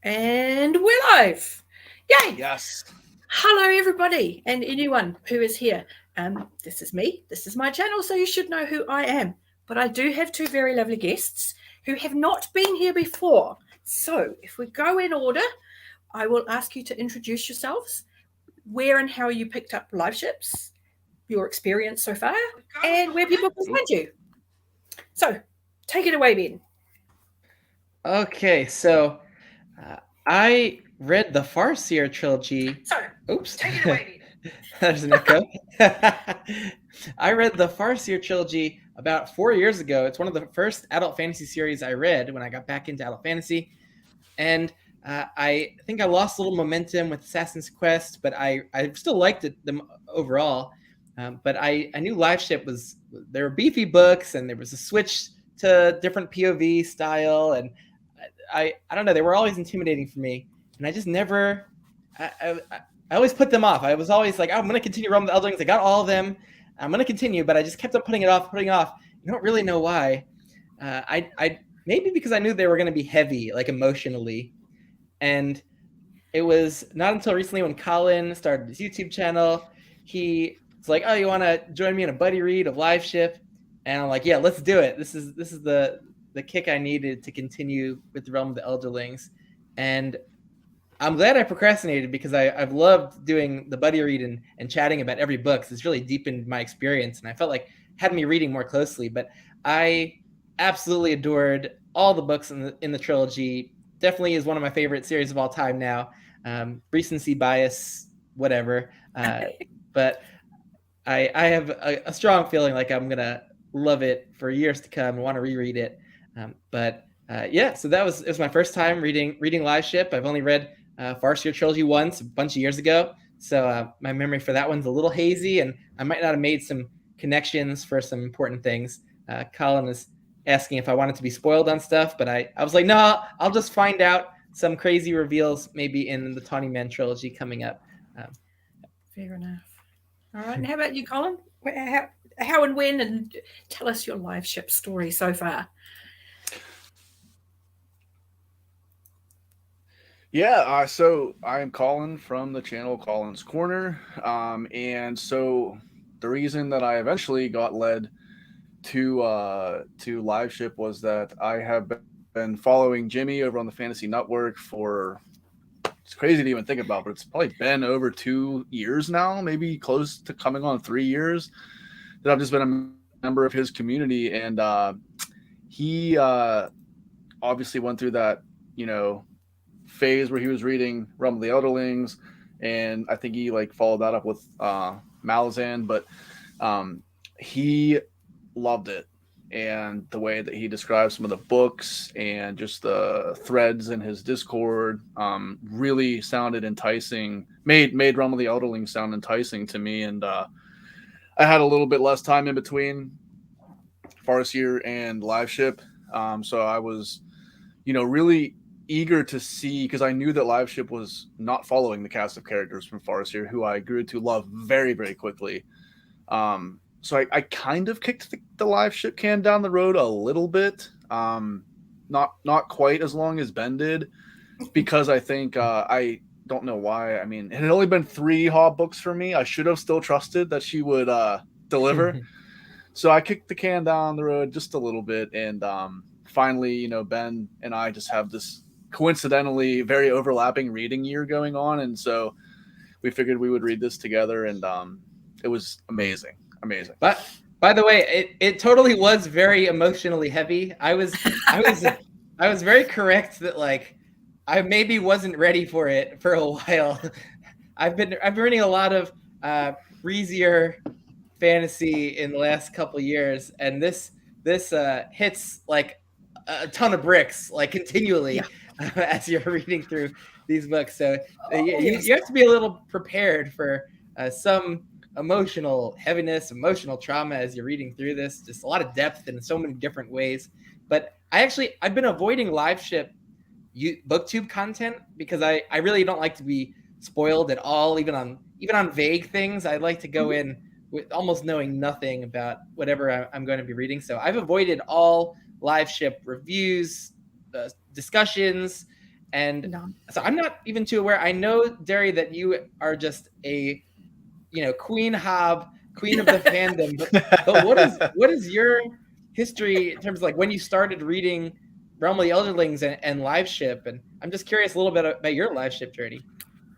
And we're live. Yay! Yes. Hello, everybody, and anyone who is here. This is me. This is my channel, so you should know who I am. But I do have two very lovely guests who have not been here before. So, if we go in order, I will ask you to introduce yourselves, where and how you picked up live ships, your experience so far, and where people can Ooh. find you. So, take it away, Ben. Okay, so I read the Farseer trilogy. So, Oops, take it away, Ben. there's an echo. I read the Farseer trilogy about 4 years ago. It's one of the first adult fantasy series I read when I got back into adult fantasy, and I think I lost a little momentum with Assassin's Quest, but I still liked them overall. But I knew Live Ship was there were beefy books, and there was a switch to different POV style, and I don't know, they were always intimidating for me, and I just never I always put them off. I was always like, oh, I'm gonna continue Realm of the Elderlings. I got all of them. I'm gonna continue, but I just kept on putting it off, putting it off. I don't really know why. I maybe because I knew they were gonna be heavy, like emotionally, and it was not until recently when Colin started his YouTube channel, he was like, "Oh, you want to join me in a buddy read of Live Ship?" And I'm like, "Yeah, let's do it. This is the kick I needed to continue with the Realm of the Elderlings." And I'm glad I procrastinated because I've loved doing the buddy read and chatting about every book. It's really deepened my experience, and I felt like had me reading more closely. But I absolutely adored all the books in the trilogy. Definitely is one of my favorite series of all time now. Recency bias, whatever. But I have a strong feeling like I'm gonna love it for years to come and want to reread it. But so it was my first time reading Live Ship. I've only read Farseer trilogy once a bunch of years ago, so my memory for that one's a little hazy, and I might not have made some connections for some important things. Colin is asking if I wanted to be spoiled on stuff, but I was like, no, I'll just find out some crazy reveals maybe in the Tawny Men trilogy coming up. Um, Fair enough. All right. And how about you, Colin? How and when? And tell us your live ship story so far. Yeah, so I'm Colin from the channel Colin's Corner. And so the reason that I eventually got led to live ship was that I have been following Jimmy over on the Fantasy Network for it's crazy to even think about, but it's probably been over 2 years now, maybe close to coming on 3 years that I've just been a member of his community. And he obviously went through that, you know, phase where he was reading Realm of the Elderlings, and I think he like followed that up with Malazan, but he loved it. And the way that he describes some of the books and just the threads in his Discord really sounded enticing. Made Realm of the Elderlings sound enticing to me, and I had a little bit less time in between Farseer and Live Ship, so I was, really eager to see because I knew that Live Ship was not following the cast of characters from Farseer, who I grew to love very, very quickly. So I kind of kicked the Live Ship can down the road a little bit. Not quite as long as Ben did, because I think I don't know why. I mean, it had only been 3 Hob books for me. I should have still trusted that she would deliver. So I kicked the can down the road just a little bit, and finally, Ben and I just have this coincidentally very overlapping reading year going on, and so we figured we would read this together, and it was amazing, amazing. but by the way, it totally was very emotionally heavy. I was very correct that like I maybe wasn't ready for it for a while. I've been reading a lot of breezier fantasy in the last couple years, and this hits like a ton of bricks like continually Yeah. as you're reading through these books. So Oh, yes. you have to be a little prepared for some emotional heaviness, emotional trauma as you're reading through this. Just a lot of depth in so many different ways. But I've been avoiding live ship booktube content because I really don't like to be spoiled at all, even on vague things. I like to go in with almost knowing nothing about whatever I'm going to be reading. So I've avoided all live ship reviews, discussions, And No. so I'm not even too aware. I know, Derry, that you are just a, queen hob, queen of the fandom. But what is your history in terms of like when you started reading Realm of the Elderlings and Liveship? And I'm just curious a little bit about your Liveship journey.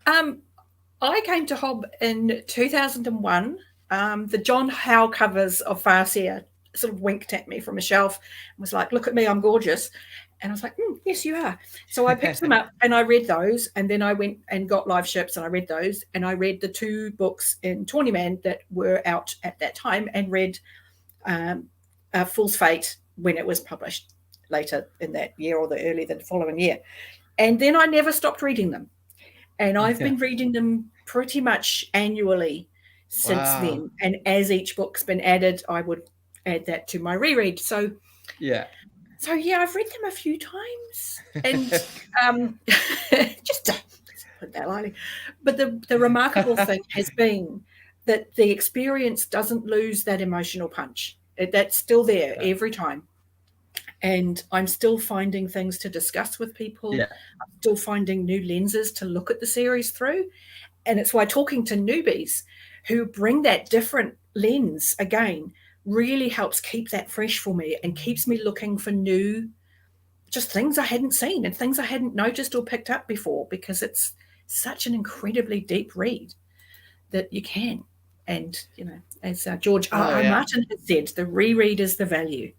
I came to Hob in 2001. The John Howe covers of Farseer sort of winked at me from a shelf and was like, "Look at me, I'm gorgeous." And I was like, "Yes, you are." So I picked them up and I read those. And then I went and got Liveships and I read those. And I read the 2 books in Tourneyman that were out at that time and read Fool's Fate when it was published later in that year or the following year. And then I never stopped reading them. And I've been reading them pretty much annually since then. And as each book's been added, I would add that to my reread. So I've read them a few times, and just to put that lightly. But the remarkable thing has been that the experience doesn't lose that emotional punch. That's still there every time. And I'm still finding things to discuss with people. Yeah. I'm still finding new lenses to look at the series through. And it's why talking to newbies who bring that different lens again really helps keep that fresh for me and keeps me looking for new, just things I hadn't seen and things I hadn't noticed or picked up before, because it's such an incredibly deep read that you can. And, as George R. Martin has said, the reread is the value.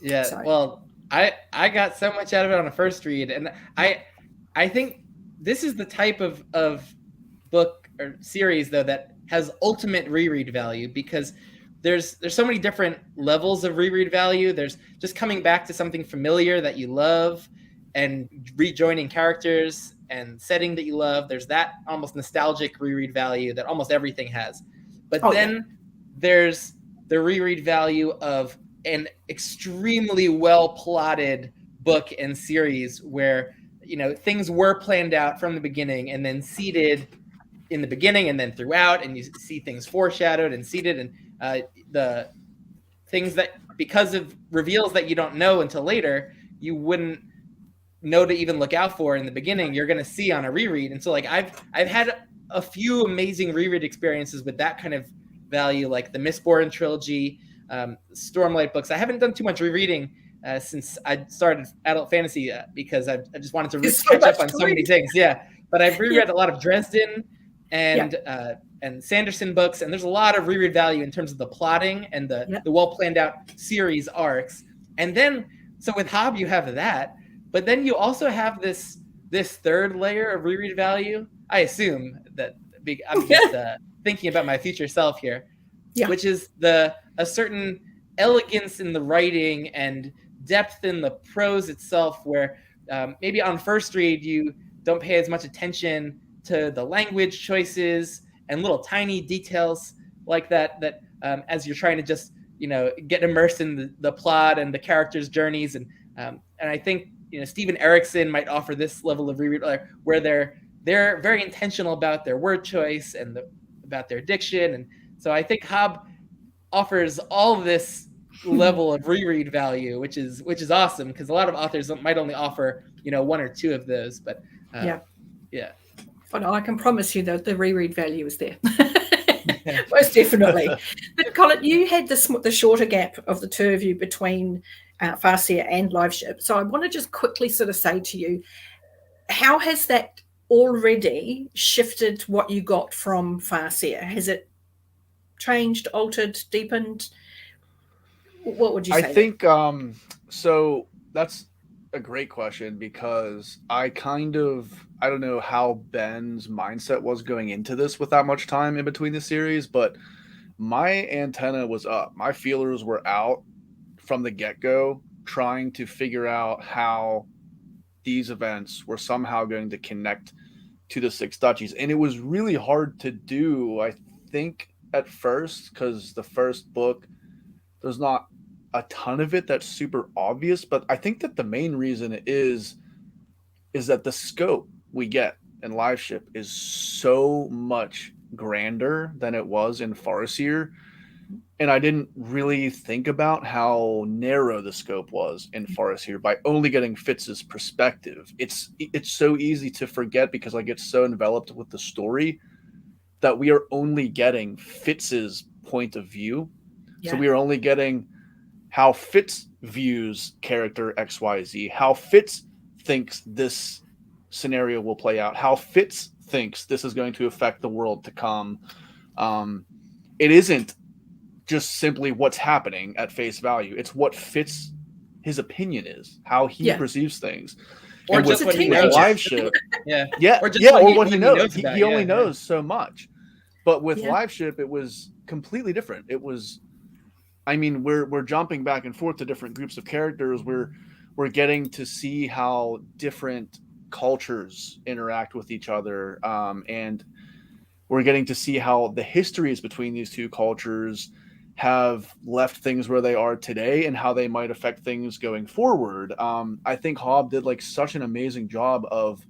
Yeah, so. Well, I got so much out of it on a first read, and I think this is the type of book or series though that has ultimate reread value, because there's so many different levels of reread value. There's just coming back to something familiar that you love and rejoining characters and setting that you love. There's that almost nostalgic reread value that almost everything has. But there's the reread value of an extremely well plotted book and series where things were planned out from the beginning and then seeded in the beginning and then throughout, and you see things foreshadowed and seeded, and the things that, because of reveals that you don't know until later, you wouldn't know to even look out for in the beginning, you're going to see on a reread. And so like I've had a few amazing reread experiences with that kind of value, like the Mistborn trilogy, Stormlight books. I haven't done too much rereading since I started adult fantasy because I just wanted to catch up on so many things. But I've reread a lot of Dresden and Sanderson books, and there's a lot of reread value in terms of the plotting and the well planned out series arcs. And then so with Hob you have that, but then you also have this third layer of reread value. I assume that I'm just thinking about my future self here, which is a certain elegance in the writing and depth in the prose itself, where maybe on first read you don't pay as much attention to the language choices and little tiny details like that as you're trying to just get immersed in the plot and the characters' journeys, and I think Steven Erikson might offer this level of reread where they're very intentional about their word choice and about their diction. And so I think Hob offers all this level of reread value, which is awesome, because a lot of authors might only offer one or two of those. But Well, I can promise you that the reread value is there. Most definitely. But Colin, you had the shorter gap of the two of you between Farseer and Liveship. So I want to just quickly sort of say to you, how has that already shifted what you got from Farseer? Has it changed, altered, deepened? What would you say? I think so that's a great question, because I don't know how Ben's mindset was going into this with that much time in between the series, but my antenna was up. My feelers were out from the get-go, trying to figure out how these events were somehow going to connect to the Six Duchies. And it was really hard to do, I think, at first, because the first book, there's not a ton of it that's super obvious. But I think that the main reason is that the scope we get in Liveship is so much grander than it was in Farseer. And I didn't really think about how narrow the scope was in Farseer by only getting Fitz's perspective. It's so easy to forget because I get so enveloped with the story that we are only getting Fitz's point of view. Yeah. So we are only getting how Fitz views character XYZ, how Fitz thinks this scenario will play out, how Fitz thinks this is going to affect the world to come. It isn't just simply what's happening at face value. It's what Fitz his opinion is, how he perceives things. Or and just with what he knows. Liveship, yeah. Or what he knows. He only knows so much. But with Liveship, it was completely different. It was, I mean, we're jumping back and forth to different groups of characters. We're getting to see how different cultures interact with each other, and we're getting to see how the histories between these two cultures have left things where they are today and how they might affect things going forward. I think Hobb did like such an amazing job of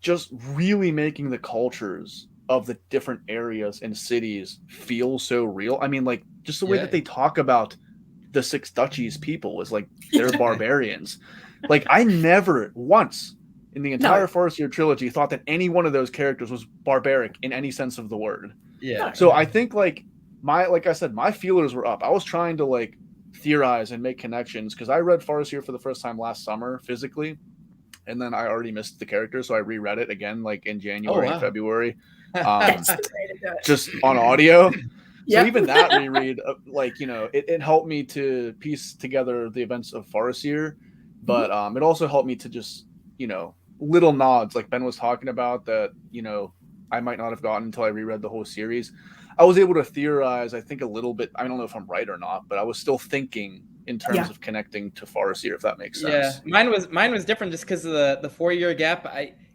just really making the cultures of the different areas and cities feel so real. I mean, like just the way that they talk about the Six Duchies people is like they're barbarians. Like I never once in the entire Farseer trilogy thought that any one of those characters was barbaric in any sense of the word. Yeah. So I think like I said, my feelers were up. I was trying to like theorize and make connections because I read Farseer for the first time last summer physically, and then I already missed the character, so I reread it again like in January and February, just on audio. So even that reread, like, you know, it helped me to piece together the events of Farseer, but it also helped me to just, you know, little nods like Ben was talking about that, you know, I might not have gotten until I reread the whole series. I was able to theorize, I think, a little bit. I don't know if I'm right or not, but I was still thinking in terms of connecting to Farseer, if that makes sense. Yeah, mine was different just because of the 4-year gap.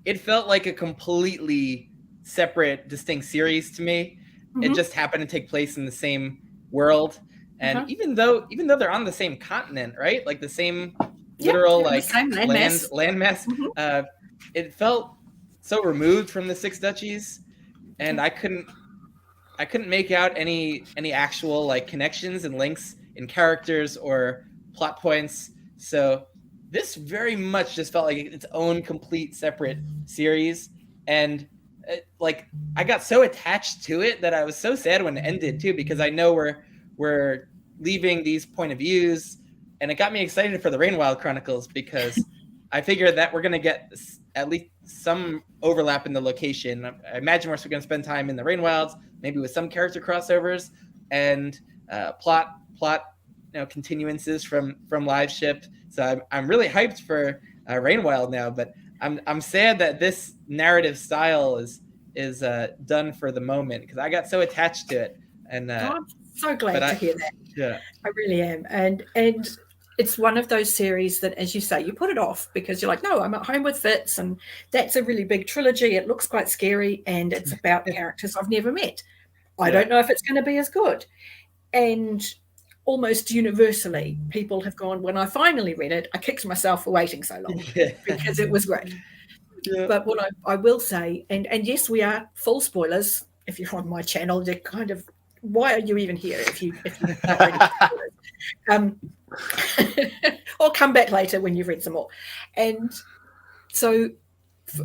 It felt like a completely separate, distinct series to me. It just happened to take place in the same world, and even though they're on the same continent, right? Like the same literal like same landmass. It felt so removed from the Six Duchies, and I couldn't make out any actual like connections and links in characters or plot points. So this very much just felt like its own complete separate series, and like I got so attached to it that I was so sad when it ended too, because I know we're leaving these point of views, and it got me excited for the Rainwild Chronicles because I figured that we're gonna get at least some overlap in the location. I imagine we're going to spend time in the Rainwilds, maybe with some character crossovers and plot continuances from Liveship. So I'm really hyped for Rainwild now, but I'm sad that this narrative style is done for the moment because I got so attached to it. And I'm so glad to hear that. Yeah, I really am. And it's one of those series that, as you say, you put it off because you're like, no, I'm at home with Fitz, and that's a really big trilogy. It looks quite scary, and it's about characters I've never met. I don't know if it's going to be as good. And almost universally, people have gone, when I finally read it, I kicked myself for waiting so long because it was great. Yeah. But what I will say, and yes, we are full spoilers. If you're on my channel, they're kind of, why are you even here if you're not ready for spoilers? Or come back later when you've read some more. And so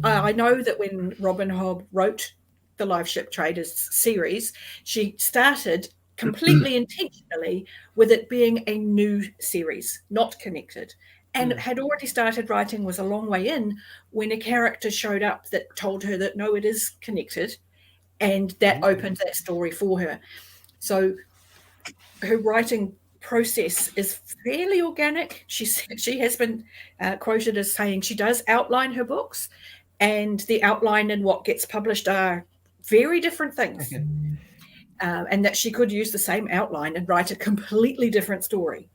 I know that when Robin Hobb wrote the Liveship Traders series, she started completely intentionally with it being a new series, not connected, and had already started writing, was a long way in, when a character showed up that told her that, no, it is connected, and that opened that story for her. So her writing process is fairly organic. She has been quoted as saying she does outline her books, and the outline and what gets published are very different things. And that she could use the same outline and write a completely different story,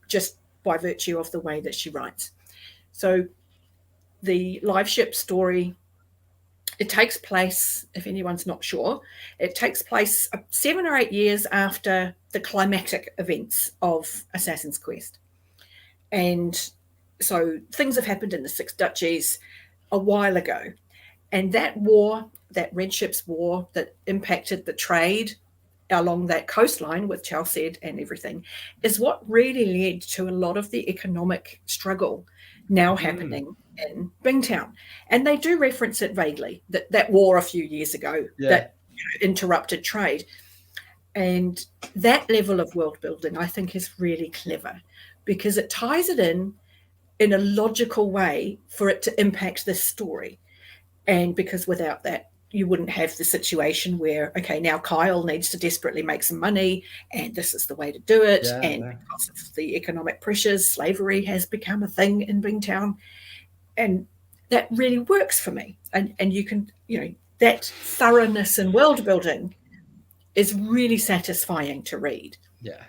just by virtue of the way that she writes. So the Liveship story, it takes place, if anyone's not sure, it takes place 7 or 8 years after the climactic events of Assassin's Quest. And so things have happened in the Six Duchies a while ago. And that war, that Red Ship's war that impacted the trade along that coastline with Chelsea and everything is what really led to a lot of the economic struggle now happening in Bingtown. And they do reference it vaguely, that war a few years ago that interrupted trade. And that level of world building, I think, is really clever because it ties it in a logical way for it to impact this story. And because without that, you wouldn't have the situation where, okay, now Kyle needs to desperately make some money and this is the way to do it. Because of the economic pressures, slavery has become a thing in Bingtown. And that really works for me. And you can, that thoroughness in world building is really satisfying to read. Yeah.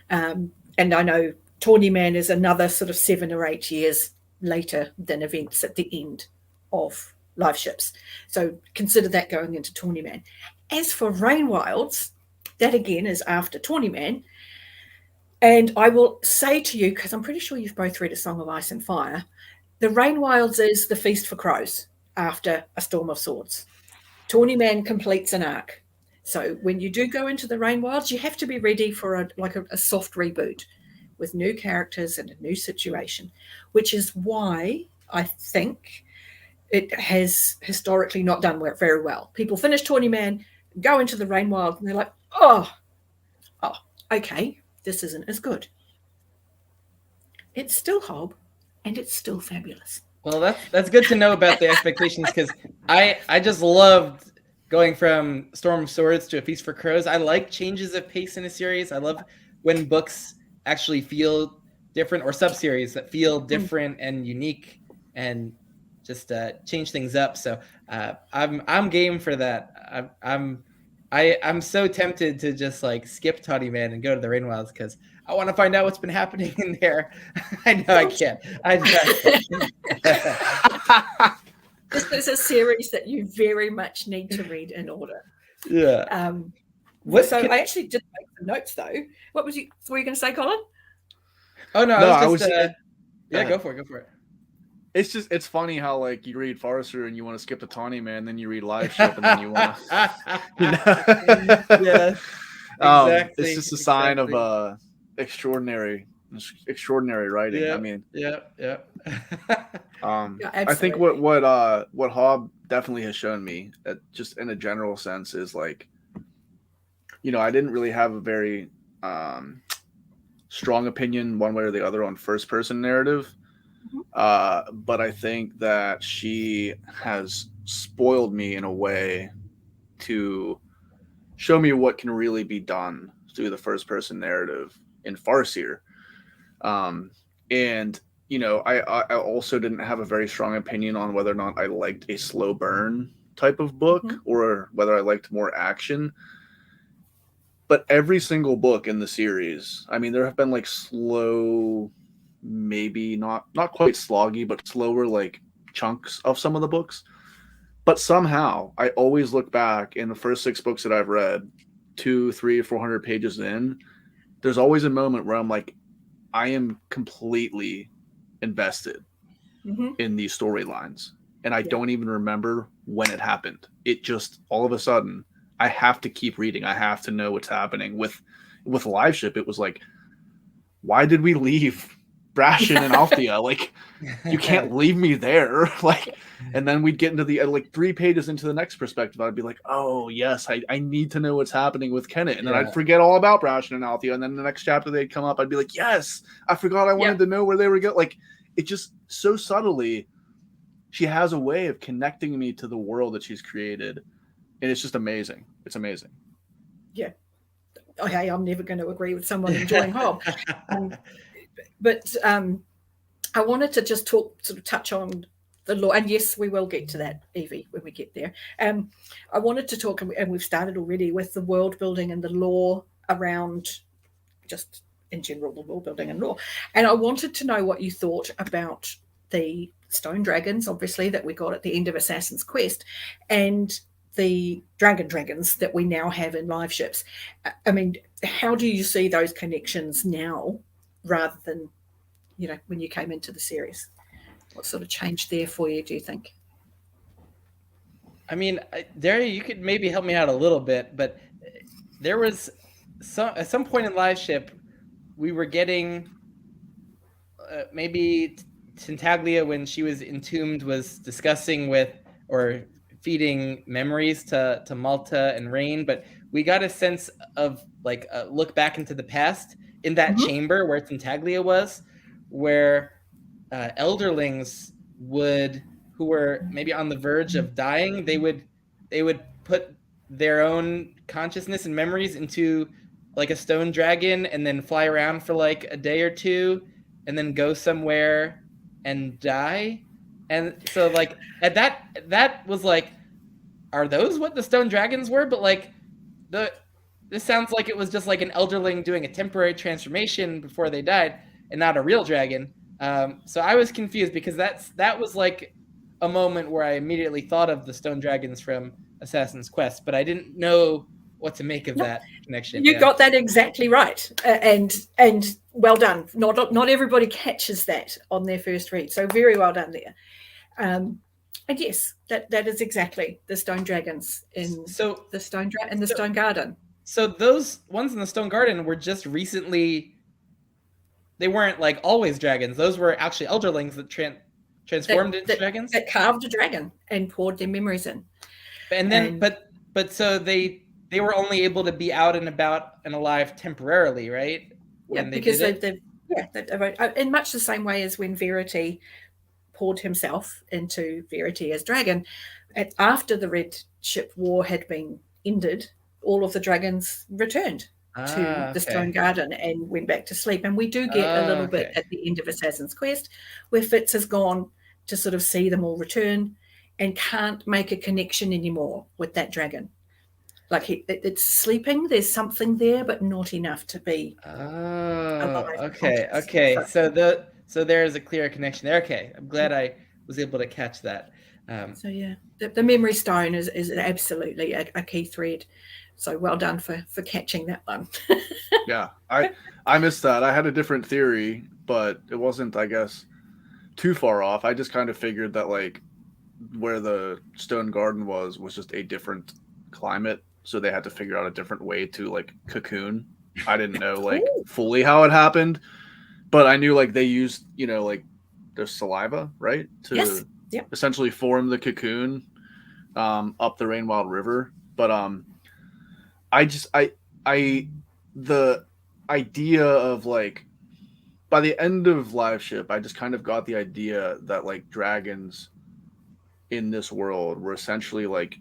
And I know Tawny Man is another sort of 7 or 8 years later than events at the end of Liveships. So consider that going into Tawny Man. As for Rain Wilds, that again is after Tawny Man. And I will say to you, because I'm pretty sure you've both read A Song of Ice and Fire, the Rain Wilds is the Feast for Crows after A Storm of Swords. Tawny Man completes an arc. So when you do go into the Rain Wilds, you have to be ready for a soft reboot with new characters and a new situation, which is why I think it has historically not done very well. People finish Tawny Man, go into the Rain Wild, and they're like, oh, okay, this isn't as good. It's still Hob, and it's still fabulous. Well, that's good to know about the expectations, because I just loved going from Storm of Swords to A Feast for Crows. I like changes of pace in a series. I love when books actually feel different, or sub-series that feel different and unique and just change things up. So I'm game for that. I'm so tempted to just like skip Tawny Man and go to the Rain Wilds because I want to find out what's been happening in there. I know I can't. This is a series that you very much need to read in order. Yeah. I actually did make some notes though. What were you going to say, Colin? Oh no, I was just go for it. It's funny how like you read Farser and you want to skip the Tawny Man, then you read Liveship and then you want to, Yeah, exactly. It's just a sign of extraordinary writing. Yeah, I mean, yeah. I think what Hob definitely has shown me, just in a general sense, is like, I didn't really have a very strong opinion one way or the other on first person narrative. But I think that she has spoiled me in a way to show me what can really be done through the first person narrative in Farseer. And I also didn't have a very strong opinion on whether or not I liked a slow burn type of book or whether I liked more action. But every single book in the series, I mean, there have been like slow, maybe not quite sloggy, but slower like chunks of some of the books. But somehow I always look back in the first 6 books that I've read, 200, 300, 400 pages in, there's always a moment where I'm like, I am completely invested in these storylines. And I don't even remember when it happened. It just, all of a sudden, I have to keep reading. I have to know what's happening. With Liveship, it was like, why did we leave Brashen and Althea? Like, you can't leave me there. Like, and then we'd get into the like 3 pages into the next perspective. I'd be like, oh yes, I need to know what's happening with Kenneth. And then I'd forget all about Brashen and Althea. And then the next chapter they'd come up, I'd be like, yes, I forgot I wanted to know where they were going. Like, it just so subtly, she has a way of connecting me to the world that she's created. And it's just amazing. It's amazing. Yeah. Okay, I'm never going to agree with someone enjoying Hob. But I wanted to just touch on the law. And yes, we will get to that, Evie, when we get there. I wanted to talk, and we've started already, with the world building and the law around, just in general, the world building and law. And I wanted to know what you thought about the stone dragons, obviously, that we got at the end of Assassin's Quest, and the dragons that we now have in Liveships. I mean, how do you see those connections now rather than, when you came into the series? What sort of changed there for you, do you think? I mean, there you could maybe help me out a little bit, but there was at some point in Liveship, we were getting maybe Tintaglia, when she was entombed, was discussing with or feeding memories to Malta and Rain, but we got a sense of like a look back into the past in that chamber where Tintaglia was, where elderlings who were maybe on the verge of dying, they would put their own consciousness and memories into like a stone dragon and then fly around for like a day or two and then go somewhere and die. And so like at that was like, are those what the stone dragons were? But like this sounds like it was just like an elderling doing a temporary transformation before they died and not a real dragon. So I was confused because that was like a moment where I immediately thought of the stone dragons from Assassin's Quest, but I didn't know what to make of that connection. You got that exactly right, and well done. Not everybody catches that on their first read, so very well done there. And yes, that is exactly the stone dragons in the Stone Garden. So those ones in the Stone Garden were just recently. They weren't like always dragons. Those were actually elderlings that transformed into dragons. That carved a dragon and poured their memories in. And then, but so they were only able to be out and about and alive temporarily, right? Because they in much the same way as when Verity poured himself into Verity as dragon. After the Red Ship War had been ended, all of the dragons returned to the Stone Garden and went back to sleep. And we do get a little bit at the end of Assassin's Quest where Fitz has gone to sort of see them all return and can't make a connection anymore with that dragon. Like it's sleeping, there's something there, but not enough to be alive. Okay. So there is a clear connection there. Okay, I'm glad I was able to catch that. So yeah, the memory stone is absolutely a key thread. So well done for catching that one. Yeah, I missed that. I had a different theory, but it wasn't, I guess, too far off. I just kind of figured that like where the Stone Garden was just a different climate, so they had to figure out a different way to like cocoon. I didn't know like fully how it happened, but I knew like they used like their saliva, right, to essentially form the cocoon up the Rainwild River. But the idea of like by the end of Liveship, I just kind of got the idea that like dragons in this world were essentially like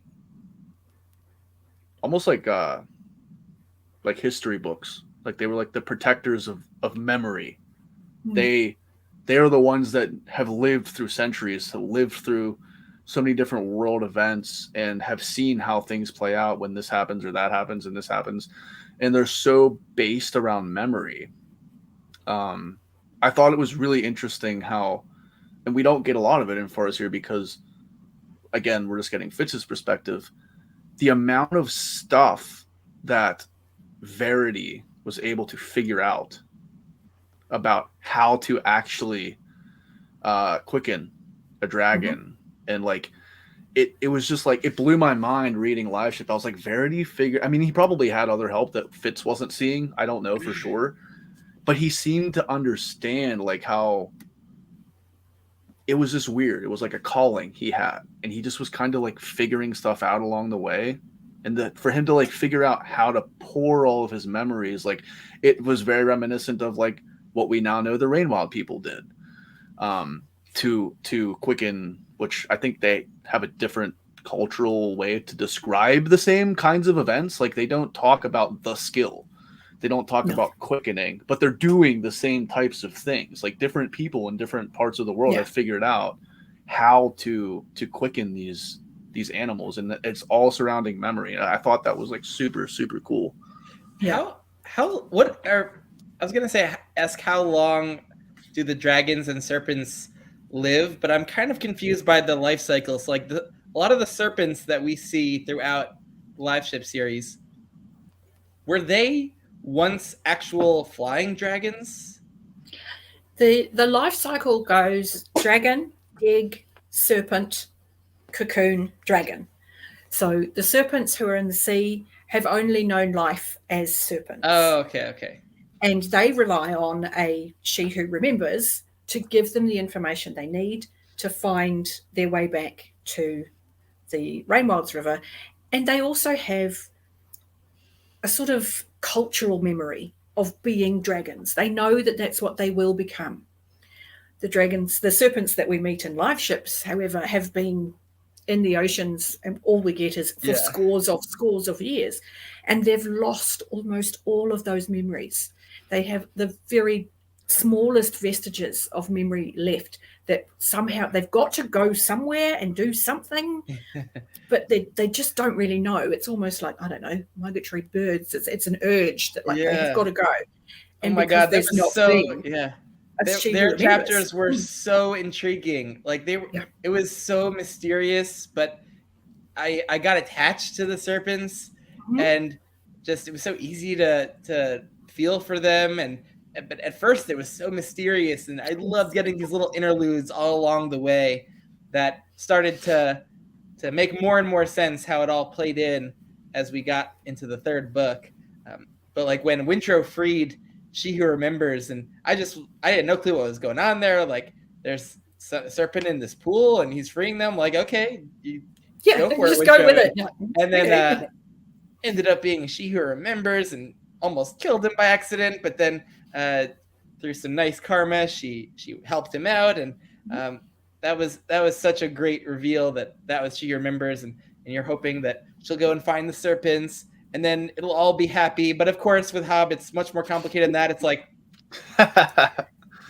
almost like history books. Like they were like the protectors of memory. They are the ones that have lived through centuries, have lived through so many different world events and have seen how things play out when this happens or that happens and this happens. And they're so based around memory. I thought it was really interesting how, and we don't get a lot of it in Forest here because, again, we're just getting Fitz's perspective. The amount of stuff that Verity was able to figure out about how to actually quicken a dragon. And like it was just like it blew my mind reading Liveship. I was like, Verity he probably had other help that Fitz wasn't seeing. I don't know for sure. But he seemed to understand like how it was just weird. It was like a calling he had. And he just was kind of like figuring stuff out along the way. And for him to like figure out how to pour all of his memories, like it was very reminiscent of like what we now know the Rainwild people did to quicken, which I think they have a different cultural way to describe the same kinds of events. Like they don't talk about the skill. They don't talk about quickening, but they're doing the same types of things. Like different people in different parts of the world have figured out how to quicken these animals, and it's all surrounding memory. And I thought that was like super, super cool. Yeah. I was gonna ask how long do the dragons and serpents live, but I'm kind of confused by the life cycles. Like a lot of the serpents that we see throughout the Liveship series, were they once actual flying dragons? The life cycle goes dragon, egg, serpent, cocoon, dragon. So the serpents who are in the sea have only known life as serpents. Oh, okay. And they rely on a she who remembers to give them the information they need to find their way back to the Rainwilds River. And they also have a sort of cultural memory of being dragons. They know that that's what they will become. The dragons, the serpents that we meet in live ships, however, have been in the oceans, and all we get is for scores of years. And they've lost almost all of those memories. They have the very smallest vestiges of memory left, that somehow they've got to go somewhere and do something, but they just don't really know. It's almost like, I don't know, migratory birds. It's an urge that like they've got to go. And oh my God, that was so their chapters were so intriguing. Like it was so mysterious, but I got attached to the serpents, and just it was so easy to feel for them, but at first it was so mysterious, and I loved getting these little interludes all along the way that started to make more and more sense how it all played in as we got into the third book. But like when Wintro freed She Who Remembers, and I had no clue what was going on there. Like there's a serpent in this pool and he's freeing them. Like, okay, go with it. And then ended up being She Who Remembers and almost killed him by accident, but then through some nice karma, she helped him out, and that was such a great reveal that was She Who Remembers, and you're hoping that she'll go and find the serpents, and then it'll all be happy. But of course, with Hob, it's much more complicated than that. It's like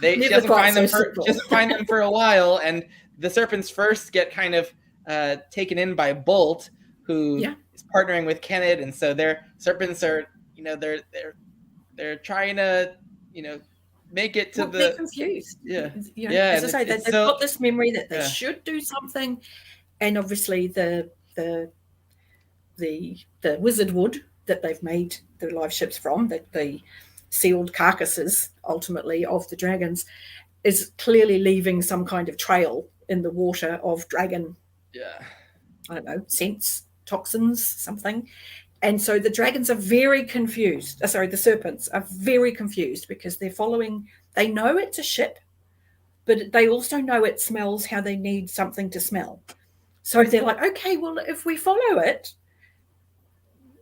she doesn't find them for a while, and the serpents first get kind of taken in by Bolt, who is partnering with Kenneth, and so their serpents are, they're trying to, make it to they're confused. As I say, they've got this memory that they should do something, and obviously the wizard wood that they've made the live ships from, the sealed carcasses ultimately of the dragons, is clearly leaving some kind of trail in the water of dragon. I don't know, scents, toxins, something. And so the dragons are very confused. The serpents are very confused because they know it's a ship, but they also know it smells how they need something to smell. So they're like, okay, well, if we follow it,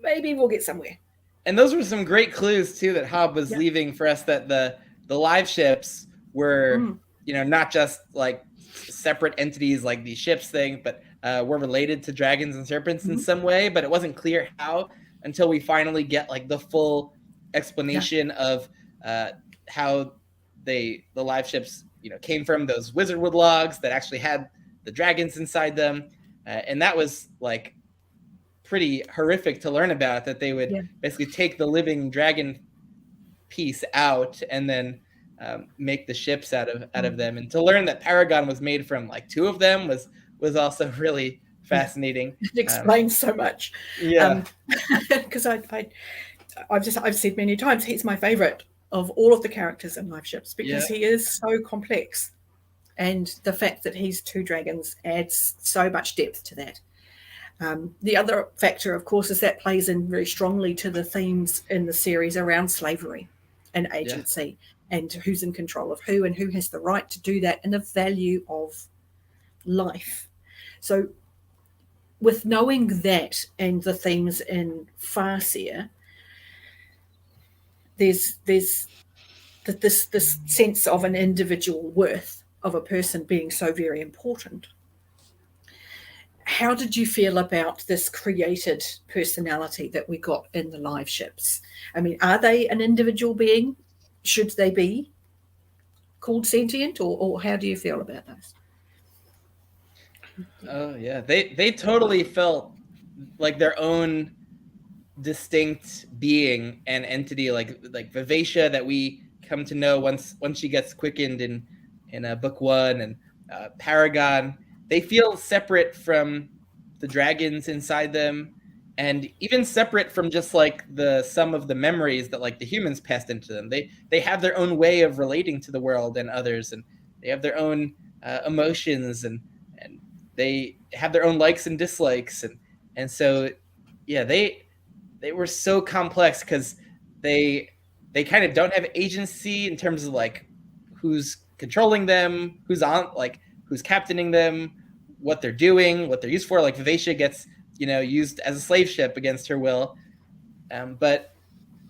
maybe we'll get somewhere. And those were some great clues too that Hob was leaving for us, that the live ships were, not just like separate entities like these ships thing, but were related to dragons and serpents in some way, but it wasn't clear how until we finally get like the full explanation of how the live ships came from those wizardwood logs that actually had the dragons inside them, and that was like pretty horrific to learn about, that they would basically take the living dragon piece out and then make the ships out of them, and to learn that Paragon was made from like two of them was also really fascinating. It explains so much. Because I've said many times he's my favorite of all of the characters in live ships, because he is so complex, and the fact that he's two dragons adds so much depth to that. The other factor, of course, is that plays in very strongly to the themes in the series around slavery and agency, and who's in control of who and who has the right to do that, and the value of life. So with knowing that and the themes in Farseer, there's this sense of an individual worth of a person being so very important. How did you feel about this created personality that we got in the live ships? I mean, are they an individual being? Should they be called sentient, or how do you feel about those? Oh yeah, they totally felt like their own distinct being and entity, like Vivacia that we come to know once she gets quickened in book 1, and Paragon. They feel separate from the dragons inside them, and even separate from just like the sum of the memories that like the humans passed into them. They have their own way of relating to the world and others, and they have their own emotions, and they have their own likes and dislikes, and so they they were so complex because they kind of don't have agency in terms of like who's controlling them, who's captaining them, what they're doing, what they're used for. Like Vivacia gets used as a slave ship against her will, but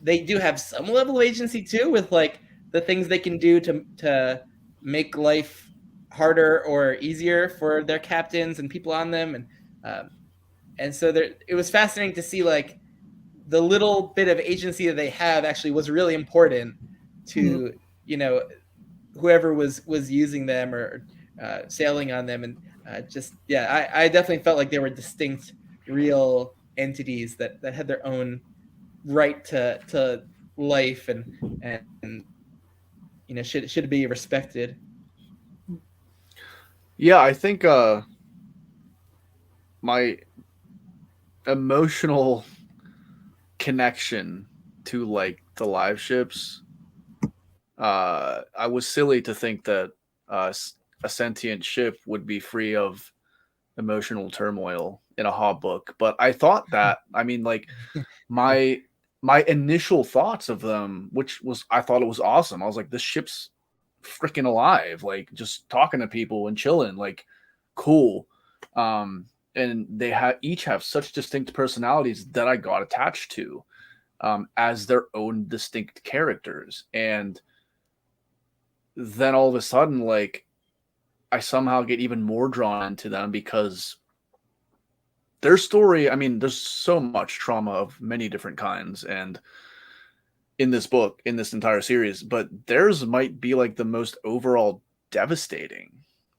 they do have some level of agency too with like the things they can do to make life harder or easier for their captains and people on them, and so it was fascinating to see like the little bit of agency that they have actually was really important to whoever was using them or sailing on them, and I definitely felt like they were distinct, real entities that had their own right to life and should be respected. Yeah, I think my emotional connection to like the live ships, I was silly to think that a sentient ship would be free of emotional turmoil in a Hobb book, but I thought that, I mean, like my initial thoughts of them, which was, I thought it was awesome. I was like, this ship's freaking alive, like just talking to people and chilling, like cool. And they each have such distinct personalities that I got attached to as their own distinct characters. And then all of a sudden, like, I somehow get even more drawn into them because their story, I mean, there's so much trauma of many different kinds and in this book, in this entire series, but theirs might be like the most overall devastating.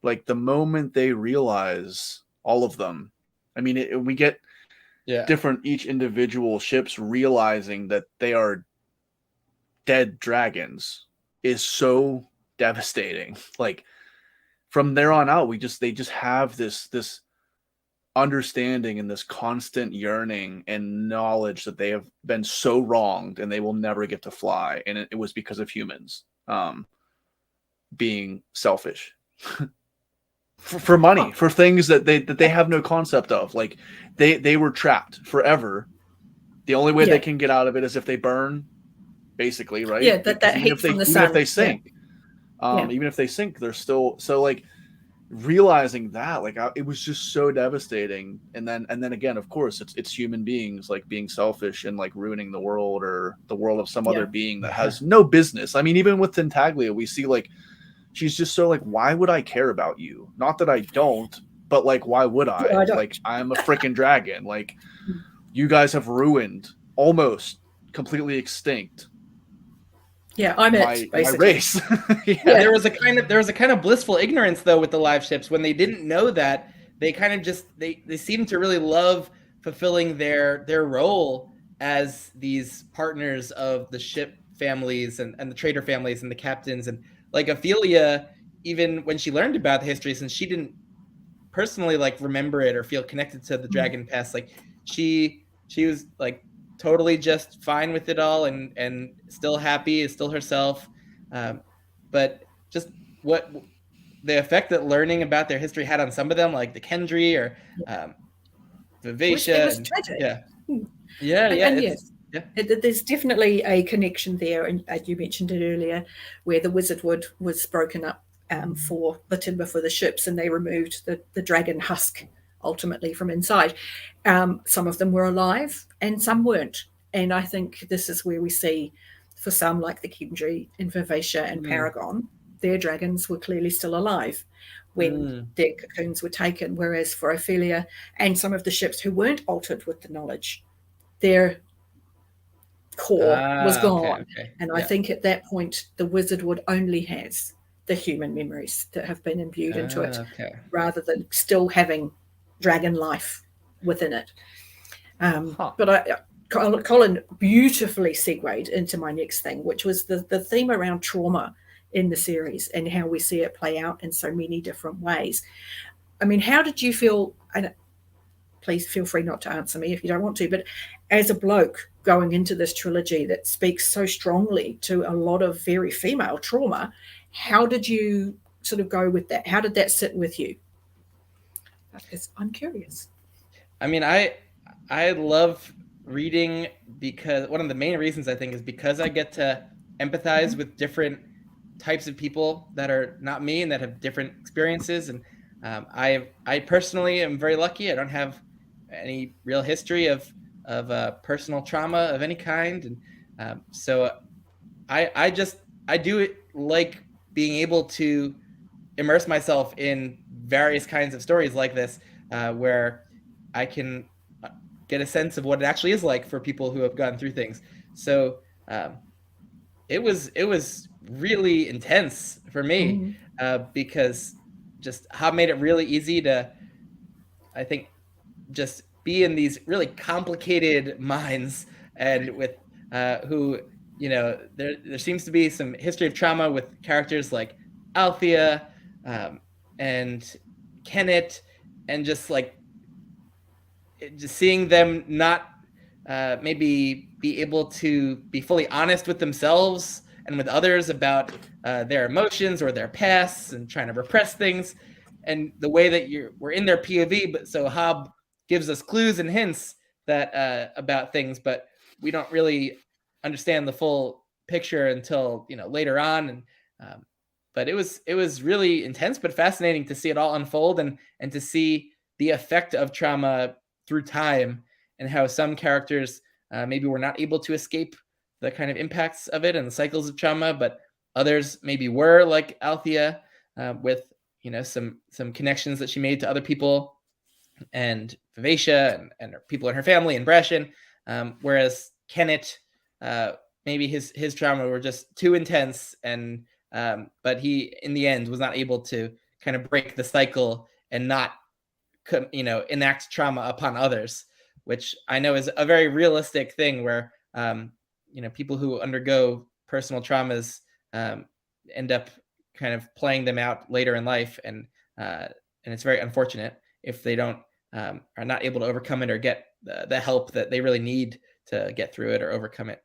Like the moment they realize, all of them, I mean, we get different, each individual ships realizing that they are dead dragons is so devastating. Like from there on out, they just have this understanding and this constant yearning and knowledge that they have been so wronged and they will never get to fly. And it was because of humans being selfish for money, for things that they have no concept of. Like they were trapped forever. The only way they can get out of it is if they burn, basically, right? Yeah, that heat from the sun. Even if they sink, even if they sink, they're still, so like realizing that, like it was just so devastating. And then again, of course, it's human beings like being selfish and like ruining the world or the world of some other being that has no business. I mean, even with Tintaglia, we see like she's just so like, why would I care about you? Not that I don't, but like, why would I? Like, I'm a freaking dragon. Like, you guys have ruined, almost completely extinct. Yeah, I'm my race. There was a kind of blissful ignorance though with the live ships when they didn't know that. They kind of just they seemed to really love fulfilling their role as these partners of the ship families and the trader families and the captains. And like Ophelia, even when she learned about the history, since she didn't personally like remember it or feel connected to the dragon past, like she was like totally just fine with it all and still happy, is still herself. But just what the effect that learning about their history had on some of them, like the Kendry or Vivacia. It was tragic. There's definitely a connection there, and you mentioned it earlier, where the wizard wood was broken up for the timber for the ships, and they removed the dragon husk ultimately from inside. Some of them were alive and some weren't, and I think this is where we see, for some like the Kendry and Vivacia and Paragon, their dragons were clearly still alive when their cocoons were taken, whereas for Ophelia and some of the ships who weren't altered with the knowledge, their core was gone. And I think at that point the wizard wood only has the human memories that have been imbued into it, rather than still having dragon life within it. But Colin beautifully segued into my next thing, which was the theme around trauma in the series and how we see it play out in so many different ways. I mean, how did you feel? And please feel free not to answer me if you don't want to, but as a bloke going into this trilogy that speaks so strongly to a lot of very female trauma, how did you sort of go with that? How did that sit with you? Because I'm curious. I mean, I love reading because one of the main reasons I think is because I get to empathize with different types of people that are not me and that have different experiences. And I personally am very lucky. I don't have any real history of personal trauma of any kind, and so I do like being able to immerse myself in various kinds of stories like this, where I can get a sense of what it actually is like for people who have gone through things. So it was really intense for me, because just how made it really easy to, I think, just be in these really complicated minds, and with who, there seems to be some history of trauma with characters like Althea, and Kenneth, and just seeing them not maybe be able to be fully honest with themselves and with others about their emotions or their pasts, and trying to repress things, and the way that we're in their POV, but so Hob gives us clues and hints that about things, but we don't really understand the full picture until later on. And but it was really intense but fascinating to see it all unfold, and to see the effect of trauma through time, and how some characters maybe were not able to escape the kind of impacts of it and the cycles of trauma, but others maybe were, like Althea, with some connections that she made to other people, and Vivacia and people in her family, and Brashen, whereas Kenneth, maybe his trauma were just too intense, and but he in the end was not able to kind of break the cycle and not enact trauma upon others, which I know is a very realistic thing, where people who undergo personal traumas end up kind of playing them out later in life, and it's very unfortunate if they don't are not able to overcome it or get the help that they really need to get through it or overcome it.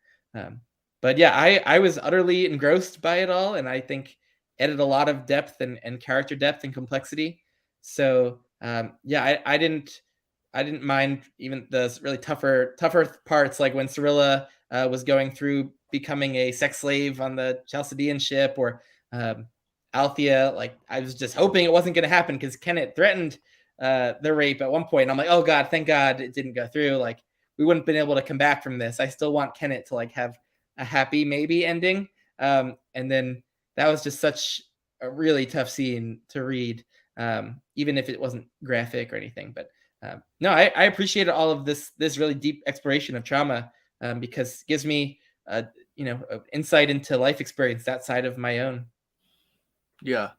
But yeah, I was utterly engrossed by it all, and I think added a lot of depth and character depth and complexity. So yeah, I didn't mind even the really tougher parts, like when Cirilla was going through becoming a sex slave on the Chalcedean ship, or Althea. Like, I was just hoping it wasn't going to happen, because Kenneth threatened the rape at one point, and I'm like, oh god, thank god it didn't go through. Like, we wouldn't have been able to come back from this. I still want Kenneth to have a happy maybe ending. And then that was just such a really tough scene to read, even if it wasn't graphic or anything. But no, I appreciated all of this really deep exploration of trauma, because it gives me insight into life experience outside of my own. Yeah,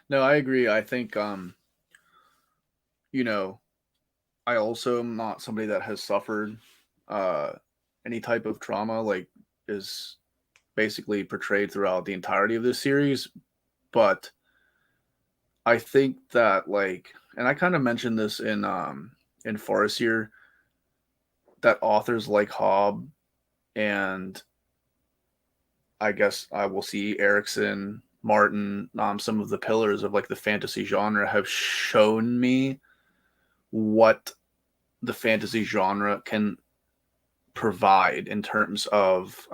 no, I agree. I think I also am not somebody that has suffered any type of trauma, like is basically portrayed throughout the entirety of this series. But I think that, and I kind of mentioned this in Farseer, that authors like Hobb, and I guess I will see Erickson, Martin, some of the pillars of the fantasy genre, have shown me what the fantasy genre can provide in terms of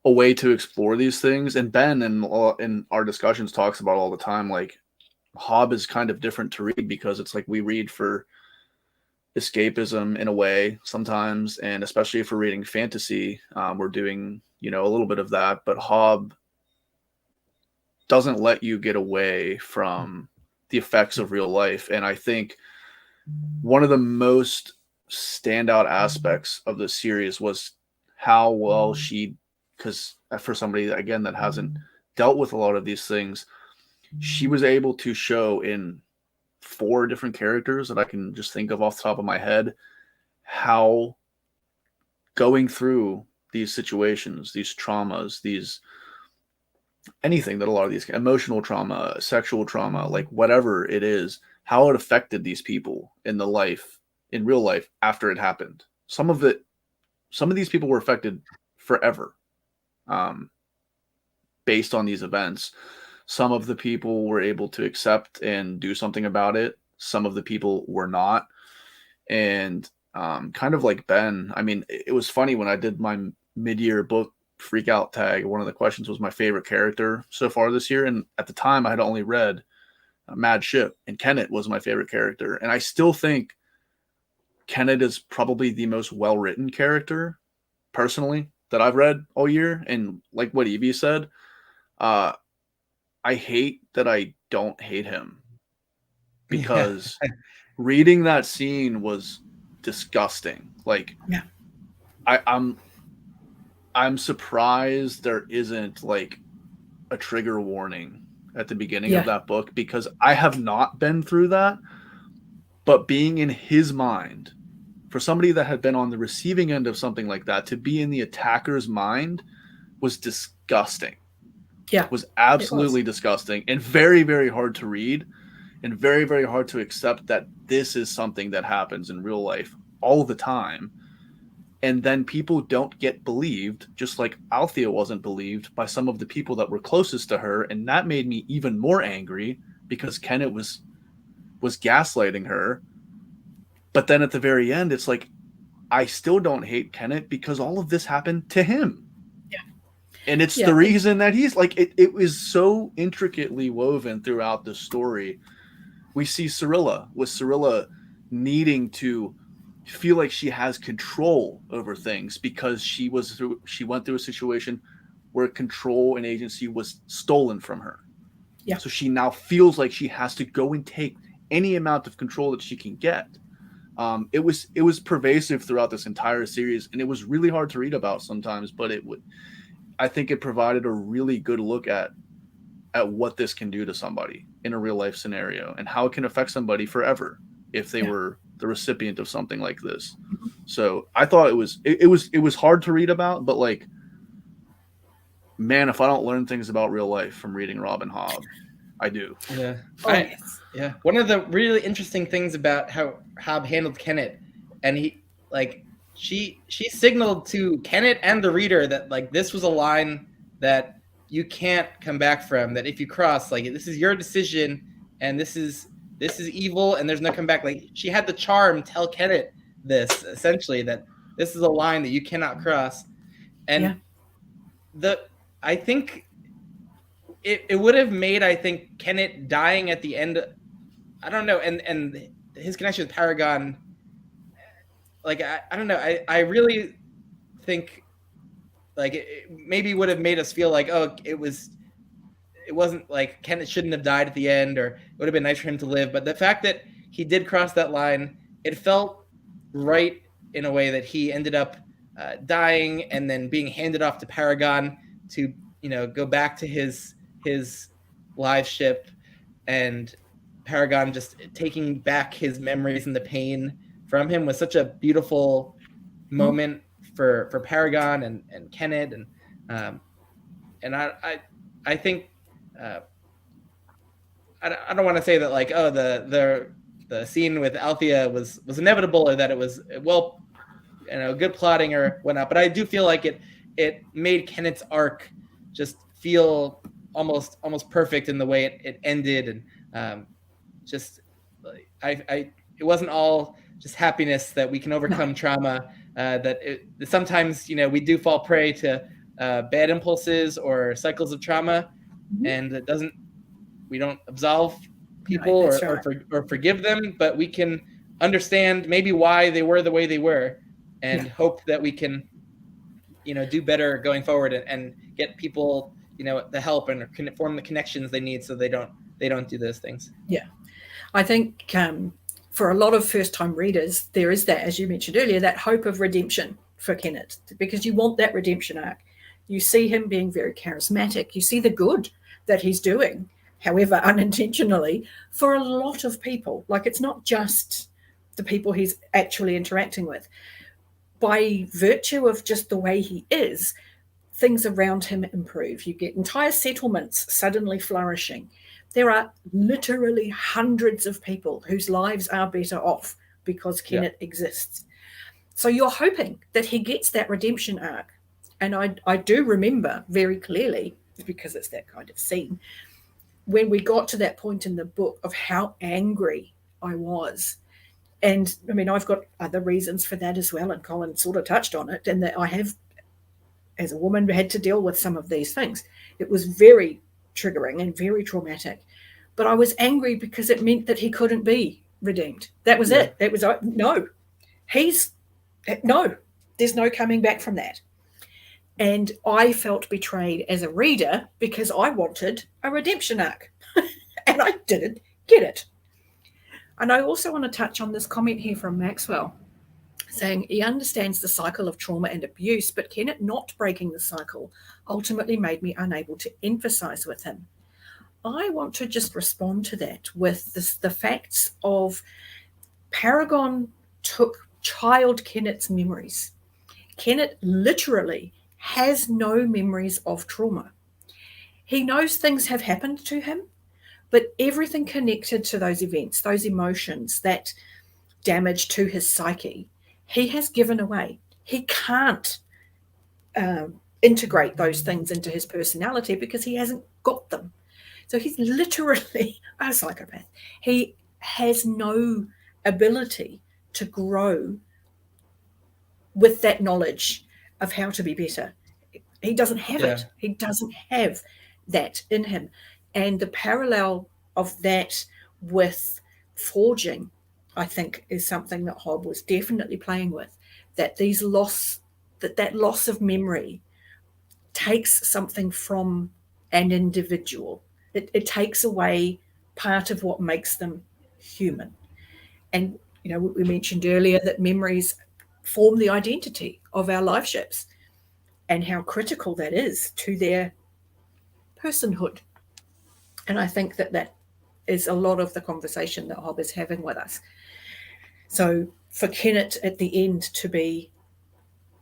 a way to explore these things. And Ben in our discussions talks about all the time, Hobb is kind of different to read, because it's we read for escapism in a way sometimes, and especially if we're reading fantasy, we're doing a little bit of that. But Hobb doesn't let you get away from the effects of real life. And I think one of the most standout aspects of the series was how well because for somebody, again, that hasn't dealt with a lot of these things, she was able to show in 4 different characters that I can just think of off the top of my head, how going through these situations, these traumas, anything that a lot of these emotional trauma, sexual trauma, whatever it is, how it affected these people in real life after it happened. Some of these people were affected forever, based on these events. Some of the people were able to accept and do something about it. Some of the people were not. And kind of like Ben. I mean, it was funny when I did my mid-year book freak out tag. One of the questions was my favorite character so far this year, and at the time I had only read Mad Ship, and Kenneth was my favorite character. And I still think Kenneth is probably the most well-written character, personally, that I've read all year. And like what Evie said, I hate that I don't hate him, because reading that scene was disgusting. Like, Yeah. I'm surprised there isn't like a trigger warning at the beginning of that book, because I have not been through that. But being in his mind, for somebody that had been on the receiving end of something like that, to be in the attacker's mind was disgusting. Yeah. Was absolutely disgusting, and very, very hard to read, and very, very hard to accept that this is something that happens in real life all the time. And then people don't get believed, just like Althea wasn't believed by some of the people that were closest to her. And that made me even more angry, because Kenneth was gaslighting her. But then at the very end, it's like, I still don't hate Kenneth because all of this happened to him. Yeah. And it's the reason that he's like, it was so intricately woven throughout the story. We see Cirilla, with Cirilla needing to feel like she has control over things, because she went through a situation where control and agency was stolen from her. Yeah. So she now feels like she has to go and take any amount of control that she can get. It was pervasive throughout this entire series, and it was really hard to read about sometimes, but I think it provided a really good look at what this can do to somebody in a real life scenario, and how it can affect somebody forever if they were the recipient of something like this. So I thought it was hard to read about, but like, man, if I don't learn things about real life from reading Robin Hobb, I do. Yeah. Yes. Yeah. One of the really interesting things about how Hobb handled Kenneth, and she signaled to Kenneth and the reader that like this was a line that you can't come back from, that if you cross, like, this is your decision, and this is evil, and there's no come back. Like, she had the charm tell Kenneth this, essentially, that this is a line that you cannot cross. And I think it would have made, I think, Kenneth dying at the end, I don't know, and his connection with Paragon, like, I don't know, I really think, like, it maybe would have made us feel like, oh, it wasn't like Kenneth shouldn't have died at the end, or it would have been nice for him to live. But the fact that he did cross that line, it felt right in a way that he ended up dying and then being handed off to Paragon to, go back to his live ship, and Paragon just taking back his memories and the pain from him was such a beautiful moment for Paragon and Kenneth, and I think I don't want to say that, like, oh, the scene with Althea was inevitable, or that it was good plotting or whatnot, but I do feel like it made Kenneth's arc just feel almost perfect in the way it ended, and it wasn't all just happiness that we can overcome trauma. Sometimes we do fall prey to bad impulses or cycles of trauma, and we don't absolve people or forgive them, but we can understand maybe why they were the way they were, and hope that we can do better going forward, and get people the help and form the connections they need, so they don't do those things. I think for a lot of first-time readers, there is that, as you mentioned earlier, that hope of redemption for Kenneth, because you want that redemption arc. You see him being very charismatic. You see the good that he's doing, however unintentionally, for a lot of people. Like, it's not just the people he's actually interacting with. By virtue of just the way he is, things around him improve. You get entire settlements suddenly flourishing. There are literally hundreds of people whose lives are better off because Kenneth exists. So you're hoping that he gets that redemption arc. And I do remember very clearly, because it's that kind of scene, when we got to that point in the book of how angry I was And I mean, I've got other reasons for that as well, and Colin sort of touched on it, and that I have, as a woman, had to deal with some of these things. It was very triggering and very traumatic, but I was angry because it meant that he couldn't be redeemed. That was it. That was no. There's no coming back from that. And I felt betrayed as a reader because I wanted a redemption arc and I didn't get it. And I also want to touch on this comment here from Maxwell, saying he understands the cycle of trauma and abuse, but Kenneth not breaking the cycle ultimately made me unable to emphasize with him. I want to just respond to that with the facts of Paragon took child Kenneth's memories. Kenneth literally has no memories of trauma. He knows things have happened to him, but everything connected to those events, those emotions, that damage to his psyche, he has given away. He can't integrate those things into his personality because he hasn't got them. So he's literally a psychopath. He has no ability to grow with that knowledge of how to be better. He doesn't have it. He doesn't have that in him. And the parallel of that with forging, I think, is something that Hobb was definitely playing with. That that loss of memory takes something from an individual. It takes away part of what makes them human. And, you know, we mentioned earlier that memories form the identity of our life ships and how critical that is to their personhood. And I think that is a lot of the conversation that Hobb is having with us. So for Kenneth at the end to be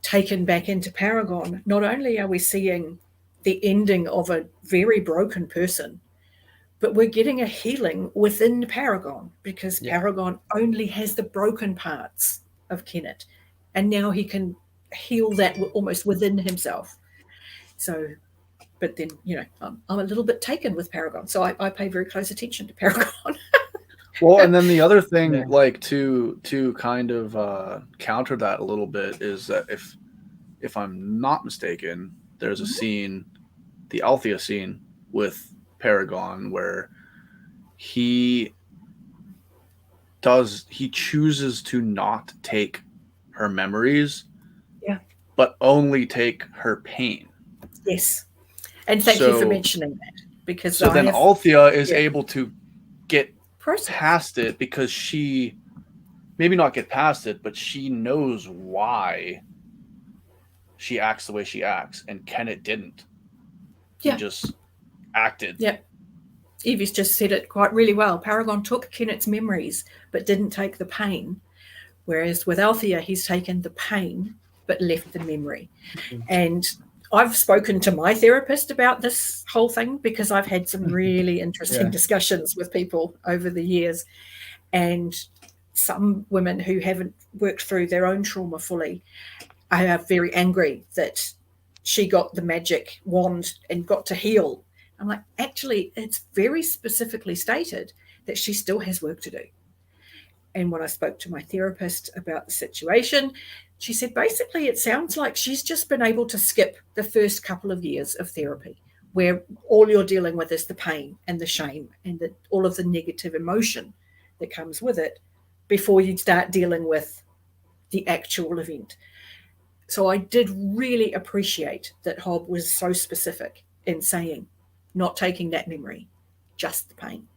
taken back into Paragon, not only are we seeing the ending of a very broken person, but we're getting a healing within Paragon because Paragon only has the broken parts of Kenneth. And now he can heal that almost within himself. So, but then, you know, I'm a little bit taken with Paragon. So I pay very close attention to Paragon. Well, and then the other thing, like to kind of counter that a little bit, is that if I'm not mistaken, there's a scene, the Althea scene with Paragon, where he chooses to not take her memories, but only take her pain. Yes. And thank you for mentioning that, because so then Althea is able to get past it because she maybe not get past it, but she knows why she acts the way she acts, and Kenneth didn't. He just acted. Yeah. Evie's just said it quite really well. Paragon took Kenneth's memories but didn't take the pain, whereas with Althea, he's taken the pain but left the memory. Mm-hmm. And I've spoken to my therapist about this whole thing because I've had some really interesting discussions with people over the years. And some women who haven't worked through their own trauma fully are very angry that she got the magic wand and got to heal. I'm like, actually, it's very specifically stated that she still has work to do. And when I spoke to my therapist about the situation, she said, basically, it sounds like she's just been able to skip the first couple of years of therapy, where all you're dealing with is the pain and the shame and all of the negative emotion that comes with it before you start dealing with the actual event. So I did really appreciate that Hobb was so specific in saying, not taking that memory, just the pain.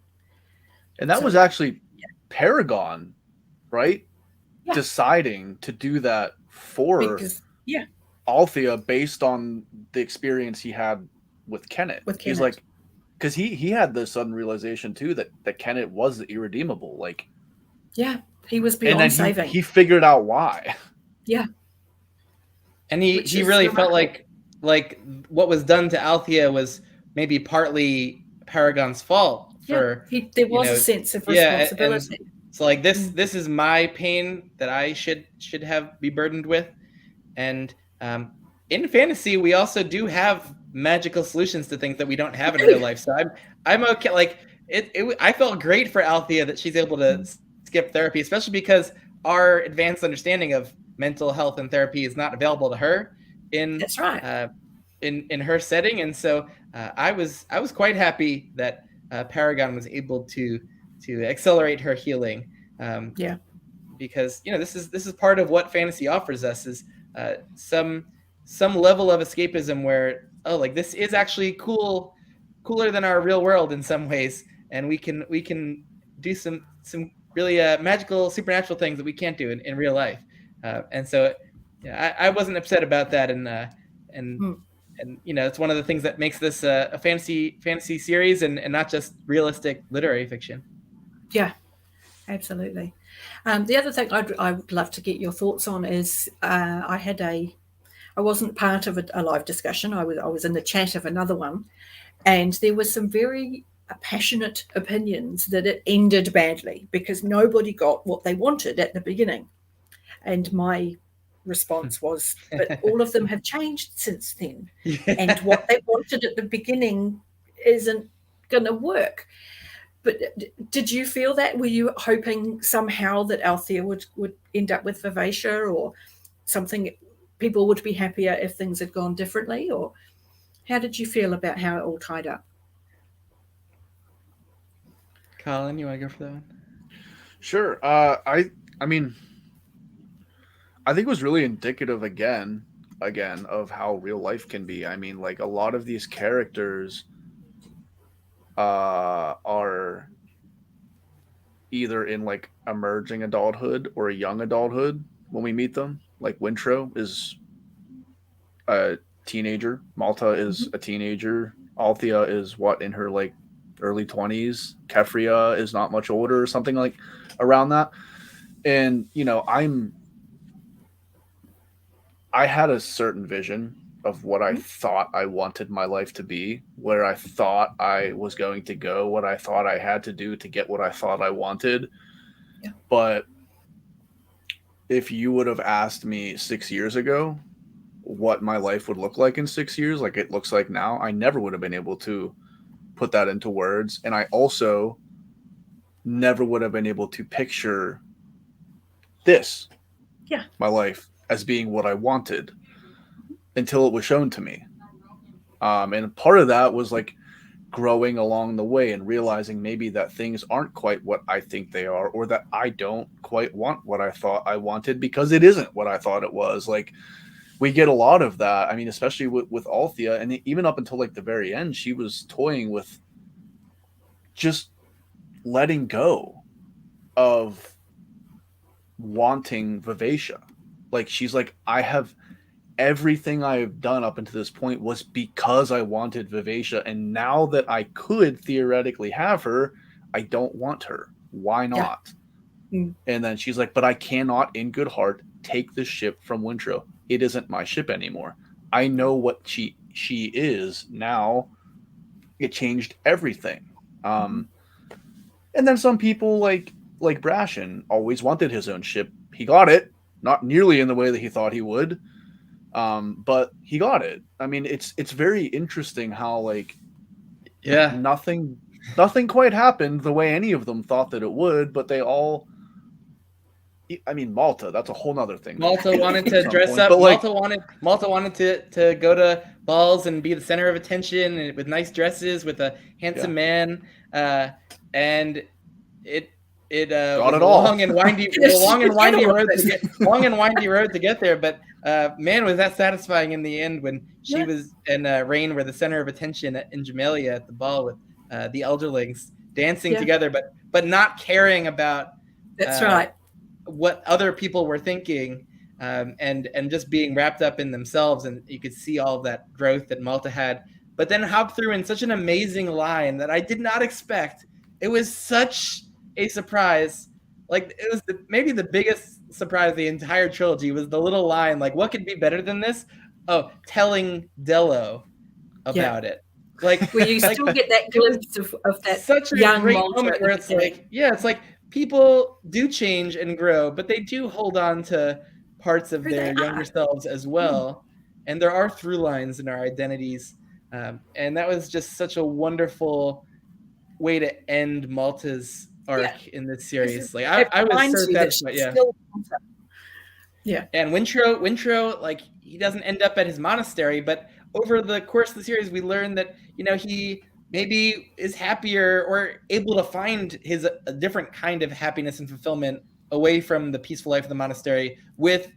And that was actually Paragon, right? Yeah. Deciding to do that for Althea based on the experience he had with Kenneth. He's like, because he had the sudden realization too that Kenneth was irredeemable. Like, he was beyond saving. He figured out why. Yeah, and he really felt like what was done to Althea was maybe partly Paragon's fault. There was a sense of responsibility. So like this is my pain that I should be burdened with. And in fantasy, we also do have magical solutions to things that we don't have in real life. So I'm okay. Like I felt great for Althea that she's able to skip therapy, especially because our advanced understanding of mental health and therapy is not available to her in That's right. in her setting. And so I was quite happy that Paragon was able to accelerate her healing. Yeah. Because this is part of what fantasy offers us is some level of escapism where like this is actually cooler than our real world in some ways, and we can do some really magical supernatural things that we can't do in real life. And so I wasn't upset about that, and it's one of the things that makes this a fantasy series and not just realistic literary fiction. Yeah, absolutely. The other thing I would love to get your thoughts on is I wasn't part of a live discussion. I was in the chat of another one, and there was some very passionate opinions that it ended badly because nobody got what they wanted at the beginning. And my response was, but all of them have changed since then. Yeah. And what they wanted at the beginning isn't going to work. But did you feel that? Were you hoping somehow that Althea would end up with Vivacia or something? People would be happier if things had gone differently? Or how did you feel about how it all tied up? Colin, you want to go for that one? Sure. I mean, I think it was really indicative again of how real life can be. I mean, like a lot of these characters are either in like emerging adulthood or a young adulthood when we meet them. Like Wintro is a teenager, Malta is a teenager, Althea is in her like early 20s, Kefria is not much older or something like around that. And I had a certain vision of what I thought I wanted my life to be, where I thought I was going to go, what I thought I had to do to get what I thought I wanted. Yeah. But if you would have asked me 6 years ago what my life would look like in 6 years, like it looks like now, I never would have been able to put that into words. And I also never would have been able to picture this, my life, as being what I wanted until it was shown to me. And part of that was like growing along the way and realizing maybe that things aren't quite what I think they are, or that I don't quite want what I thought I wanted because it isn't what I thought it was. Like we get a lot of that. I mean, especially with Althea, and even up until like the very end, she was toying with just letting go of wanting Vivacia. Like she's like, I have everything I have done up until this point was because I wanted Vivacia, and now that I could theoretically have her, I don't want her. Why not? Yeah. And then she's like, but I cannot in good heart take the ship from Wintro. It isn't my ship anymore. I know what she is now. It changed everything. And then some people like Brashen always wanted his own ship. He got it, not nearly in the way that he thought he would. But he got it. I mean, it's very interesting how like nothing quite happened the way any of them thought that it would, but they all. I mean, Malta, that's a whole nother thing. Malta wanted to dress up. Malta wanted to go to balls and be the center of attention and with nice dresses with a handsome man. And it was a long and windy road to get there. But man, was that satisfying in the end when she was and Rain were the center of attention in Jamelia at the ball with the elderlings dancing together, but not caring about. That's right. What other people were thinking, and just being wrapped up in themselves, and you could see all of that growth that Malta had. But then hop through in such an amazing line that I did not expect. It was such a surprise. Like it was maybe the biggest surprise of the entire trilogy was the little line. Like, what could be better than this? Oh, telling Dello about it. Like where you still get that glimpse of that such a young great Malta moment where it's like, it's like. People do change and grow, but they do hold on to parts of their younger selves as well. And there are through lines in our identities. And that was just such a wonderful way to end Malta's arc in this series. Like I was reminds so you that satisfied. she's Yeah. still yeah. And Wintro, like he doesn't end up at his monastery, but over the course of the series, we learn that he maybe is happier or able to find a different kind of happiness and fulfillment away from the peaceful life of the monastery with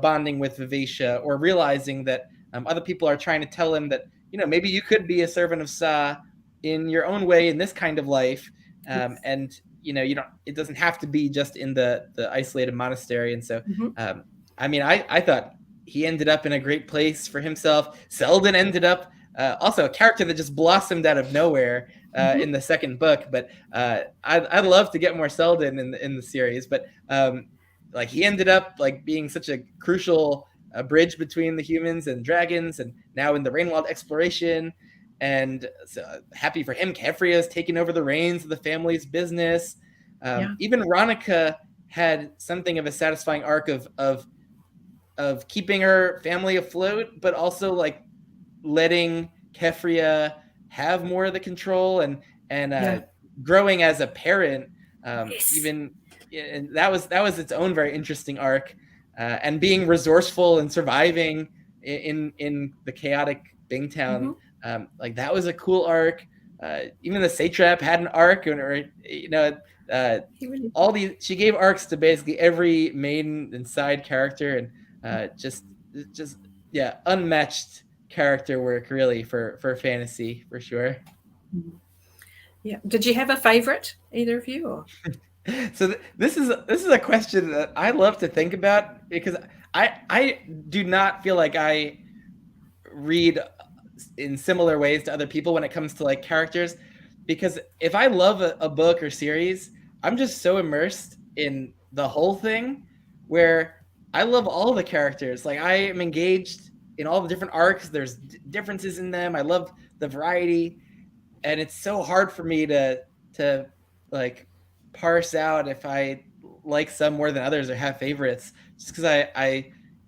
bonding with Vivacia, or realizing that other people are trying to tell him that maybe you could be a servant of Sa in your own way in this kind of life, and it doesn't have to be just in the isolated monastery. And so I thought he ended up in a great place for himself. Selden ended up also a character that just blossomed out of nowhere in the second book. But I'd love to get more Selden in the series. But like he ended up like being such a crucial bridge between the humans and dragons, and now in the Rainwild exploration. And so happy for him, Kefria's taken over the reins of the family's business. Even Ronica had something of a satisfying arc of keeping her family afloat, but also like letting Kefria have more of the control and growing as a parent. Even and that was its own very interesting arc, and being resourceful and surviving in the chaotic Bingtown. Like that was a cool arc. Even the satrap had an arc, she gave arcs to basically every main and side character, and just unmatched character work really for fantasy for sure. Yeah. Did you have a favorite, either of you? Or? So this is a question that I love to think about, because I do not feel like I read in similar ways to other people when it comes to like characters, because if I love a book or series, I'm just so immersed in the whole thing where I love all the characters. Like I am engaged in all the different arcs. There's differences in them. I love the variety, and it's so hard for me to like parse out if I like some more than others or have favorites, just because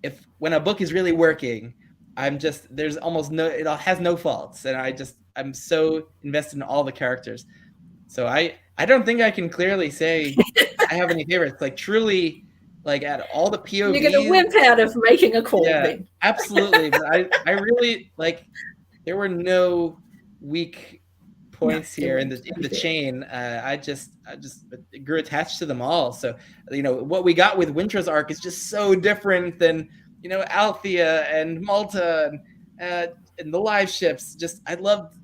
if when a book is really working, there's almost it has no faults, and I'm so invested in all the characters. So I don't think I can clearly say I have any favorites. Like truly, like at all the POVs. You're going to wimp out of making a call. Yeah, then. Absolutely. But I really like. There were no weak points here in the chain. I just grew attached to them all. So what we got with Wintra's arc is just so different than Althea and Malta and the live ships. Just I loved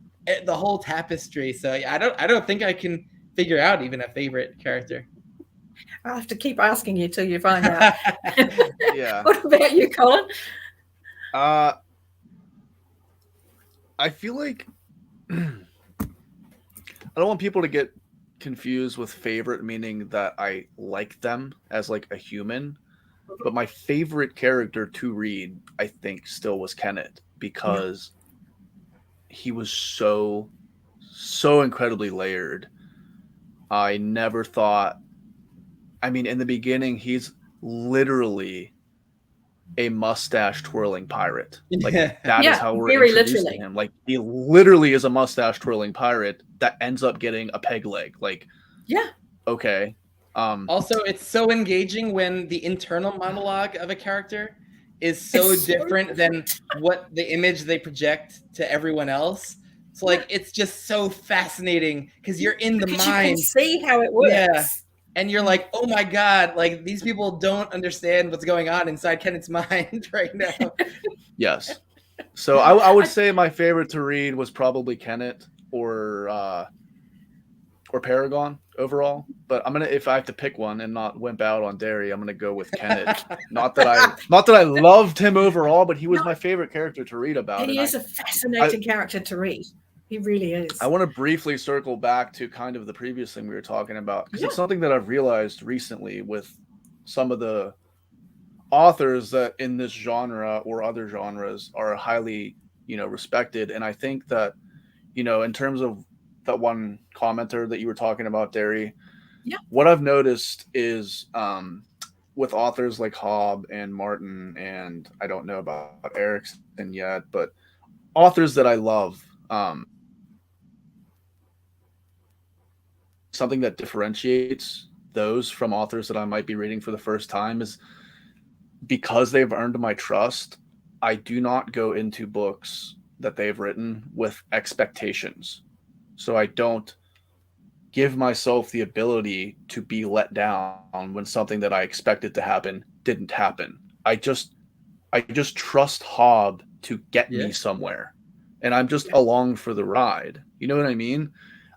the whole tapestry. So I don't think I can figure out even a favorite character. I'll have to keep asking you till you find out. Yeah. What about you, Colin? I feel like I don't want people to get confused with favorite, meaning that I like them as like a human. But my favorite character to read, I think, still was Kenneth, because he was so incredibly layered. I never thought, I mean, in the beginning, he's literally a mustache twirling pirate. Like that is how we're introducing him. Like he literally is a mustache twirling pirate that ends up getting a peg leg. Like, okay. Also, it's so engaging when the internal monologue of a character is so different than what the image they project to everyone else. So like it's just so fascinating because you're in the mind. You can see how it works. Yeah. And you're like, oh my God, like these people don't understand what's going on inside Kenneth's mind right now. Yes. So I would say my favorite to read was probably Kenneth or Paragon overall. But if I have to pick one and not wimp out on Derry, I'm gonna go with Kenneth. not that I loved him overall, but he was my favorite character to read about. He is a fascinating character to read. He really is. I want to briefly circle back to kind of the previous thing we were talking about, because it's something that I've realized recently with some of the authors that in this genre or other genres are highly, respected. And I think that, in terms of that one commenter that you were talking about, Derry, what I've noticed is with authors like Hobb and Martin, and I don't know about Erickson yet, but authors that I love, something that differentiates those from authors that I might be reading for the first time is because they've earned my trust, I do not go into books that they've written with expectations. So I don't give myself the ability to be let down when something that I expected to happen didn't happen. I just trust Hobb to get me somewhere. And I'm just along for the ride. You know what I mean?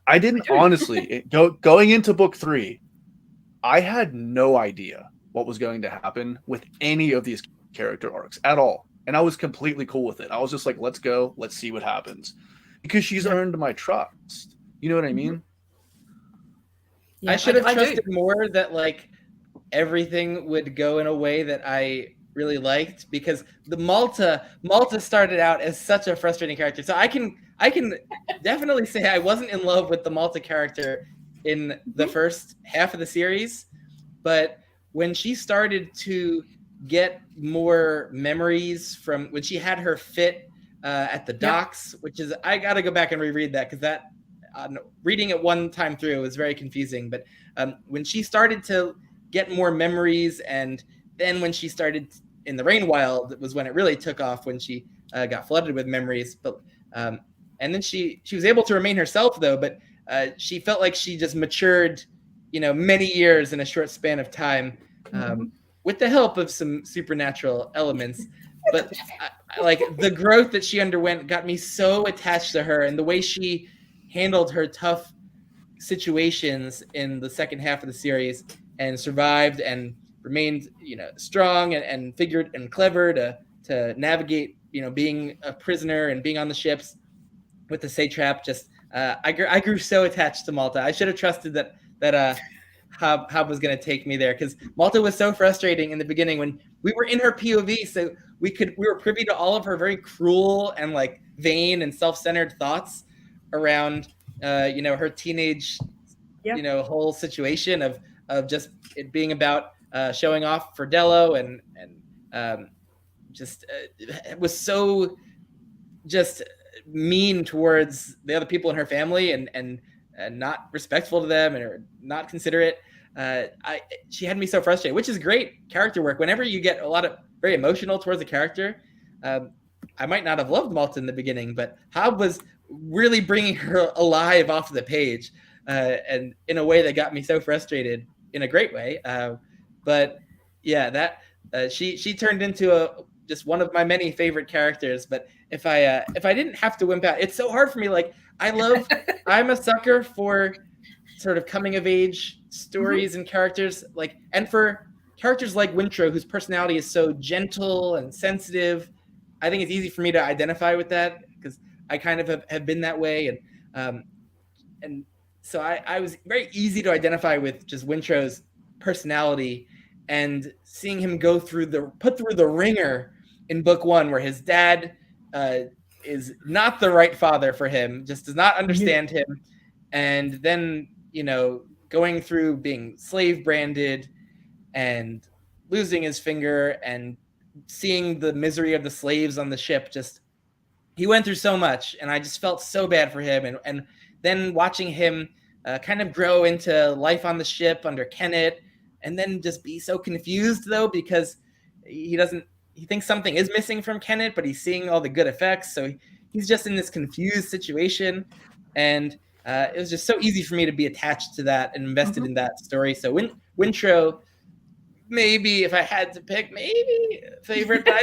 I didn't honestly going into book 3, I had no idea what was going to happen with any of these character arcs at all. And I was completely cool with it. I was just like, let's go, let's see what happens. Because she's earned my trust. You know what I mean? I should have trusted more that like everything would go in a way that I really liked, because the Malta started out as such a frustrating character. So I can definitely say I wasn't in love with the Malta character in the first half of the series, but when she started to get more memories from when she had her fit at the docks, which is, I got to go back and reread that, because that reading it one time through was very confusing. But when she started to get more memories, and then when she started in the Rain Wild was when it really took off, when she got flooded with memories. But and then she was able to remain herself though, but she felt like she just matured, many years in a short span of time, with the help of some supernatural elements. But like the growth that she underwent got me so attached to her, and the way she handled her tough situations in the second half of the series and survived and remained, strong and figured and clever to navigate, being a prisoner and being on the ships with the satrap. Just I grew so attached to Malta. I should have trusted that Hobb was going to take me there, because Malta was so frustrating in the beginning when we were in her POV. So we were privy to all of her very cruel and like vain and self-centered thoughts around, her teenage, whole situation of just it being about showing off for Dello, and it was so just mean towards the other people in her family, and not respectful to them, or not considerate. She had me so frustrated, which is great character work. Whenever you get a lot of very emotional towards a character, I might not have loved Malta in the beginning, but Hobb was really bringing her alive off the page, and in a way that got me so frustrated in a great way. But yeah, that she turned into just one of my many favorite characters. But if I didn't have to wimp out, it's so hard for me. Like I'm a sucker for sort of coming of age stories and characters, and for characters like Wintrow, whose personality is so gentle and sensitive. I think it's easy for me to identify with that, because I kind of have been that way. And so I was very easy to identify with just Wintrow's personality, and seeing him put through the ringer in book 1, where his dad is not the right father for him, just does not understand him. And then, going through being slave branded and losing his finger and seeing the misery of the slaves on the ship. Just, he went through so much, and I just felt so bad for him. And then watching him kind of grow into life on the ship under Kennett, and then just be so confused though, because he thinks something is missing from Kennett, but he's seeing all the good effects. So he's just in this confused situation. And it was just so easy for me to be attached to that and invested in that story. So Wintrow, maybe if I had to pick, maybe favorite, but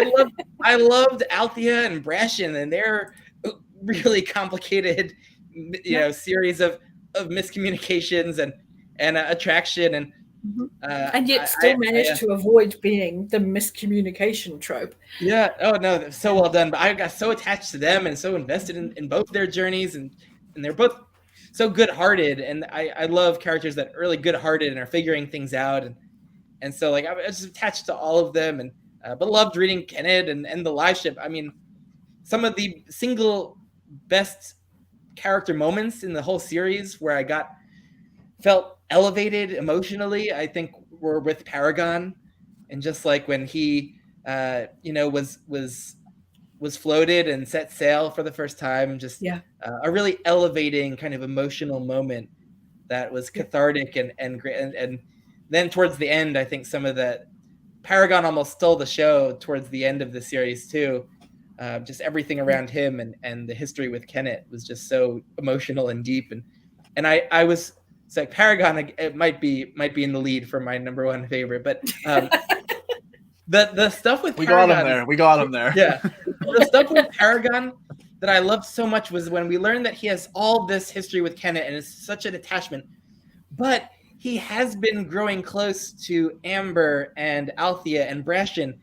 I loved Althea and Brashen, and their really complicated, series of miscommunications and attraction, and yet still managed to avoid being the miscommunication trope. Yeah. Oh no, so well done. But I got so attached to them and so invested in both their journeys, and they're both so good-hearted, and I love characters that are really good-hearted and are figuring things out, and so like I was just attached to all of them, and but loved reading Kenneth and the Liveship. I mean, some of the single best character moments in the whole series where I felt elevated emotionally, I think, were with Paragon, and just like when he was floated and set sail for the first time, just a really elevating kind of emotional moment that was cathartic and great. And then towards the end, I think some of that Paragon almost stole the show towards the end of the series too. Just everything around him and the history with Kenneth was just so emotional and deep. And I was, it's like Paragon, it might be in the lead for my number one favorite, but the stuff with Paragon, we got him there. Yeah, the stuff with Paragon that I loved so much was when we learned that he has all this history with Kenneth and it's such an attachment, but he has been growing close to Amber and Althea and Brashen,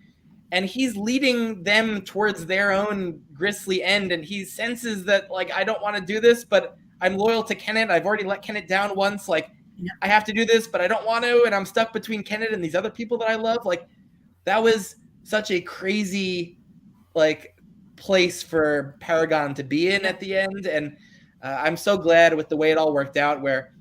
and he's leading them towards their own grisly end, and he senses that, like, I don't want to do this, but I'm loyal to Kenneth. I've already let Kenneth down once. Like, I have to do this, but I don't want to, and I'm stuck between Kenneth and these other people that I love. Like, that was such a crazy, like, place for Paragon to be in at the end, and I'm so glad with the way it all worked out, where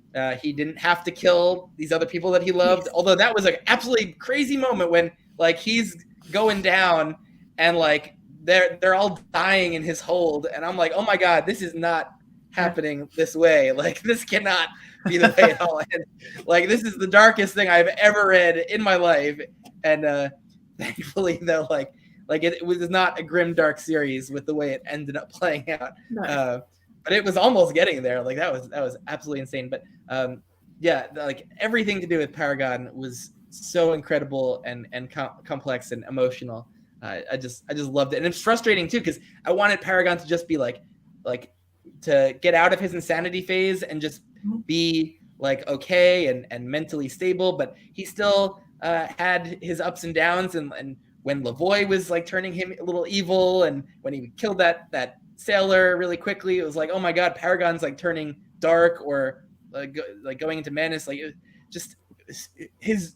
he didn't have to kill these other people that he loved. Yes. Although that was an absolutely crazy moment when, like, he's going down and, like, they're all dying in his hold, and I'm like, oh my God, this is not happening this way. Like, this cannot be the way it all ends. Like, this is the darkest thing I've ever read in my life, and thankfully, though, like it was not a grim, dark series with the way it ended up playing out. No. But it was almost getting there. Like, that was absolutely insane. But yeah, like, everything to do with Paragon was so incredible and complex and emotional. I just loved it, and it's frustrating too, because I wanted Paragon to just be like to get out of his insanity phase and just be, like, okay and mentally stable, but he still had his ups and downs, and when Lavoie was, like, turning him a little evil, and when he killed that sailor really quickly, it was like, oh my God, Paragon's, like, turning dark or like going into madness. Like, just his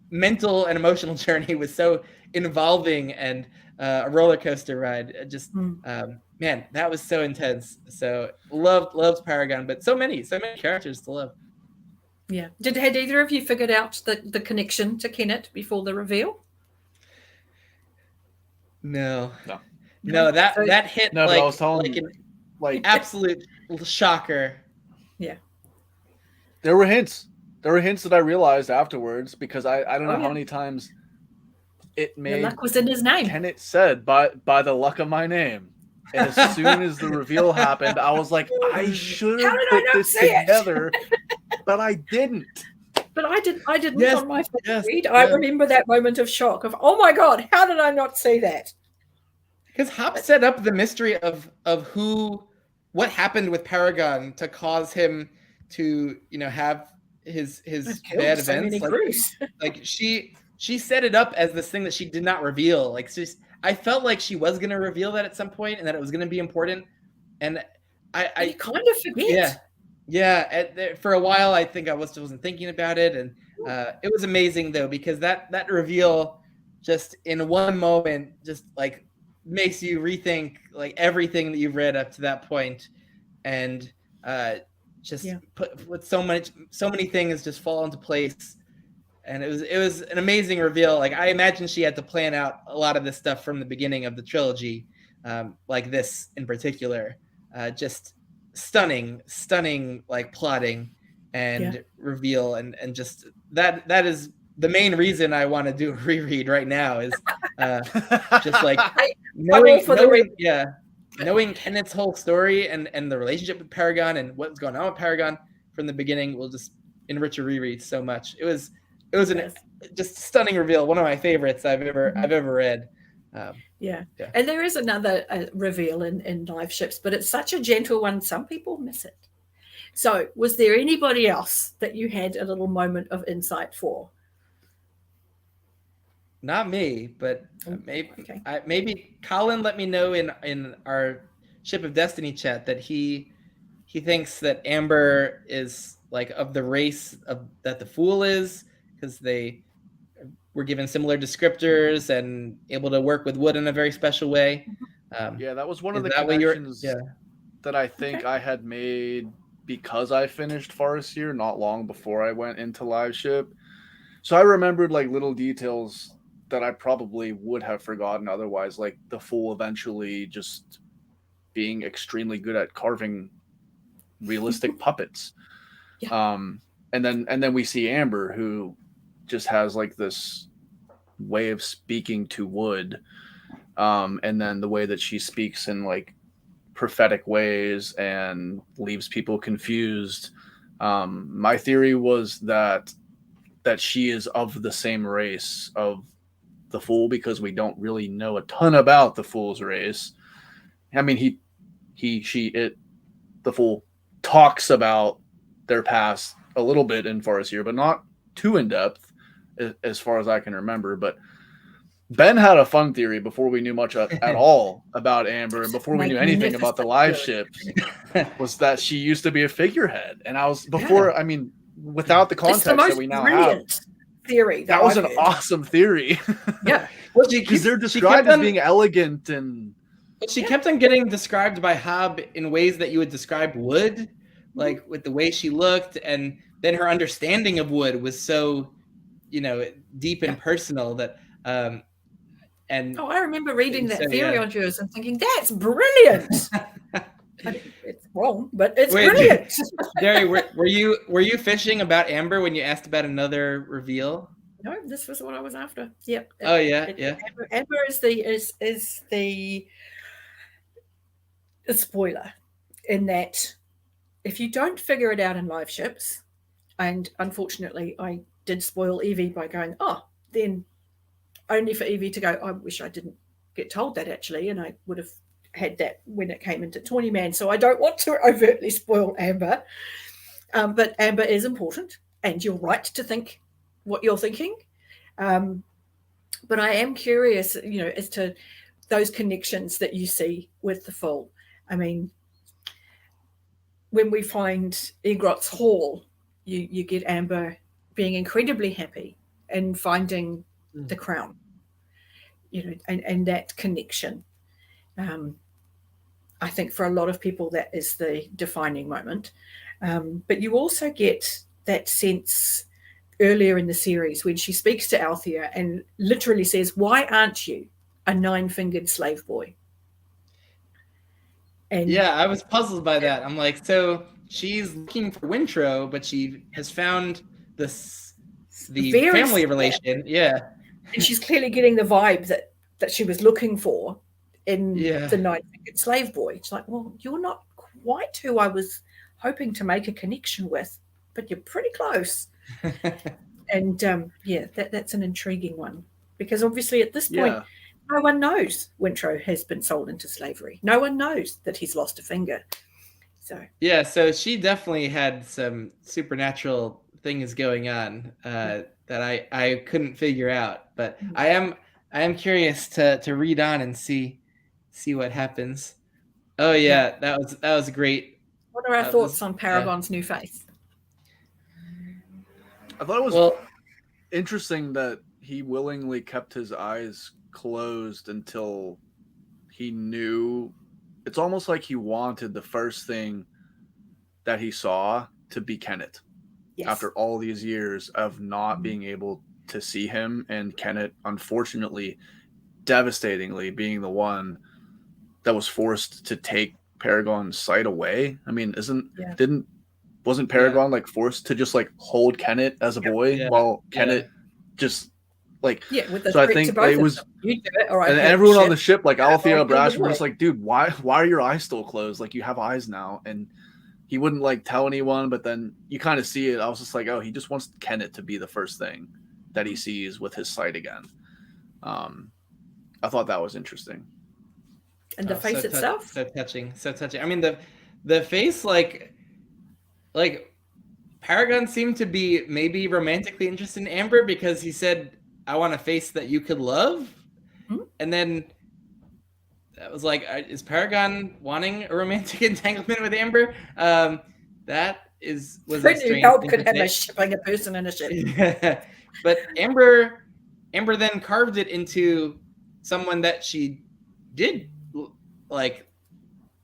mental and emotional journey was so involving and a roller coaster ride. Just man, that was so intense. So loved Paragon, but so many characters to love. Yeah. Had either of you figured out the connection to Kenneth before the reveal? No, that hit, no, like, but I was telling, an absolute shocker. Yeah. There were hints that I realized afterwards, because I don't know how many times it made the luck was in his name. Kenneth said by the luck of my name. And as soon as the reveal happened, I was like, I should have put this together, but I didn't. But I didn't yes, on my yes, read. I remember that moment of shock of, oh my God, how did I not see that? Because Hop set up the mystery of what happened with Paragon to cause him to, have his bad events. Like she set it up as this thing that she did not reveal. Like, I felt like she was going to reveal that at some point, and that it was going to be important. And I kind of forget. Yeah. For a while, I think I wasn't thinking about it, and it was amazing though, because that reveal just in one moment just, like, makes you rethink, like, everything that you've read up to that point, and put so many things just fall into place. And it was an amazing reveal. Like, I imagine she had to plan out a lot of this stuff from the beginning of the trilogy, like this in particular. Just stunning, like, plotting and reveal, and just that is the main reason I want to do a reread right now, is just, like, knowing Kenneth's whole story and the relationship with Paragon and what's going on with Paragon from the beginning will just enrich a reread so much. It was an just stunning reveal, one of my favorites I've ever read. And there is another reveal in Live Ships, but it's such a gentle one, some people miss it. So was there anybody else that you had a little moment of insight for? Not me, but maybe Colin let me know in our Ship of Destiny chat that he thinks that Amber is, like, of the race that the Fool is, because they were given similar descriptors and able to work with wood in a very special way. That was one of the connections that I think I had made because I finished Farseer not long before I went into Live Ship. So I remembered, like, little details that I probably would have forgotten otherwise, like the Fool eventually just being extremely good at carving realistic puppets. Yeah. And then we see Amber, who just has like this way of speaking to Wood, and then the way that she speaks in like prophetic ways and leaves people confused. My theory was that she is of the same race of the Fool, because we don't really know a ton about the Fool's race. I mean, the Fool talks about their past a little bit in Farseer, but not too in depth, as far as I can remember. But Ben had a fun theory before we knew much at all about Amber, and before we knew anything about the live ships, was that she used to be a figurehead. And I was I mean, without the context that we now have, theory that was an awesome theory. Yeah, well, because they're described as being elegant, and but she kept on getting described by Hob in ways that you would describe Wood, like with the way she looked, and then her understanding of Wood was so, deep and personal that. And I remember reading that theory on yours and thinking, that's brilliant. It's wrong, but it's brilliant. Derry, were you fishing about Amber when you asked about another reveal? No, this was what I was after. Yep. Yeah. Amber is the spoiler, in that if you don't figure it out in live ships, and unfortunately I did spoil Evie by going, then only for Evie to go, I wish I didn't get told that, actually, and I would have had that when it came into Tawny Man, so I don't want to overtly spoil Amber. But Amber is important, and you're right to think what you're thinking. But I am curious, as to those connections that you see with the Fool. I mean, when we find Egrot's Hall, you get Amber being incredibly happy and finding the crown, and that connection. I think for a lot of people that is the defining moment. But you also get that sense earlier in the series when she speaks to Althea and literally says, "Why aren't you a 9-fingered slave boy?" And yeah, I was puzzled by that. I'm like, so she's looking for Wintro, but she has found the family relation. Yeah. And she's clearly getting the vibe that she was looking for in the 9-fingered slave boy. It's like, well, you're not quite who I was hoping to make a connection with, but you're pretty close. And that's an intriguing one, because obviously at this point, no one knows Wintro has been sold into slavery. No one knows that he's lost a finger. So she definitely had some supernatural things going on that I couldn't figure out, but I am curious to read on and see what happens. Oh yeah, that was great. What are our thoughts on Paragon's new face? I thought it was interesting that he willingly kept his eyes closed until he knew. It's almost like he wanted the first thing that he saw to be Kenneth. Yes. After all these years of not being able to see him, and Kenneth, unfortunately, devastatingly, being the one that was forced to take Paragon's sight away. I mean, wasn't Paragon like forced to just like hold Kenneth as a boy while Kenneth just like with the so I think it was you do it, or and everyone on the ship, like Althea, Brash, were just like, dude, why are your eyes still closed? Like, you have eyes now. And he wouldn't like tell anyone, but then you kind of see it. I was just like, he just wants Kenneth to be the first thing that he sees with his sight again. I thought that was interesting. And the face itself, so touching. I mean, the face, like Paragon seemed to be maybe romantically interested in Amber, because he said, "I want a face that you could love," and then that was like, is Paragon wanting a romantic entanglement with Amber? That was a strange help could have a shipping a person in a ship. Yeah. But Amber then carved it into someone that she did like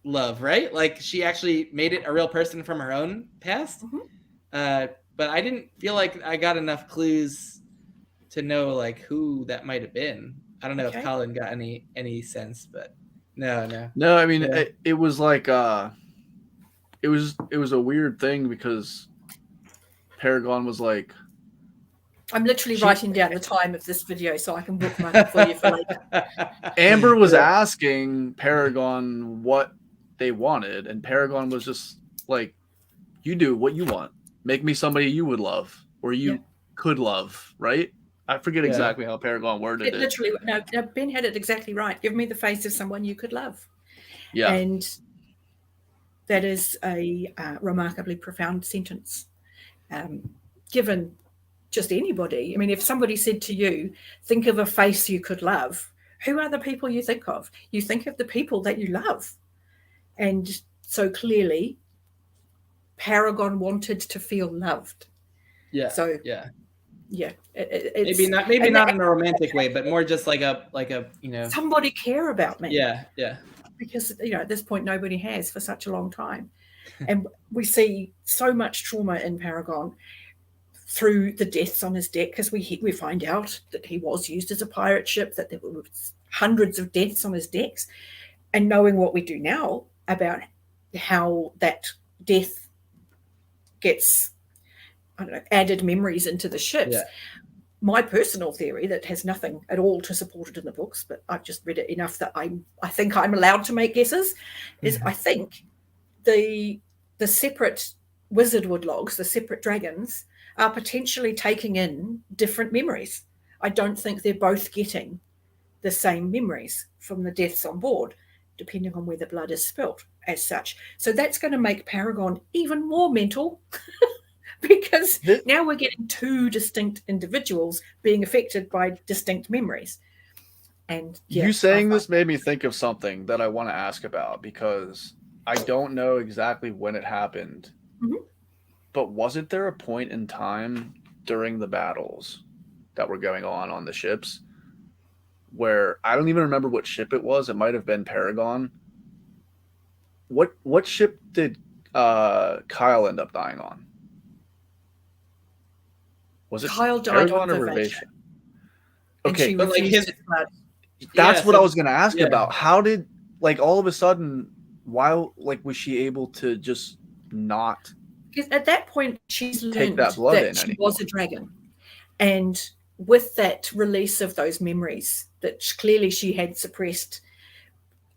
love, right? Like, she actually made it a real person from her own past. But I didn't feel like I got enough clues to know like who that might have been. I don't know if Colin got any sense, but no. I mean, it was like it was a weird thing, because Paragon was like, I'm literally writing down the time of this video so I can bookmark it for you for later. Amber was asking Paragon what they wanted, and Paragon was just like, you do what you want. Make me somebody you would love or you could love, right? I forget exactly how Paragon worded it. Literally, no, Ben had it exactly right. Give me the face of someone you could love. Yeah. And that is a remarkably profound sentence. Given just anybody, I mean, if somebody said to you, think of a face you could love, who are the people you think of? You think of the people that you love. And so clearly, Paragon wanted to feel loved. Yeah. So yeah. It's, maybe not in a romantic way, but more just like a somebody care about me. Yeah. Because at this point nobody has for such a long time. And we see so much trauma in Paragon through the deaths on his deck, because we find out that he was used as a pirate ship, that there were hundreds of deaths on his decks. And knowing what we do now about how that death gets, added memories into the ships. Yeah. My personal theory, that has nothing at all to support it in the books, but I've just read it enough that I think I'm allowed to make guesses, is I think the separate wizardwood logs, the separate dragons, are potentially taking in different memories. I don't think they're both getting the same memories from the deaths on board, depending on where the blood is spilt as such. So that's going to make Paragon even more mental because now we're getting two distinct individuals being affected by distinct memories. And you saying this made me think of something that I want to ask about, because I don't know exactly when it happened, but wasn't there a point in time during the battles that were going on the ships where I don't even remember what ship it was? It might have been Paragon. What ship did Kyle end up dying on? Was it Kyle died Paragon on or Vivacia? Okay, but like that's what I was going to ask about. How did, all of a sudden, why was she able to just not? Because at that point, she's learned that blood that she was a dragon, and with that release of those memories that clearly she had suppressed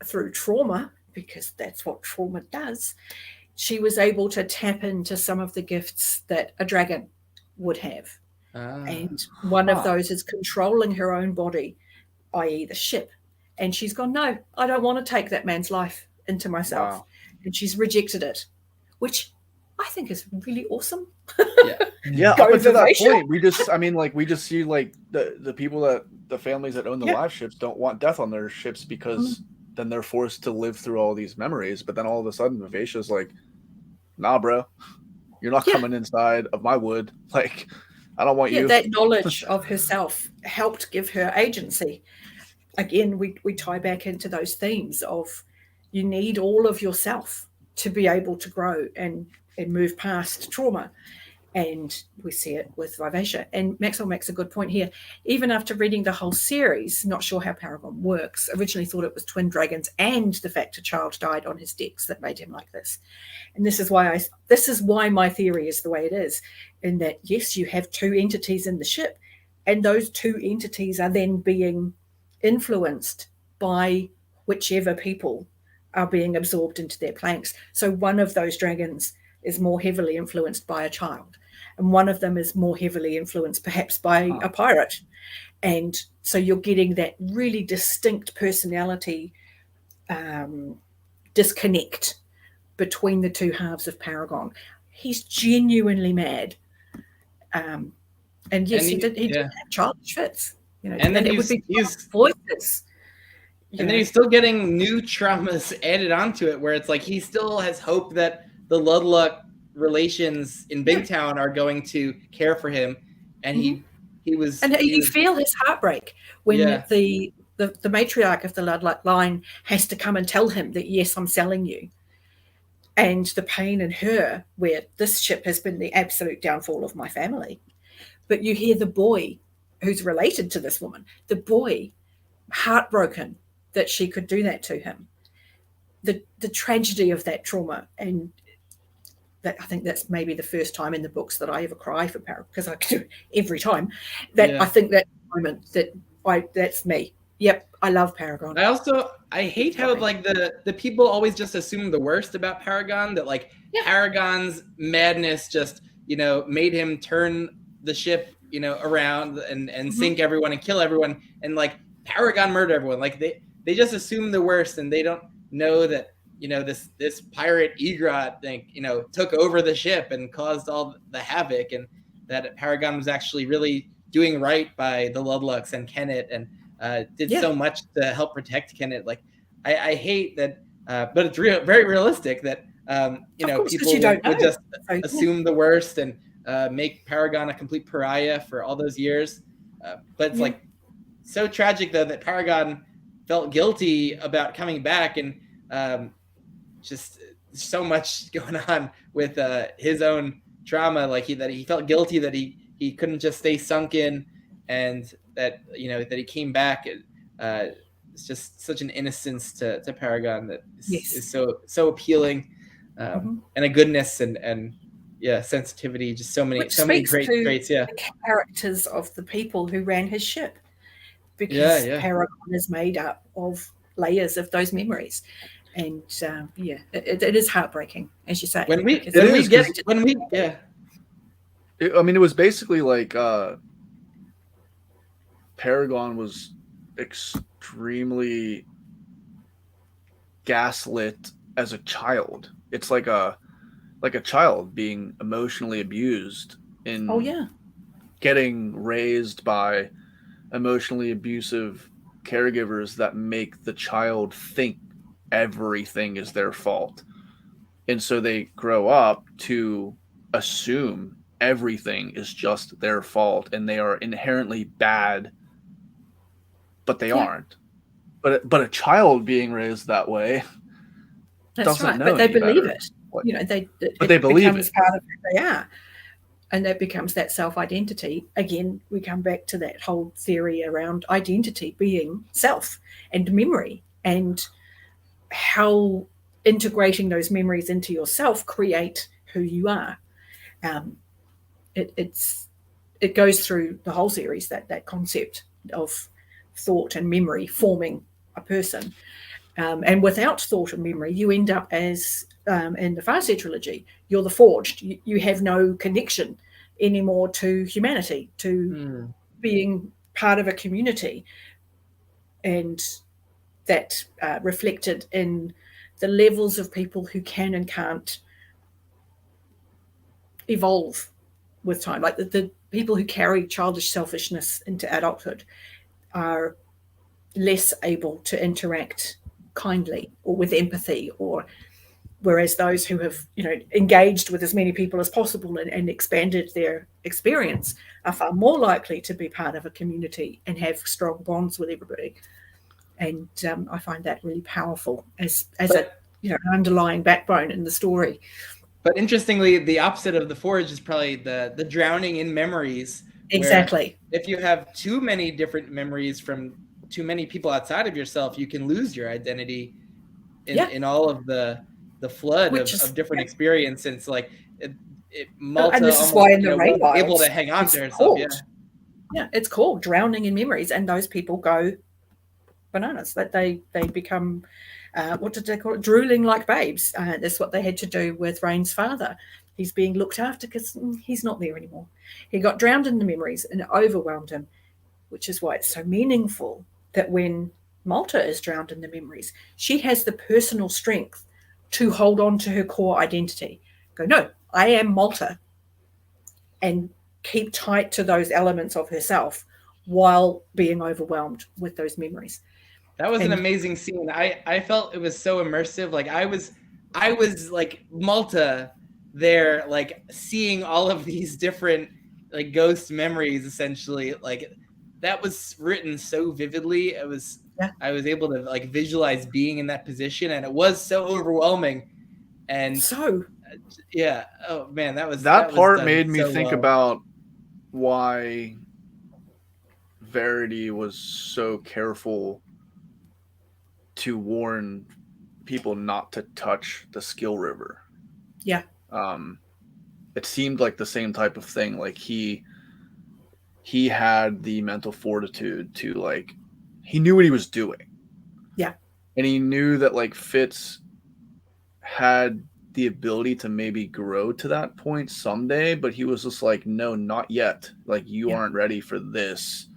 through trauma, because that's what trauma does, she was able to tap into some of the gifts that a dragon would have. And one of those is controlling her own body, i.e. the ship. And she's gone, no, I don't want to take that man's life into myself. Wow. And she's rejected it, which I think is really awesome. Yeah. Up until that point, we just see the people the families that own the live ships don't want death on their ships, because then they're forced to live through all these memories. But then all of a sudden, Vivacia's like, nah, bro, you're not coming inside of my wood. I don't want you. That knowledge of herself helped give her agency. Again, we tie back into those themes of you need all of yourself to be able to grow and move past trauma. And we see it with Vivacia. And Maxwell makes a good point here. Even after reading the whole series, not sure how Paragon works, originally thought it was twin dragons and the fact a child died on his decks that made him like this. And this is why my theory is the way it is, in that, yes, you have two entities in the ship, and those two entities are then being influenced by whichever people are being absorbed into their planks. So one of those dragons is more heavily influenced by a child, and one of them is more heavily influenced perhaps by a pirate. And so you're getting that really distinct personality disconnect between the two halves of Paragon. He's genuinely mad. And yes, he did have childish fits. And then it would be voices. And then he's still getting new traumas added onto it, where it's like he still has hope that the Ludluck relations in Big Town are going to care for him, and he feel his heartbreak when the matriarch of the Ludluck line has to come and tell him that, yes, I'm selling you, and the pain in her, where this ship has been the absolute downfall of my family. But you hear the boy who's related to this woman, the boy heartbroken that she could do that to him, the tragedy of that trauma. And that I think that's maybe the first time in the books that I ever cry for Paragon, because I do every time. That I think that moment that's me. Yep, I love Paragon. I hate how like the people always just assume the worst about Paragon, that like Paragon's madness just, made him turn the ship, around and sink everyone and kill everyone, and like Paragon murder everyone. Like they just assume the worst, and they don't know that, this pirate Egret thing, took over the ship and caused all the havoc, and that Paragon was actually really doing right by the Ludlucks and Kennet, and did so much to help protect Kennet. Like I hate that, but it's very realistic that people would just assume the worst and make Paragon a complete pariah for all those years. But it's like so tragic though that Paragon felt guilty about coming back, and just so much going on with his own trauma, like that he felt guilty that he couldn't just stay sunken, and that that he came back. It's just such an innocence to Paragon that is so appealing, and a goodness and sensitivity, just so many great traits. The characters of the people who ran his ship, because Paragon is made up of layers of those memories. And it is heartbreaking, as you say. I mean, it was basically like Paragon was extremely gaslit as a child. It's like a child being emotionally abused in getting raised by emotionally abusive caregivers that make the child think everything is their fault. And so they grow up to assume everything is just their fault and they are inherently bad, but they aren't. But a child being raised that way doesn't know. But they believe it. They believe it. Part of who they are. And that becomes that self-identity. Again, we come back to that whole theory around identity being self and memory, and how integrating those memories into yourself create who you are. It goes through the whole series, that concept of thought and memory forming a person. And without thought and memory, you end up as in the Farseer trilogy, you're the Forged. You have no connection anymore to humanity, to being part of a community. And that reflected in the levels of people who can and can't evolve with time. Like the people who carry childish selfishness into adulthood are less able to interact kindly or with empathy, or whereas those who have engaged with as many people as possible and expanded their experience are far more likely to be part of a community and have strong bonds with everybody. And I find that really powerful as an underlying backbone in the story. But interestingly, the opposite of the Forge is probably the drowning in memories. Exactly. If you have too many different memories from too many people outside of yourself, you can lose your identity in all of the flood of different experience. And it's like Malta, and this is why in the rain wilds, able to hang on to herself. It's called drowning in memories, and those people go bananas. That they become what did they call it? Drooling like babes. That's what they had to do with Rain's father. He's being looked after because he's not there anymore. He got drowned in the memories and it overwhelmed him, which is why it's so meaningful that when Malta is drowned in the memories, she has the personal strength to hold on to her core identity. Go, no, I am Malta, and keep tight to those elements of herself while being overwhelmed with those memories. That was an amazing scene. I felt it was so immersive. Like I was like Malta there, like seeing all of these different like ghost memories, essentially. Like that was written so vividly. I was able to like visualize being in that position, and it was so overwhelming. And oh man, that part made me think about why Verity was so careful to warn people not to touch the Skill River. Yeah. it seemed like the same type of thing. Like he had the mental fortitude to like, he knew what he was doing. Yeah. And he knew that like Fitz had the ability to maybe grow to that point someday, but he was just like, no, not yet. Like you aren't ready for this.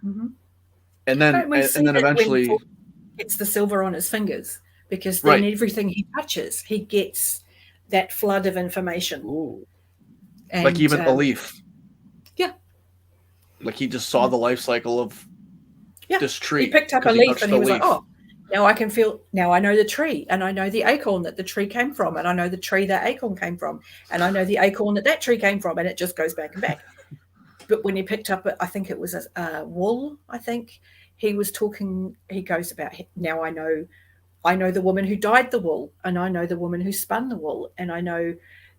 Mm-hmm. And then, and then eventually when gets the silver on his fingers, because then everything he touches, he gets that flood of information. Ooh. And, like even a leaf. Yeah. Like he just saw the life cycle of this tree. He picked up a leaf and he was like, oh, now I can feel, now I know the tree, and I know the acorn that the tree came from, and I know the tree that acorn came from, and I know the acorn that tree came from, and it just goes back and back. But when he picked up, I think it was a wool, I think, he was talking, he goes about, now I know the woman who dyed the wool, and I know the woman who spun the wool, and I know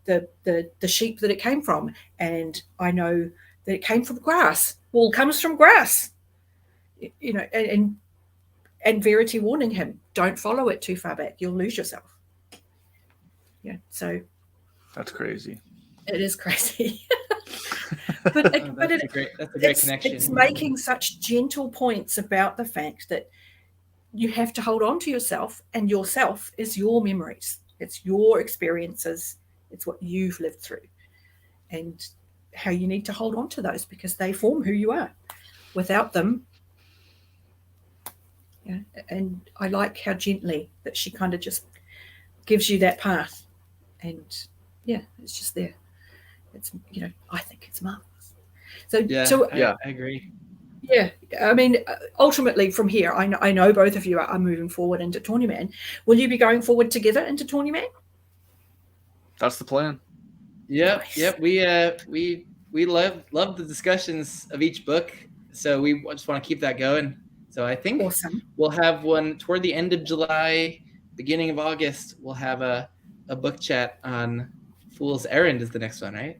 the sheep that it came from, and I know that it came from grass. Wool comes from grass. You know, and Verity warning him, don't follow it too far back. You'll lose yourself. Yeah, so. That's crazy. It is crazy. But that's a great connection. It's making such gentle points about the fact that you have to hold on to yourself, and yourself is your memories. It's your experiences. It's what you've lived through, and how you need to hold on to those, because they form who you are. Without them, yeah. And I like how gently that she kind of just gives you that path, and yeah, it's just there. It's, you know, I think it's marvelous. So I agree. Yeah, I mean, ultimately from here, I know both of you are moving forward into Tourneyman. Will you be going forward together into Tourneyman? That's the plan. Yep, Nice. yep. We love the discussions of each book, so we just want to keep that going. So I think we'll have one toward the end of July, beginning of August. We'll have a book chat on Fool's Errand is the next one, right?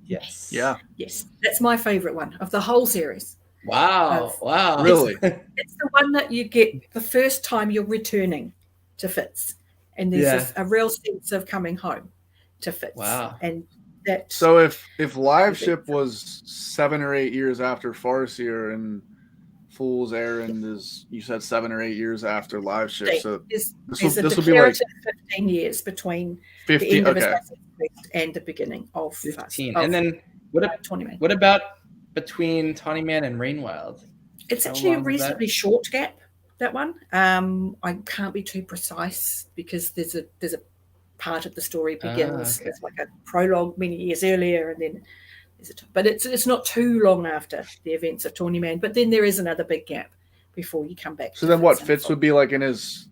Yes. Yeah. Yes, that's my favorite one of the whole series. Wow. Wow. Really? It's the one that you get the first time you're returning to Fitz, and there's a real sense of coming home to Fitz. Wow. And that. So if Liveship was 7 or 8 years after Farseer, and Fool's Errand is, you said 7 or 8 years after Liveship, so this will be like 15 years between 15. the end of Okay. Assassin's Creed and the beginning of 15. And then what about between Tawnyman and Rainwild? It's actually a reasonably short gap, that one. I can't be too precise, because there's a part of the story begins. It's like a prologue many years earlier, and then but it's not too long after the events of Tourneyman. But then there is another big gap before you come back. So then what? Fitz would be like in his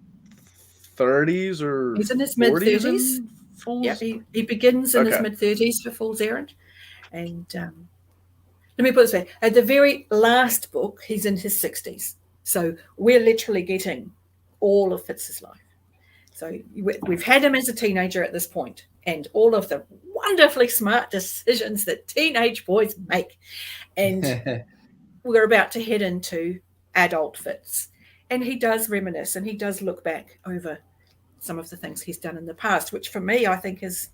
30s, or he's in his mid 30s. Yeah, he begins in his mid 30s for Fool's Errand, and let me put it this way: at the very last book, he's in his 60s. So we're literally getting all of Fitz's life. So we've had him as a teenager at this point, and all of the wonderfully smart decisions that teenage boys make. And we're about to head into adult Fitz. And he does reminisce, and he does look back over some of the things he's done in the past, which for me, I think is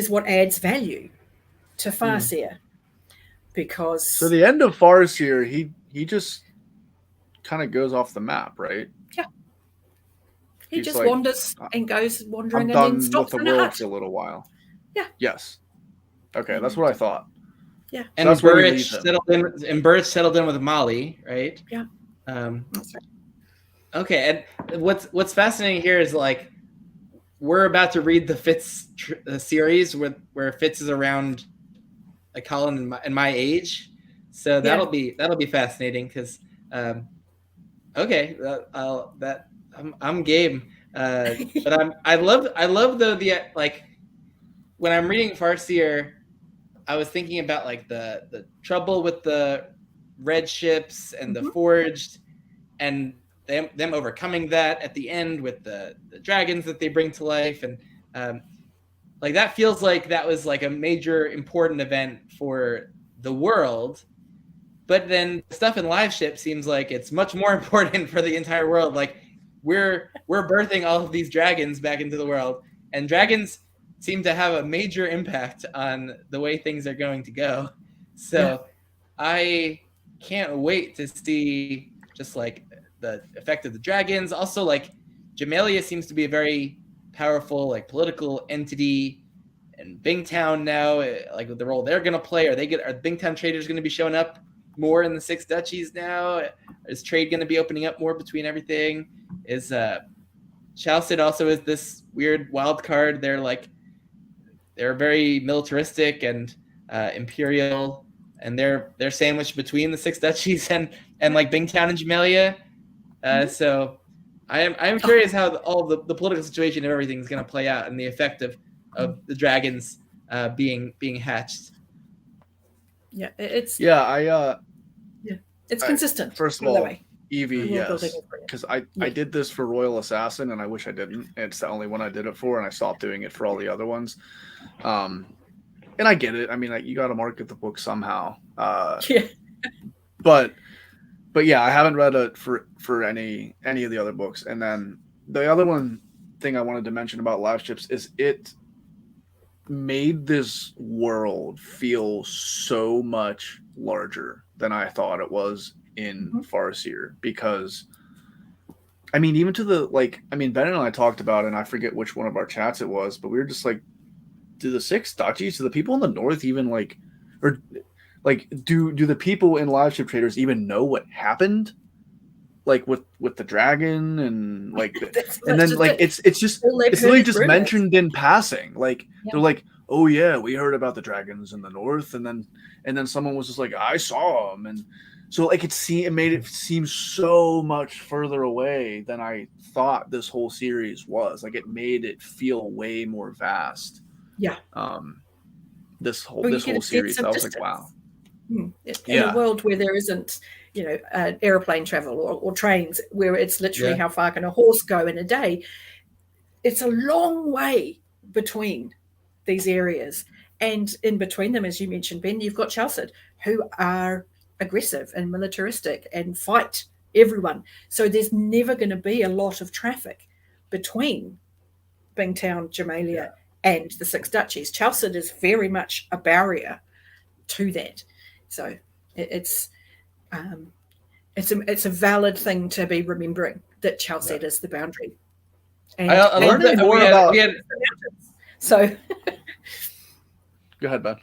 what adds value to Farseer. Because so the end of Farseer, he just kind of goes off the map, right? Yeah. He's just like, wanders and goes wandering, I'm and then done stops with in the a world hut. for a little while. Yeah. Yes. Okay, that's what I thought. Yeah. And that's where Burridge settled in with Molly, right? Yeah. That's right. Okay, and what's fascinating here is like we're about to read the Fitz series where Fitz is around like Colin and my age, so that'll be fascinating because I'm game, but I love the like when I'm reading Farseer, I was thinking about like the trouble with the red ships and the forged, and them overcoming that at the end with the dragons that they bring to life, and like that feels like that was like a major important event for the world. But then stuff in Liveship seems like it's much more important for the entire world. Like we're birthing all of these dragons back into the world, and dragons seem to have a major impact on the way things are going to go. So I can't wait to see just like the effect of the dragons. Also, like Jamalia seems to be a very powerful like political entity, and Bingtown now, like the role they're going to play. Are Bingtown traders going to be showing up more in the Six Duchies now? Is trade going to be opening up more between everything? Is Chalced also is this weird wild card? They're very militaristic and imperial, and they're sandwiched between the Six Duchies and like Bingtown and Jamalia. So I'm curious how all the political situation of everything is going to play out, and the effect of the dragons being hatched. Yeah, it's it's consistent. First of all, Evie, yes, because I did this for Royal Assassin, and I wish I didn't. It's the only one I did it for, and I stopped doing it for all the other ones. And I get it. I mean, like, you got to market the book somehow. But yeah, I haven't read it for any of the other books. And then the other thing I wanted to mention about Liveships is it made this world feel so much larger than I thought it was in Farseer, because I mean, even to the Ben and I talked about it, and I forget which one of our chats it was, but we were just like, do the Six Duchies, do the people in the north even do the people in Liveship Traders even know what happened, like with the dragon and like and then like it's literally just mentioned in passing, like they're like, oh yeah, we heard about the dragons in the north, and then someone was just like, I saw them, and so like it made it seem so much further away than I thought this whole series was. Like, it made it feel way more vast. Yeah. This whole series, I was like, wow. In a world where there isn't, airplane travel or trains, where it's literally how far can a horse go in a day, it's a long way between these areas. And in between them, as you mentioned, Ben, you've got Chalced, who are aggressive and militaristic and fight everyone. So there's never going to be a lot of traffic between Bingtown, Jamalia, and the Six Duchies. Chalced is very much a barrier to that. So it's a valid thing to be remembering, that Chalced is the boundary. And I learned that we had so. Go ahead, Ben.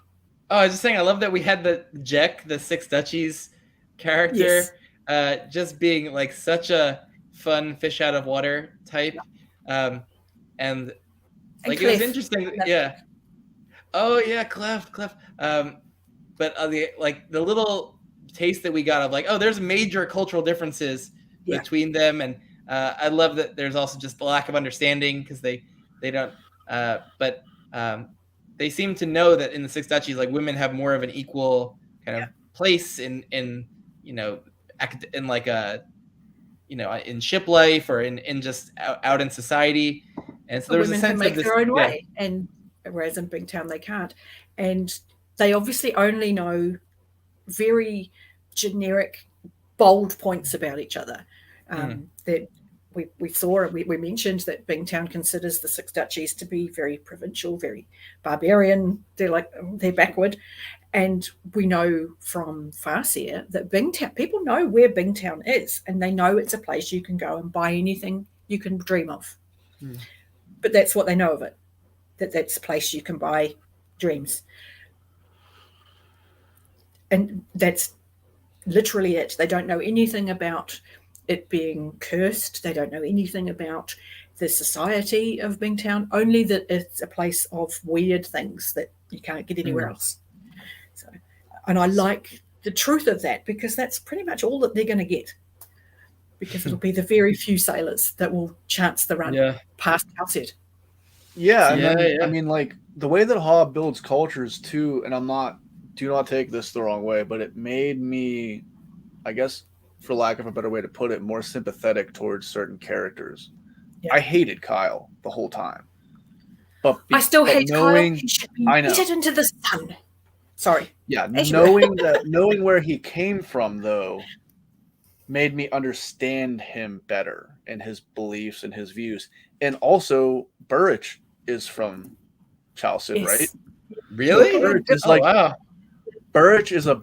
Oh, I was just saying, I love that we had the Jack, the Six Duchies character, just being like such a fun fish out of water type, and like, it was interesting. Yeah. Oh yeah, Clef. But the little taste that we got of like, oh, there's major cultural differences between them, and I love that there's also just the lack of understanding, because they don't, but they seem to know that in the Six Duchies, like, women have more of an equal kind of place in like a in ship life, or in just out in society, and so there's a sense can make of this, their own way, and whereas in Bingtown they can't, and they obviously only know very generic, bold points about each other. That we saw, we mentioned that Bingtown considers the Six Duchies to be very provincial, very barbarian. They're backward. And we know from Farseer that Bingtown, people know where Bingtown is, and they know it's a place you can go and buy anything you can dream of. But that's what they know of it, that's a place you can buy dreams. And that's literally it. They don't know anything about it being cursed. They don't know anything about the society of Bingtown, only that it's a place of weird things that you can't get anywhere else. So, and I like the truth of that, because that's pretty much all that they're going to get, because it'll be the very few sailors that will chance the run past Chalced. I mean, like, the way that Hobb builds cultures too, and do not take this the wrong way, but it made me, I guess, for lack of a better way to put it, more sympathetic towards certain characters. I hated Kyle the whole time, but I still hate Kyle. He should be yeeted into the sun. Sorry. Yeah, knowing where he came from, though, made me understand him better and his beliefs and his views. And also, Burrich is from Chalced, right? Really? Burrich is Oh, wow. Burrich is a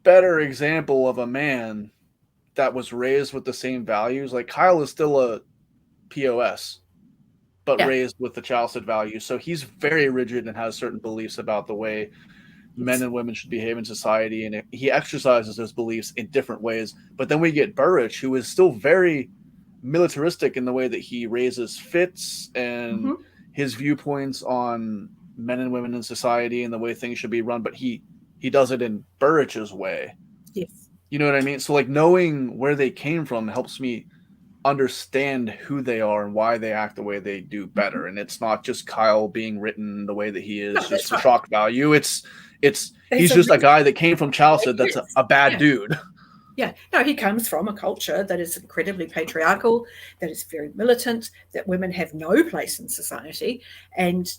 better example of a man that was raised with the same values. Like Kyle is still a POS, but Yeah. raised with the Chalced values. So he's very rigid and has certain beliefs about the way men and women should behave in society, and he exercises those beliefs in different ways. But then we get Burrich, who is still very militaristic in the way that he raises Fitz and his viewpoints on men and women in society and the way things should be run. But he does it in Burrich's way. Yes. You know what I mean? So like knowing where they came from helps me understand who they are and why they act the way they do better. And it's not just Kyle being written the way that he is just for shock value. He's just a guy that came from Chalced that's a bad dude. Yeah, no, he comes from a culture that is incredibly patriarchal, that is very militant, that women have no place in society, and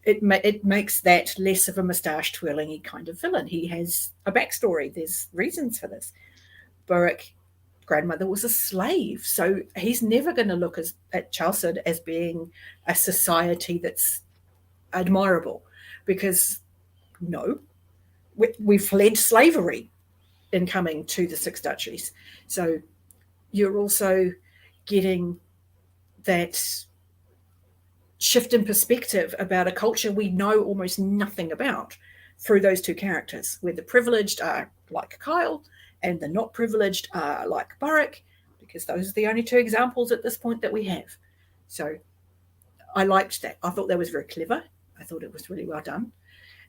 it makes that less of a moustache twirling kind of villain. He has a backstory. There's reasons for this. Burrich grandmother was a slave, so he's never going to look at Chalced as being a society that's admirable, because no, we fled slavery in coming to the Six Duchies. So you're also getting that shift in perspective about a culture we know almost nothing about through those two characters, where the privileged are like Kyle and the not privileged are like Burrich, because those are the only two examples at this point that we have. So I liked that. I thought that was very clever. I thought it was really well done.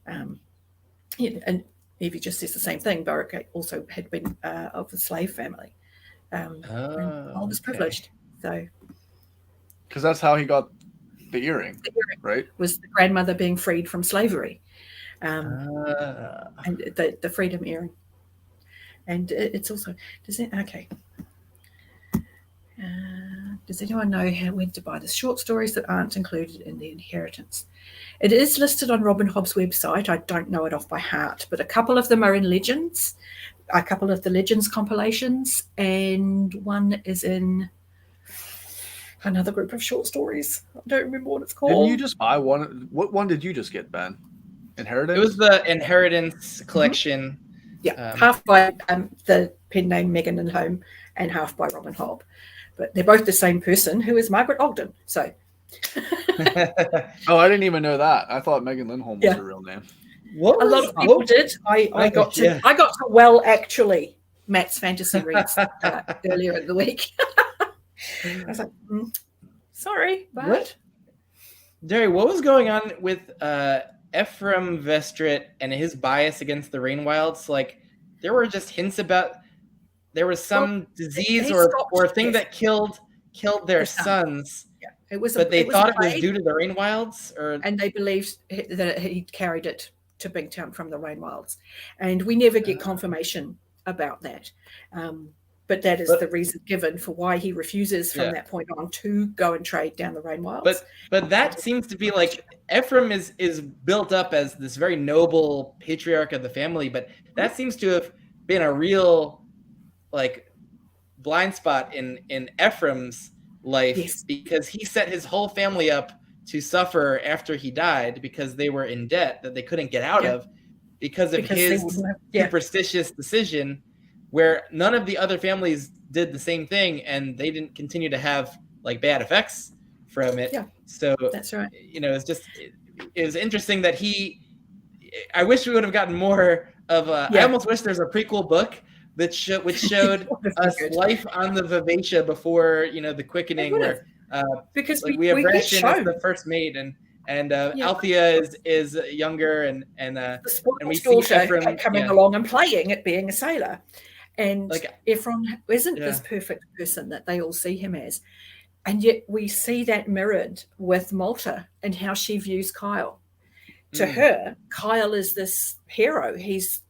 And Evie just says the same thing. Burrich also had been of the slave family. And I was privileged. So, because that's how he got the earring, right? Was the grandmother being freed from slavery, and the freedom earring. And it's also does anyone know when to buy the short stories that aren't included in the inheritance? It is listed on Robin Hobb's website. I don't know it off by heart, but a couple of them are in Legends, a couple of the Legends compilations, and one is in another group of short stories. I don't remember what it's called. Didn't you just buy one? What one did you just get, Ben? Inheritance? It was the Inheritance collection. Yeah, half by the pen name Megan and Home, and half by Robin Hobb. But they're both the same person, who is Margaret Ogden. So. Oh, I didn't even know that. I thought Megan Lindholm was her real name. A lot of people did. I got to well actually Matt's fantasy reads earlier in the week. I was like, sorry, but what? Derry, what was going on with Ephraim Vestrit and his bias against the Rainwilds? Like, there were just hints about there was some disease or thing that killed their sons. Yeah, but they thought it was due to the Rainwilds, and they believed that he carried it to Bigtown from the Rainwilds, and we never get confirmation about that. But that is the reason given for why he refuses from that point on to go and trade down the Rainwilds. But that seems to be like Ephraim is built up as this very noble patriarch of the family, but that seems to have been a real like blind spot in Ephraim's life, because he set his whole family up to suffer after he died because they were in debt that they couldn't get out of because his superstitious decision, where none of the other families did the same thing and they didn't continue to have like bad effects from it. Yeah. So that's right. It's just it was interesting that I wish we would have gotten more of I almost wish there's a prequel book which showed us life on the Vivacia before the quickening, where because we have Rashin as the first maid and Althea is younger and we see Ephraim coming along and playing at being a sailor, and Ephraim isn't this perfect person that they all see him as, and yet we see that mirrored with Malta and how she views Kyle. To her, Kyle is this hero. He's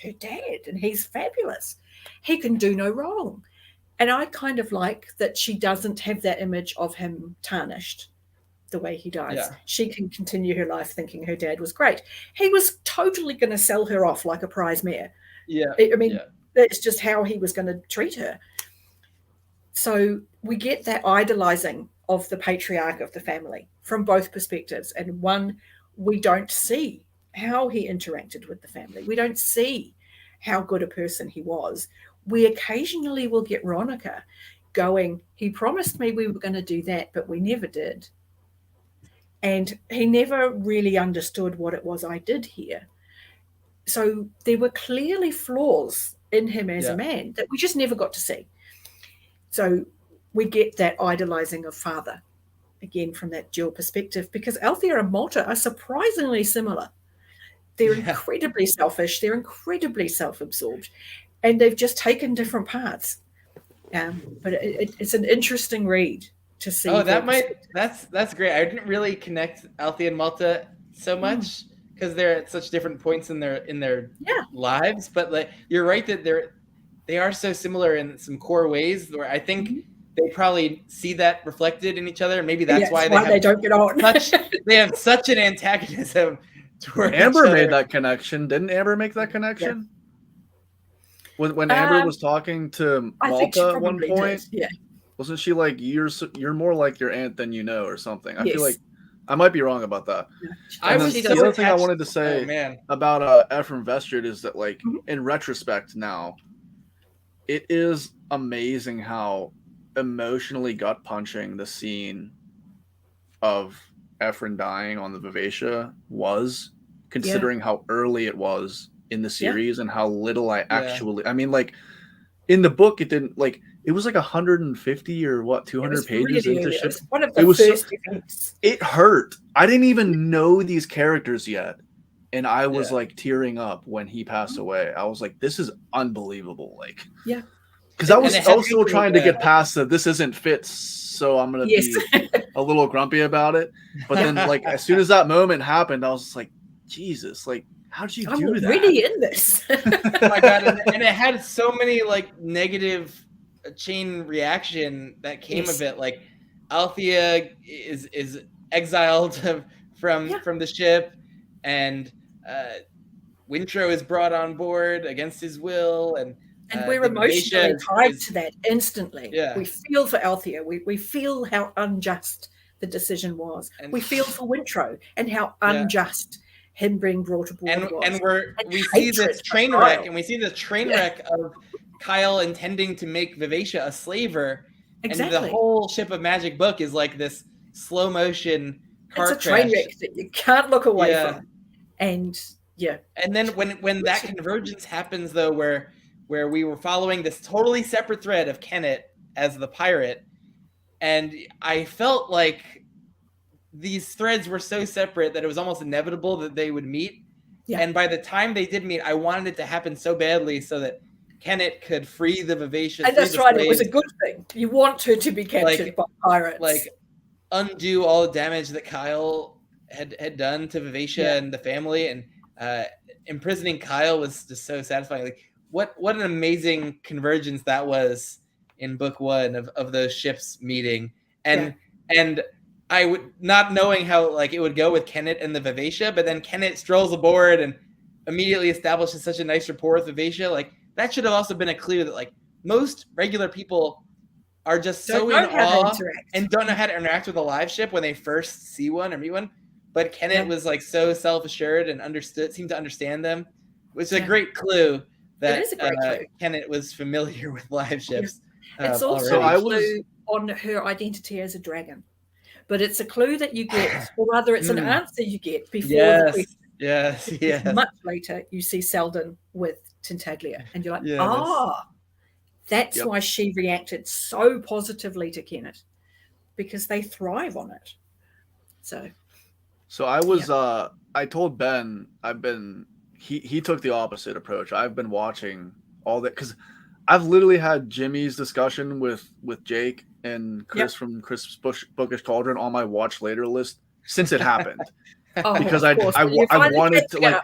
her dad and he's fabulous. He can do no wrong. And I kind of like that she doesn't have that image of him tarnished the way he dies. Yeah. She can continue her life thinking her dad was great. He was totally going to sell her off like a prize mare. Yeah. I mean, that's just how he was going to treat her. So we get that idolizing of the patriarch of the family from both perspectives. And one we don't see how he interacted with the family. We don't see how good a person he was. We occasionally will get Ronica going, he promised me we were going to do that, but we never did. And he never really understood what it was I did here. So there were clearly flaws in him as a man that we just never got to see. So we get that idolizing of father, again, from that dual perspective, because Althea and Malta are surprisingly similar. They're incredibly selfish. They're incredibly self-absorbed. And they've just taken different paths. But it's an interesting read to see. Oh, that's great. I didn't really connect Althea and Malta so much because they're at such different points in their lives. But like, you're right that they are so similar in some core ways where I think they probably see that reflected in each other. Maybe that's why they don't get on. They have such an antagonism toward Amber each other. made that connection. Didn't Amber make that connection? When Amber was talking to Malta at one point, wasn't she like, you're more like your aunt than you know, or something? I feel like I might be wrong about that. Yeah. The other thing I wanted to say about Ephraim Vestrid is that, like, in retrospect now, it is amazing how emotionally gut punching the scene of Ephraim dying on the Vivacia was, considering how early it was in the series and how little I actually, I mean, like, in the book, it didn't, like, it was like 150 or what, 200 pages really into ship. ship. It was one of the first events. It hurt. I didn't even know these characters yet. And I was like tearing up when he passed away. I was like, this is unbelievable. Like, because I was still trying to get past that this isn't Fitz, so I'm going to be a little grumpy about it. But then, like, as soon as that moment happened, I was just like, Jesus, like, how'd you do that? I'm really in this. Oh my God. And it had so many, like, negative chain reaction that came of it. Like, Althea is exiled from the ship, and Wintro is brought on board against his will, and we're emotionally tied to that instantly. We feel for Althea. We feel how unjust the decision was. And we feel for Wintro and how unjust him being brought aboard was. And we see this train wreck, and we see the train wreck of Kyle intending to make Vivacia a slaver. Exactly. And the whole Ship of Magic book is like this slow motion car crash. It's a train wreck that you can't look away from. And and then when that convergence happens, though, where we were following this totally separate thread of Kenneth as the pirate, and I felt like these threads were so separate that it was almost inevitable that they would meet. And by the time they did meet, I wanted it to happen so badly so that Kenneth could free the Vivacia. And that's right. It was a good thing. You want her to be captured by pirates. Like, undo all the damage that Kyle had done to Vivacia and the family. And imprisoning Kyle was just so satisfying. Like, what an amazing convergence that was in book one of those ships meeting. And I would not knowing how like it would go with Kenneth and the Vivacia, but then Kenneth strolls aboard and immediately establishes such a nice rapport with Vivacia. Like, that should have also been a clue that, like, most regular people are just so in awe and don't know how to interact with a live ship when they first see one or meet one. But Kenneth was like so self-assured and seemed to understand them, which is a great clue that Kenneth was familiar with live ships. It's also a clue on her identity as a dragon. But it's a clue that you get, or rather it's an answer you get before the question. Yes. Much later, you see Selden with Tintaglia, and you're like, that's why she reacted so positively to Kenneth, because they thrive on it. So I was, I told Ben, he took the opposite approach. I've been watching all that, because I've literally had Jimmy's discussion with Jake and Chris from Chris Bookish Cauldron on my watch later list since it happened. Because I wanted to, like,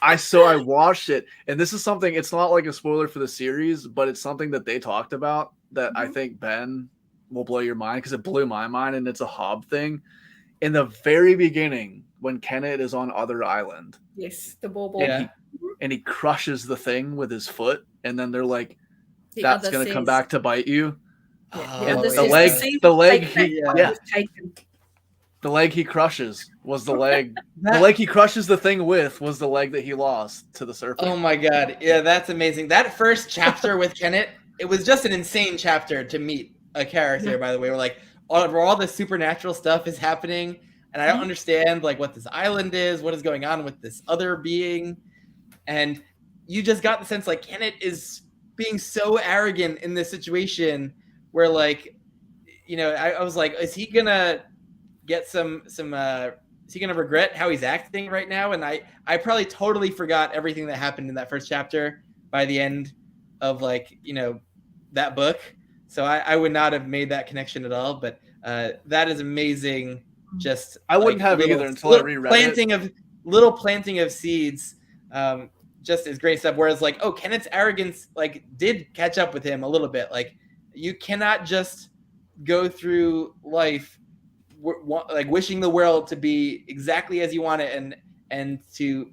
I watched it, and this is something, it's not like a spoiler for the series, but it's something that they talked about that I think Ben will blow your mind, because it blew my mind, and it's a Hob thing. In the very beginning, when Kenneth is on Other Island, the bauble, and he crushes the thing with his foot, and then they're like, that's going to come back to bite you. The leg, The leg he crushes was the leg. The leg he crushes the thing with was the leg that he lost to the serpent. Oh my god. Yeah, that's amazing. That first chapter with Kenneth, it was just an insane chapter to meet a character, by the way. Where like all the supernatural stuff is happening, and I don't understand like what this island is, what is going on with this other being. And you just got the sense like Kenneth is being so arrogant in this situation where like, you know, I was like, is he gonna get some is he gonna regret how he's acting right now? And I probably totally forgot everything that happened in that first chapter by the end of like, you know, that book. So I would not have made that connection at all. But that is amazing. Just I wouldn't have either until I reread little planting of seeds. Just is great stuff. Whereas like, oh, Kenneth's arrogance like did catch up with him a little bit. Like you cannot just go through life like wishing the world to be exactly as you want it and to,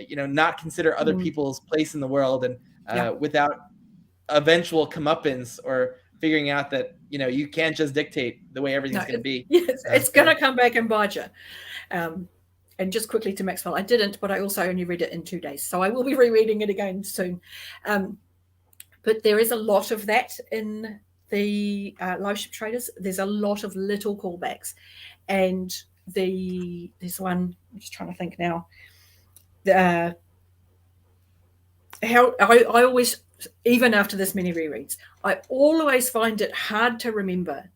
you know, not consider other people's place in the world and without eventual comeuppance or figuring out that, you know, you can't just dictate the way everything's going to be. Yes, it's going to come back and bite you. And just quickly to Maxwell, I didn't, but I also only read it in 2 days. So I will be rereading it again soon. But there is a lot of that in the Liveship Traders. There's a lot of little callbacks. And there's one, I'm just trying to think now. How I always, even after this many rereads, I always find it hard to remember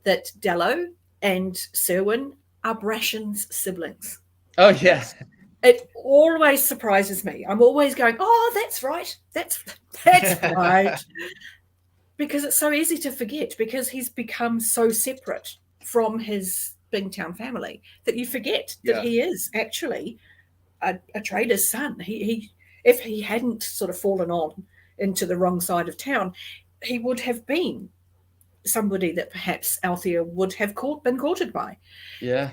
that Dello and Serwyn are Brashen's siblings. Oh, yes. It always surprises me. I'm always going, oh, that's right. That's right. Because it's so easy to forget, because he's become so separate from his Bingtown family that you forget that he is actually a trader's son. He if he hadn't sort of fallen on into the wrong side of town, he would have been somebody that perhaps Althea would have been courted by. Yeah.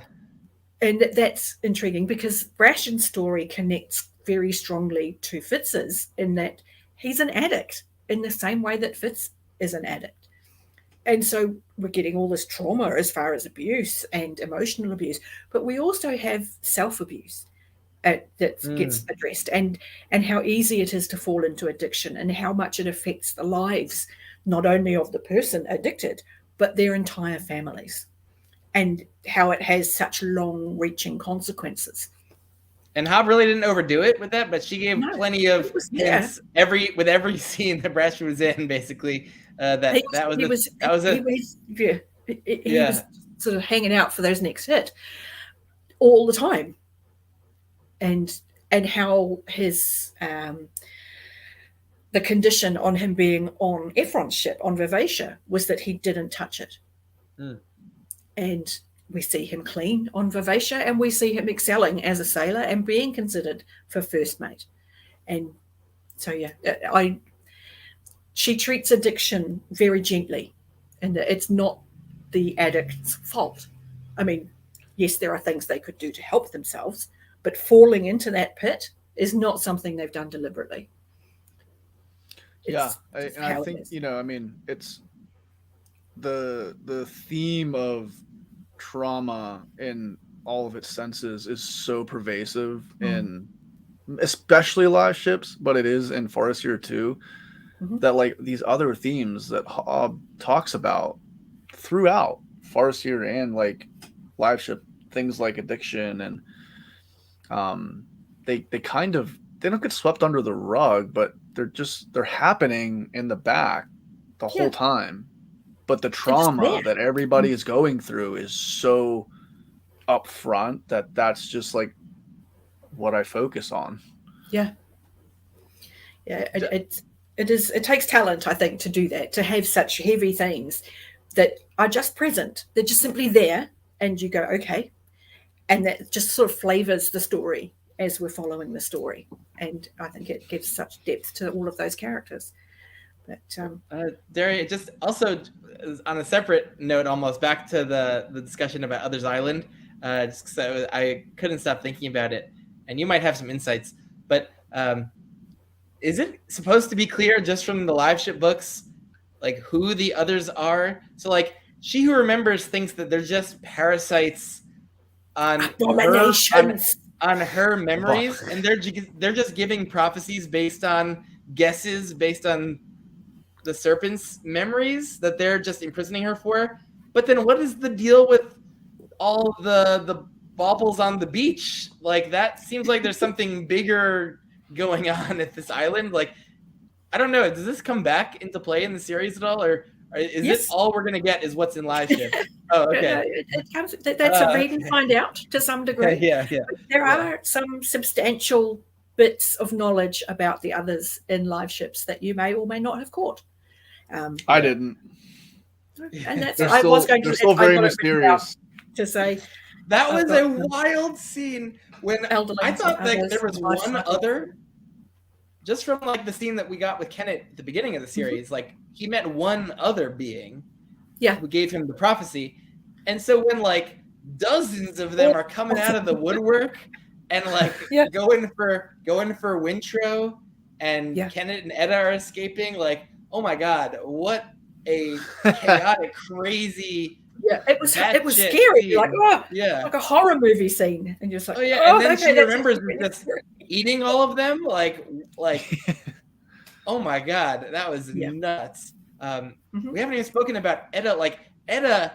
And that's intriguing because Brashen's story connects very strongly to Fitz's in that he's an addict in the same way that Fitz is an addict. And so we're getting all this trauma as far as abuse and emotional abuse, but we also have self-abuse that gets addressed and how easy it is to fall into addiction and how much it affects the lives, not only of the person addicted, but their entire families, and how it has such long-reaching consequences. And Hobb really didn't overdo it with that, but she gave plenty of hints with every scene that Brashen was in, basically. He was sort of hanging out for those next hit all the time, and how his the condition on him being on Ephron's ship on Vivacia was that he didn't touch it. And we see him clean on Vivacia, and we see him excelling as a sailor and being considered for first mate. And so, she treats addiction very gently, and it's not the addict's fault. I mean, yes, there are things they could do to help themselves, but falling into that pit is not something they've done deliberately. I think, I mean, it's the theme of trauma in all of its senses is so pervasive in especially live ships, but it is in Farseer too, that like these other themes that Hobb talks about throughout Farseer and like live ship, things like addiction, and they don't get swept under the rug, but they're happening in the back the whole time. But the trauma that everybody is going through is so upfront that's just like what I focus on. It takes talent, I think, to do that, to have such heavy themes that are just present. They're just simply there, and you go, okay, and that just sort of flavors the story as we're following the story. And I think it gives such depth to all of those characters. But Daria, just also on a separate note, almost back to the discussion about Others Island, just so I couldn't stop thinking about it, and you might have some insights, but is it supposed to be clear just from the live ship books, like who the others are? So like She Who Remembers thinks that they're just parasites on Abominations. on her memories, and they're just giving prophecies based on guesses, based on the serpent's memories that they're just imprisoning her for. But then what is the deal with all the baubles on the beach? Like, that seems like there's something bigger going on at this island. Like, I don't know. Does this come back into play in the series at all, or is it all we're gonna get is what's in Liveship? Oh, okay. It comes. That's a read and find out to some degree. Yeah. But there are some substantial bits of knowledge about the others in Liveships that you may or may not have caught. I didn't. And that's. They're I still, was going they're to. still I very got it written out mysterious. to say That was a wild scene when elderlings I thought and that others there was in life one cycle. other, just from like the scene that we got with Kenneth at the beginning of the series, like he met one other being who gave him the prophecy. And so when like dozens of them are coming out of the woodwork and like going for Wintro, and Kenneth and Etta are escaping, like, oh my God, what a chaotic, crazy. Yeah, it was scary. Scene. Like, like a horror movie scene, and you're just like, and then she remembers just eating all of them, like, oh my God, that was nuts. We haven't even spoken about Etta. Like, Etta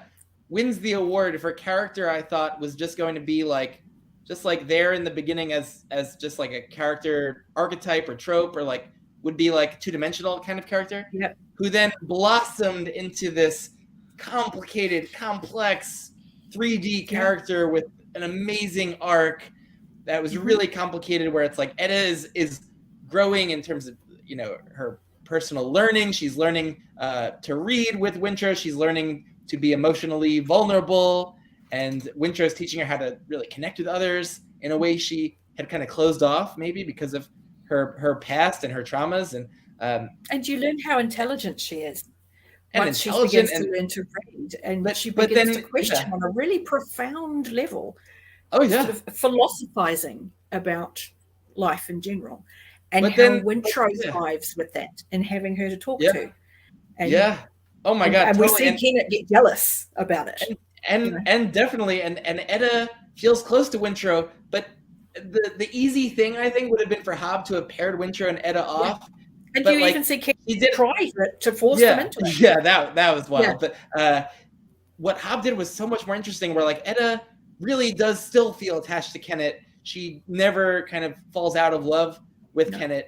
wins the award for character I thought was just going to be like, just like there in the beginning as just like a character archetype or trope, or like would be like two-dimensional kind of character, who then blossomed into this complicated, complex 3D character with an amazing arc that was really complicated, where it's like Etta is growing in terms of, you know, her personal learning. She's learning to read with Wintro. She's learning to be emotionally vulnerable, and Wintro's teaching her how to really connect with others in a way she had kind of closed off, maybe because of her past and her traumas. And you learn how intelligent she is. And once she begins to learn to read, and she begins to question on a really profound level. Sort of philosophizing about life in general, and how Wintro thrives with that, and having her to talk to. And, oh my God, and totally. we see Kenneth get jealous about it, and definitely, and Etta feels close to Wintro, but the easy thing I think would have been for Hob to have paired Wintro and Etta off. And you even see Kenneth try to force them into it. Yeah, that was wild. But what Hob did was so much more interesting, where like Etta really does still feel attached to Kenneth. She never kind of falls out of love with Kenneth,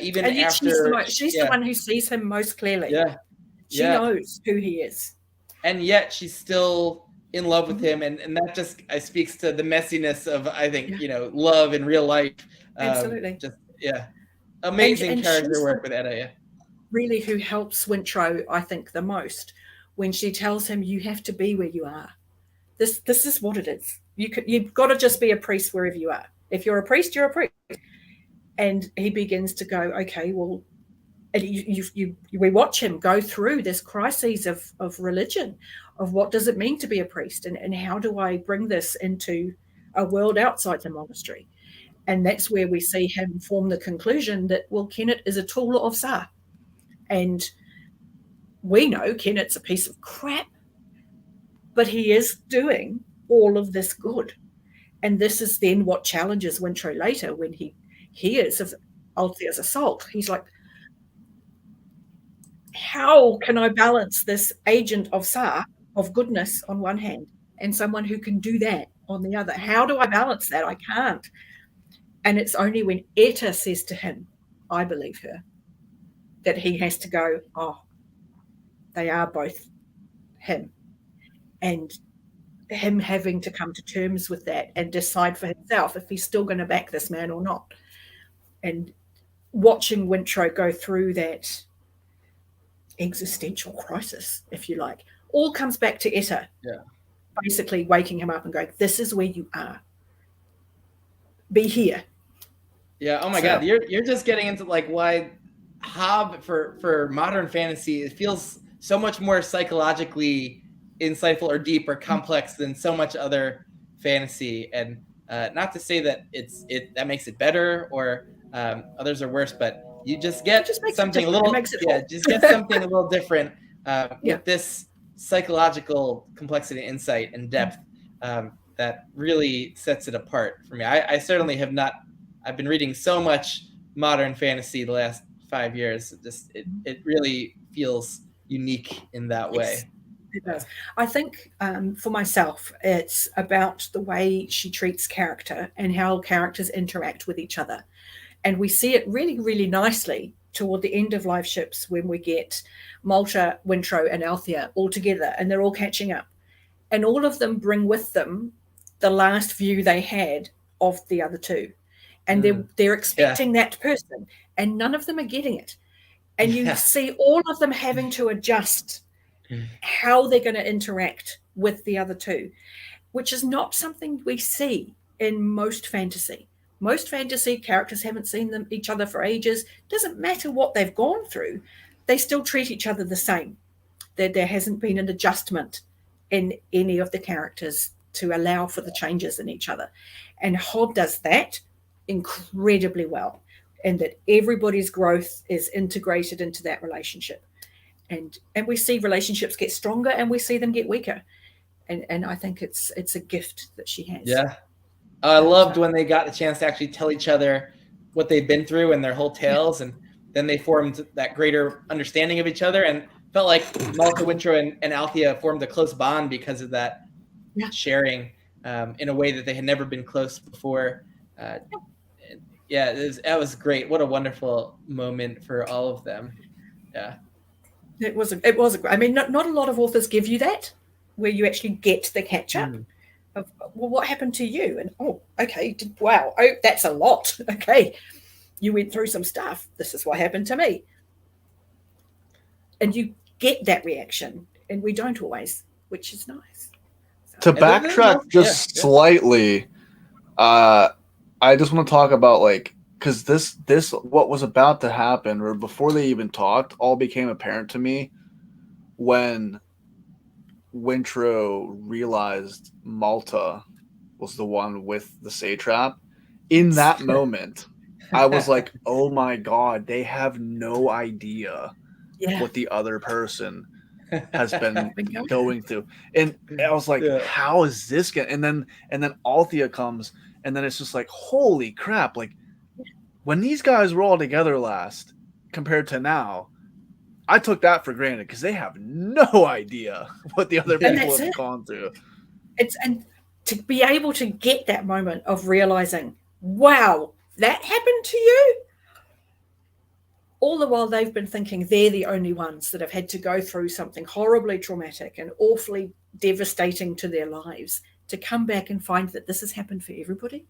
even after. She's the one who sees him most clearly. She knows who he is. And yet she's still in love with him. And that just speaks to the messiness of, I think, you know, love in real life. Absolutely. Amazing and character work with Etta, really who helps Wintro, I think, the most, when she tells him, you have to be where you are. This is what it is. You've got to just be a priest wherever you are. If you're a priest, you're a priest. And he begins to go, okay, well, and we watch him go through this crises of religion, of what does it mean to be a priest, and how do I bring this into a world outside the monastery? And that's where we see him form the conclusion that, well, Kenneth is a tool of Sa. And we know Kenneth's a piece of crap, but he is doing all of this good. And this is then what challenges Wintro later when he hears of Althea's assault. He's like, how can I balance this agent of Sa, of goodness on one hand, and someone who can do that on the other? How do I balance that? I can't. And it's only when Etta says to him, I believe her, that he has to go, oh, they are both him. And him having to come to terms with that and decide for himself if he's still going to back this man or not. And watching Wintro go through that existential crisis, if you like, all comes back to Etta. Basically waking him up and going, this is where you are. Be here. Yeah. Oh my God. You're just getting into like why Hob for modern fantasy, it feels so much more psychologically insightful or deep or complex than so much other fantasy. And not to say that that makes it better or others are worse, but you just get something a little something a little different with this psychological complexity, insight, and depth. that really sets it apart for me. I certainly have not. I've been reading so much modern fantasy the last 5 years. It really feels unique in that way. It does. I think for myself, it's about the way she treats character and how characters interact with each other. And we see it really, really nicely toward the end of Liveships when we get Malta, Wintro, and Althea all together and they're all catching up. And all of them bring with them the last view they had of the other two. And they're expecting that person, and none of them are getting it. And you see all of them having to adjust how they're going to interact with the other two, which is not something we see in most fantasy. Most fantasy characters haven't seen each other for ages. Doesn't matter what they've gone through, they still treat each other the same. There hasn't been an adjustment in any of the characters to allow for the changes in each other. And Hob does that incredibly well, and that everybody's growth is integrated into that relationship. And we see relationships get stronger and we see them get weaker. And I think it's a gift that she has. Yeah. I loved when they got the chance to actually tell each other what they've been through and their whole tales. And then they formed that greater understanding of each other, and felt like Malta, Wintro, and Althea formed a close bond because of that sharing in a way that they had never been close before. That was great. What a wonderful moment for all of them. Yeah. It was I mean, not a lot of authors give you that, where you actually get the catch up of, well, what happened to you? And wow, that's a lot. Okay, you went through some stuff. This is what happened to me, and you get that reaction, and we don't always, which is nice. To backtrack slightly, I just want to talk about because this what was about to happen, or before they even talked, all became apparent to me when Wintro realized Malta was the one with the satrap. In that moment, I was like, oh my God, they have no idea what the other person has been going through. And I was like, how is this going? And then Althea comes, and then it's just like, holy crap. Like, when these guys were all together last compared to now, I took that for granted because they have no idea what the other people have gone through. And to be able to get that moment of realizing, wow, that happened to you, all the while they've been thinking they're the only ones that have had to go through something horribly traumatic and awfully devastating to their lives, to come back and find that this has happened for everybody.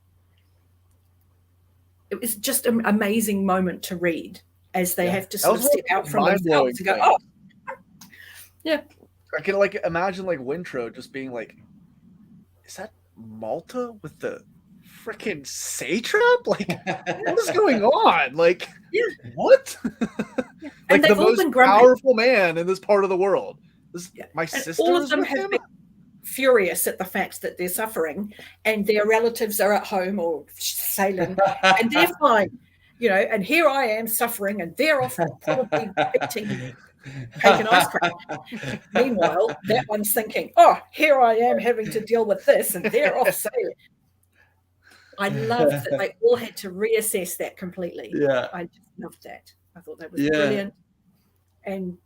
It was just an amazing moment to read as they have to sort of step out from themselves and go, I can imagine Wintro just being like, is that Malta with the freaking satrap? Like, what is going on? Like, what? Like, the most powerful man in this part of the world. My sister. All of them have been furious at the fact that they're suffering and their relatives are at home or sailing and they're fine, and here I am suffering and they're off probably eating cake and ice cream. Meanwhile, that one's thinking, oh, here I am having to deal with this and they're off sailing. I loved that they all had to reassess that completely. Yeah. I just loved that. I thought that was brilliant. And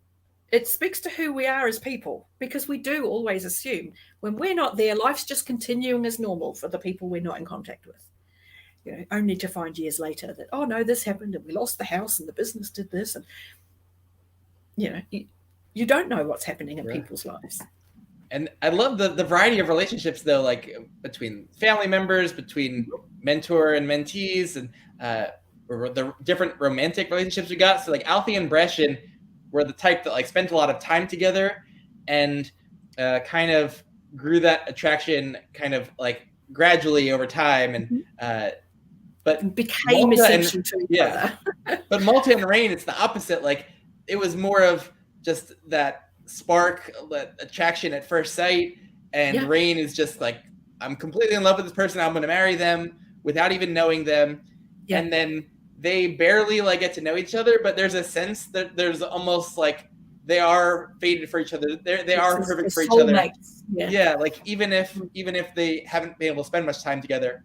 it speaks to who we are as people, because we do always assume when we're not there, life's just continuing as normal for the people we're not in contact with. Only to find years later that, oh no, this happened and we lost the house and the business did this. And, you don't know what's happening in people's lives. And I love the variety of relationships, though, like between family members, between mentor and mentees, and the different romantic relationships we got. So Althea and Brescian were the type that spent a lot of time together and kind of grew that attraction kind of gradually over time. And but became essential to each other. But Malta and Rain, it's the opposite. It was more of just that spark, that attraction at first sight. And Rain is just I'm completely in love with this person. I'm going to marry them without even knowing them. Yeah. And then they barely get to know each other, but there's a sense that there's almost they are fated for each other. They are perfect for each other. Soulmates. Yeah. Like even if they haven't been able to spend much time together,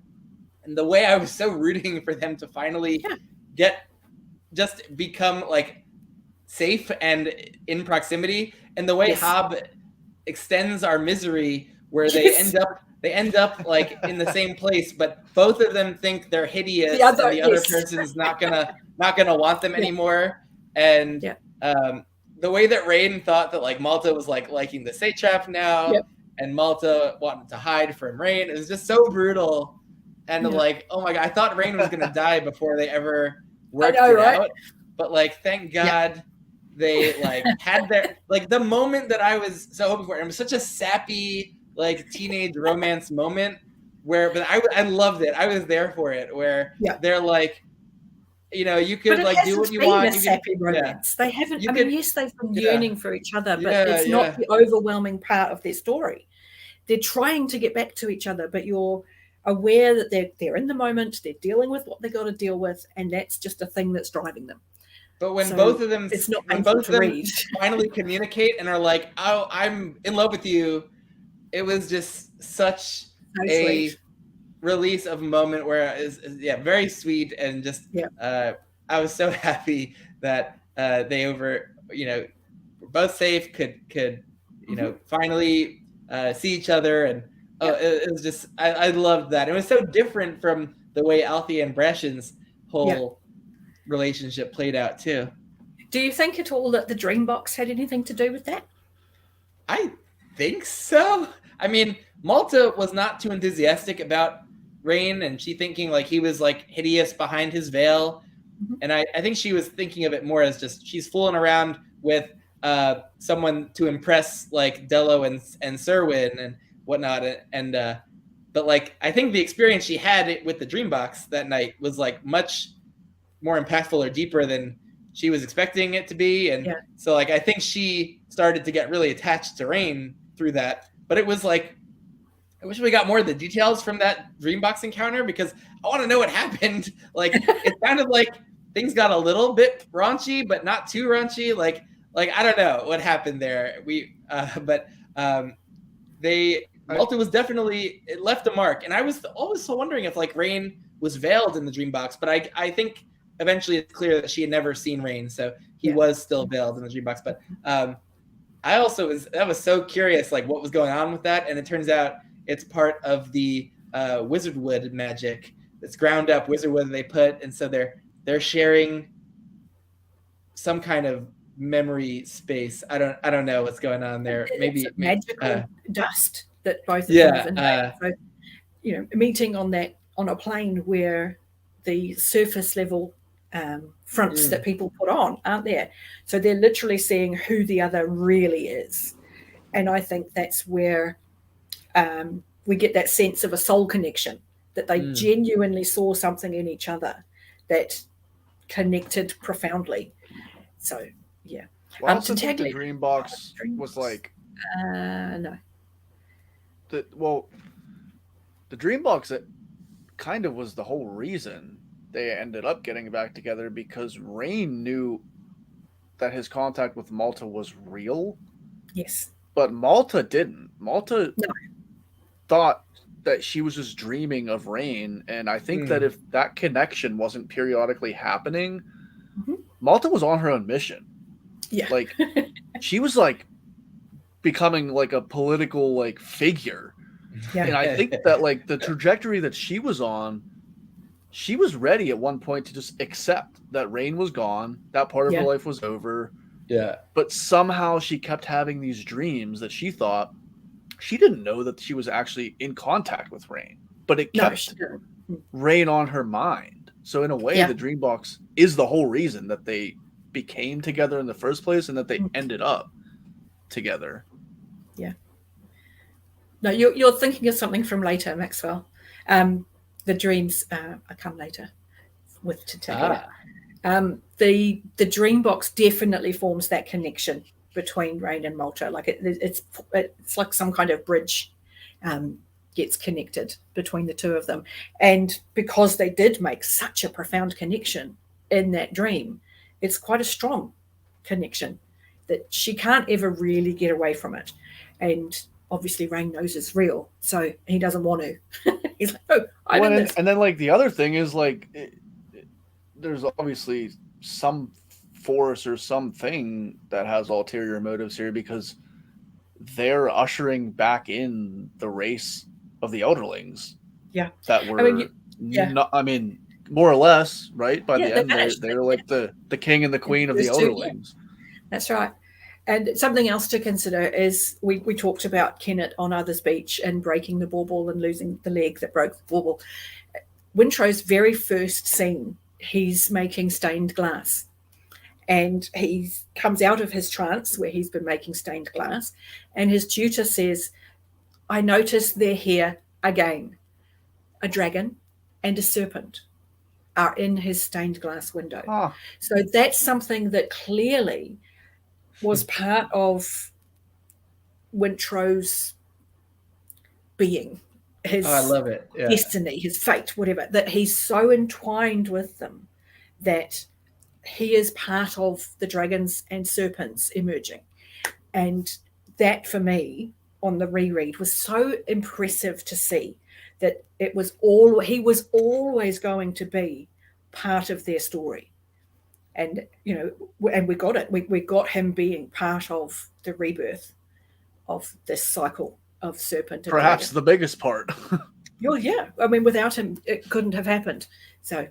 and the way I was so rooting for them to finally become like safe and in proximity, and the way Hob extends our misery, where they end up like in the same place, but both of them think they're hideous, and the other person's not gonna want them anymore. And the way that Rain thought that like Malta was like liking the satrap now, and Malta wanted to hide from Rain, it was just so brutal. And like, oh my god, I thought Rain was gonna die before they ever worked it out. But like, thank God they like had their like the moment that I was so hoping for. It was such a sappy like teenage romance moment but I loved it. I was there for it. Where they're like, you could like do what you want. A sappy romance. They haven't. Yes, they've been yearning for each other, but it's not the overwhelming part of their story. They're trying to get back to each other, but you're aware that they're in the moment. They're dealing with what they got to deal with, and that's just a thing that's driving them. But when both of them finally communicate and are like, "Oh, I'm in love with you," it was just such a release of a moment where it is very sweet, and just I was so happy that they were both safe, could finally see each other, and it was just I loved that. It was so different from the way Althea and Brashen's whole relationship played out too. Do you think at all that the Dreambox had anything to do with that? I think so. I mean, Malta was not too enthusiastic about Rain, and she thinking like he was like hideous behind his veil. And I think she was thinking of it more as just she's fooling around with someone to impress like Dello and Serwyn and whatnot. But like I think the experience she had with the Dreambox that night was like much more impactful or deeper than she was expecting it to be. And so like I think she started to get really attached to Rain through that. But it was like, I wish we got more of the details from that Dreambox encounter, because I want to know what happened. Like it sounded like things got a little bit raunchy, but not too raunchy. Like I don't know what happened there. Malta was definitely, it left a mark. And I was always so wondering if like Rain was veiled in the Dreambox, but I think eventually it's clear that she had never seen Rain, so he was still veiled in the Dreambox. But I also was so curious like what was going on with that, and it turns out it's part of the Wizardwood magic. It's ground up Wizardwood they put, and so they're sharing some kind of memory space. I don't know what's going on there. Maybe magical dust that both of them have. So, meeting on a plane where the surface level fronts that people put on aren't there. So they're literally seeing who the other really is. And I think that's where we get that sense of a soul connection, that they genuinely saw something in each other that connected profoundly. So, yeah. Well, I also think the Dreambox was like... no. The Dreambox, it kind of was the whole reason they ended up getting back together, because Rain knew that his contact with Malta was real. Yes. But Malta didn't. Malta thought that she was just dreaming of Rain, and I think that if that connection wasn't periodically happening, Malta was on her own mission. Yeah. Like, she was like becoming like a political like figure. Yeah. And I think that like the trajectory that she was on, she was ready at one point to just accept that Rain was gone, that part of her life was over. Yeah. But somehow she kept having these dreams that she thought, she didn't know that she was actually in contact with Rain, but it kept Rain on her mind. So in a way, the Dreambox is the whole reason that they became together in the first place, and that they ended up together. Yeah. No, you're thinking of something from later, Maxwell. The dreams come later with Tintaglia. The Dreambox definitely forms that connection between Rain and Malta. Like it's like some kind of bridge gets connected between the two of them. And because they did make such a profound connection in that dream, it's quite a strong connection. that she can't ever really get away from it. And obviously Rain knows it's real, so he doesn't want to. He's like, oh, I did this. And then like the other thing is like there's obviously some force or something that has ulterior motives here, because they're ushering back in the race of the Elderlings. Yeah. That were more or less, right? By the end, they're like the king and the queen of the Elderlings. That's right. And something else to consider is we talked about Kennet on Others Beach and breaking the bauble and losing the leg that broke the bauble. Wintrow's very first scene, he's making stained glass. And he comes out of his trance where he's been making stained glass, and his tutor says, I noticed they're here again. A dragon and a serpent are in his stained glass window. Oh. So that's something that clearly was part of Wintrow's being, his I love it. Yeah. destiny, his fate, whatever, that he's so entwined with them that he is part of the dragons and serpents emerging. And that, for me, on the reread, was so impressive to see that he was always going to be part of their story. And, and we got it. We got him being part of the rebirth of this cycle of serpent. Perhaps the biggest part. Well, yeah. I mean, without him, it couldn't have happened. So,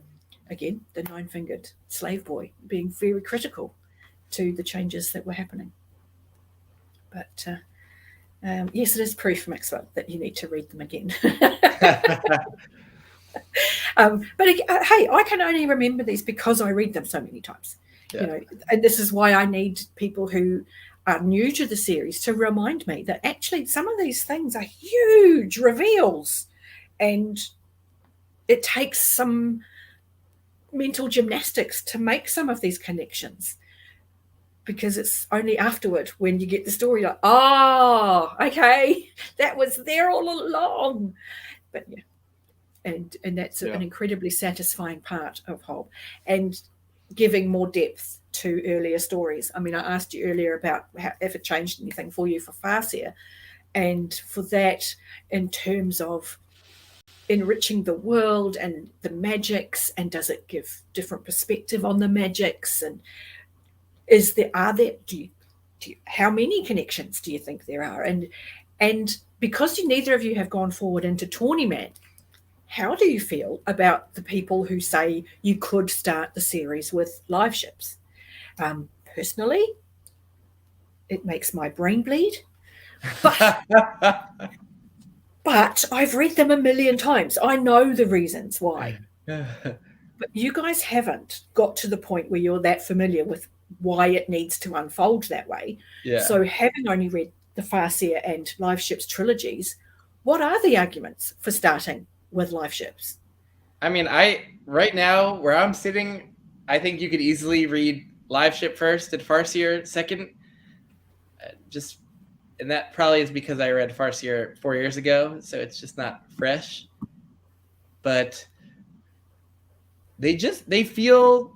again, the nine-fingered slave boy being very critical to the changes that were happening. But, yes, it is proof, Maxwell, that you need to read them again. But hey, I can only remember these because I read them so many times. Yeah. And this is why I need people who are new to the series to remind me that actually some of these things are huge reveals, and it takes some mental gymnastics to make some of these connections, because it's only afterward when you get the story like, okay, that was there all along. But yeah. And that's an incredibly satisfying part of Hob, and giving more depth to earlier stories. I mean, I asked you earlier about if it changed anything for you for Farseer, and for that, in terms of enriching the world and the magics, and does it give different perspective on the magics, and how many connections do you think there are? And because neither of you have gone forward into Tawnyman, how do you feel about the people who say you could start the series with live ships? Personally, it makes my brain bleed. But I've read them a million times. I know the reasons why. But you guys haven't got to the point where you're that familiar with why it needs to unfold that way. Yeah. So having only read the Farseer and Live Ships trilogies, what are the arguments for starting with live ships? I mean, right now where I'm sitting, I think you could easily read Live Ship first and Farseer second. And that probably is because I read Farseer 4 years ago, so it's just not fresh. But they have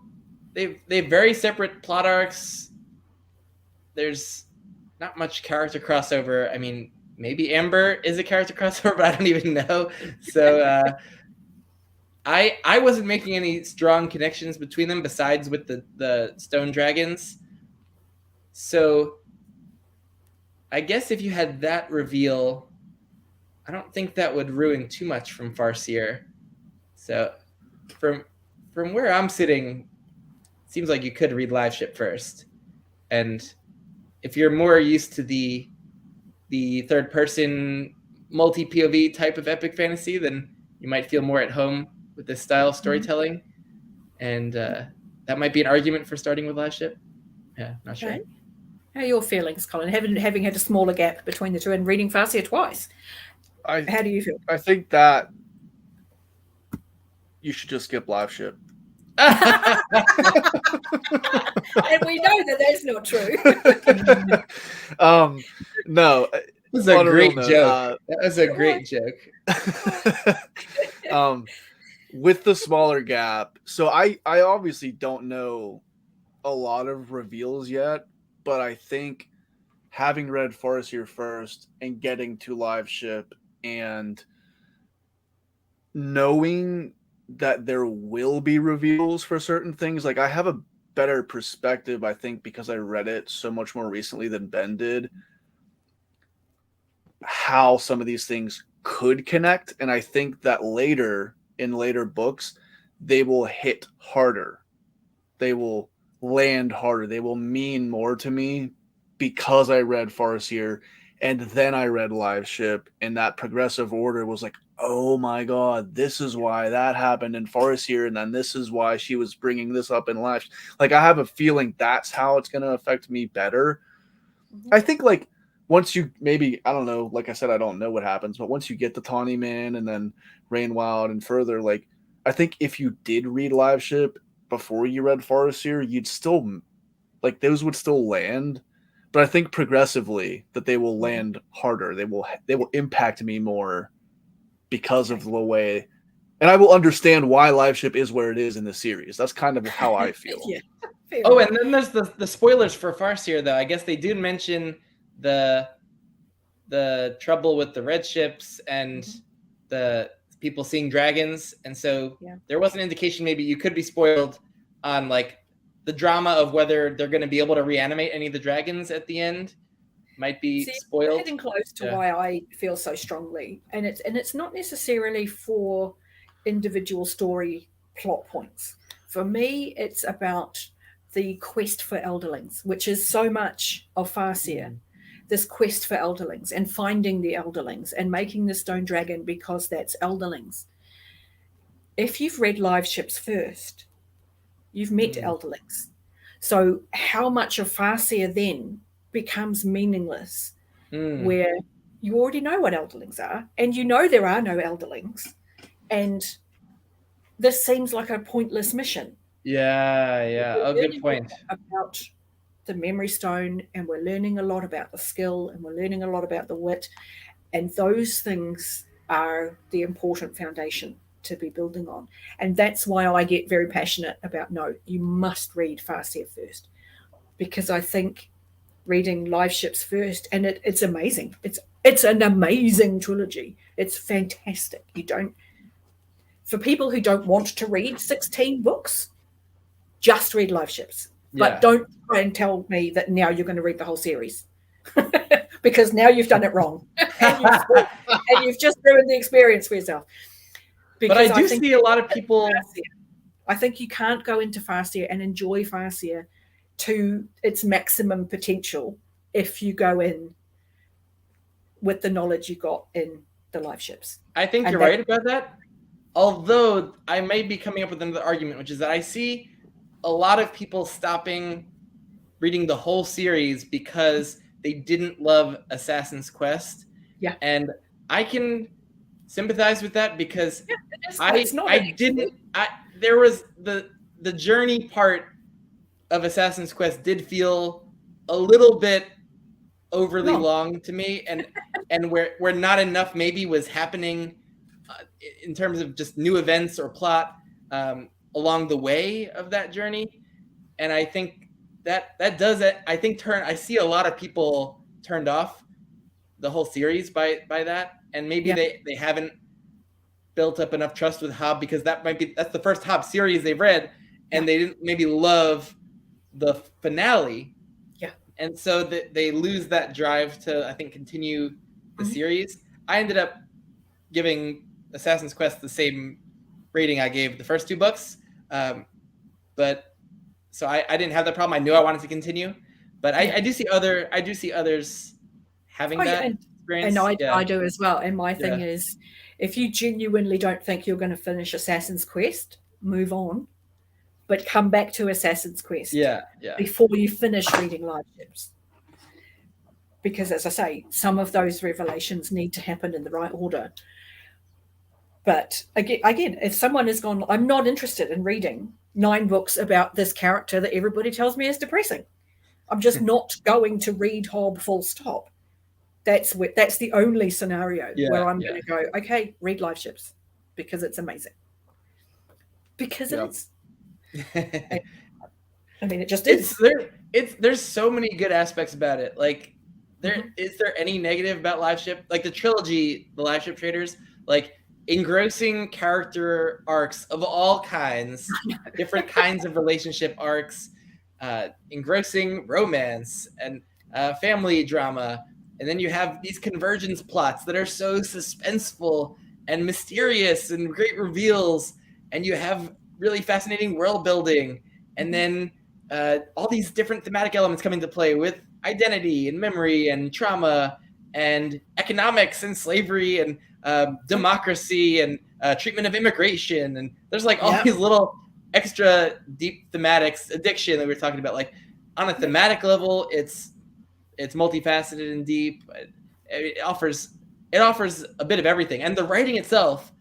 very separate plot arcs. There's not much character crossover. I mean, maybe Amber is a character crossover, but I don't even know. So I wasn't making any strong connections between them besides with the stone dragons. So I guess if you had that reveal, I don't think that would ruin too much from Farseer. So from where I'm sitting, it seems like you could read Live Ship first. And if you're more used to the third person multi POV type of epic fantasy, then you might feel more at home with this style of storytelling. And that might be an argument for starting with Live Ship. Yeah, not sure. Okay. How are your feelings, Colin, having had a smaller gap between the two and reading Farseer twice? How do you feel? I think that you should just skip Live Ship. And we know that that's not true. No. That was a great joke. That was a great joke. With the smaller gap, so I obviously don't know a lot of reveals yet, but I think having read Farseer first and getting to Liveship and knowing that there will be reveals for certain things, like I have a better perspective, I think, because I read it so much more recently than Ben did, how some of these things could connect. And I think that later, in later books, they will hit harder. They will land harder. They will mean more to me because I read Farseer and then I read Liveship, and that progressive order was like, oh my God, this is why that happened in Farseer, and then this is why she was bringing this up in Liveship. Like, I have a feeling that's how it's going to affect me better. Mhm. I think, like, once you maybe, I don't know, like I said, I don't know what happens, but once you get the Tawny Man and then Rain Wild and further, like, I think if you did read Liveship before you read Farseer, you'd still, like, those would still land. But I think progressively that they will land harder. They will impact me more because of the way, and I will understand why Liveship is where it is in the series. That's kind of how I feel. Yeah. Oh, and then there's the spoilers for Farseer, though. I guess they did mention the trouble with the red ships and the people seeing dragons, and so there was an indication maybe you could be spoiled on like the drama of whether they're going to be able to reanimate any of the dragons at the end. Might be spoiled. Getting close to why I feel so strongly, and it's not necessarily for individual story plot points. For me, it's about the quest for elderlings, which is so much of Farseer. This quest for elderlings and finding the elderlings and making the stone dragon because that's elderlings. If you've read Liveships first, you've met elderlings. So how much of Farseer then becomes meaningless, where you already know what elderlings are and you know there are no elderlings, and this seems like a pointless mission. A good point. About the memory stone, and we're learning a lot about the skill, and we're learning a lot about the wit, and those things are the important foundation to be building on. And that's why I get very passionate about, no, you must read Farseer first, because I think reading Liveships first, and it's amazing. It's an amazing trilogy. It's fantastic. For people who don't want to read 16 books, just read Liveships. But don't try and tell me that now you're going to read the whole series, because now you've done it wrong and you've just ruined the experience for yourself. Because but I do see a lot of people. I think you can't go into Farseer and enjoy Farseer to its maximum potential if you go in with the knowledge you got in the Liveships. I think you're right about that. Although I may be coming up with another argument, which is that I see a lot of people stopping reading the whole series because they didn't love Assassin's Quest. Yeah. And I can sympathize with that because there was the journey part of Assassin's Quest did feel a little bit overly long to me, and where not enough maybe was happening in terms of just new events or plot along the way of that journey. And I think that does it. I think I see a lot of people turned off the whole series by that, and maybe they haven't built up enough trust with Hobb, because that's the first Hobb series they've read, and they didn't maybe love the finale. Yeah. And so they lose that drive to, I think, continue the series. I ended up giving Assassin's Quest the same rating I gave the first two books. But so I didn't have that problem. I knew I wanted to continue, but I do see others having that experience. And I do as well. And my thing is, if you genuinely don't think you're going to finish Assassin's Quest, move on, but come back to Assassin's Quest before you finish reading Liveships. Because, as I say, some of those revelations need to happen in the right order. But again, if someone has gone, I'm not interested in reading 9 books about this character that everybody tells me is depressing, I'm just not going to read Hobb full stop. That's the only scenario where I'm going to go, okay, read Liveships, because it's amazing. Because it is. I mean, it just is. there's so many good aspects about it. Like, is there any negative about Liveship? Like the trilogy, the Liveship Traders, like engrossing character arcs of all kinds, different kinds of relationship arcs, engrossing romance and family drama, and then you have these convergence plots that are so suspenseful and mysterious and great reveals, and you have really fascinating world building, and then all these different thematic elements come into play with identity and memory and trauma and economics and slavery and democracy and treatment of immigration, and there's like all these little extra deep thematics, addiction that we were talking about. Like on a thematic level, it's multifaceted and deep. It offers a bit of everything, and the writing itself,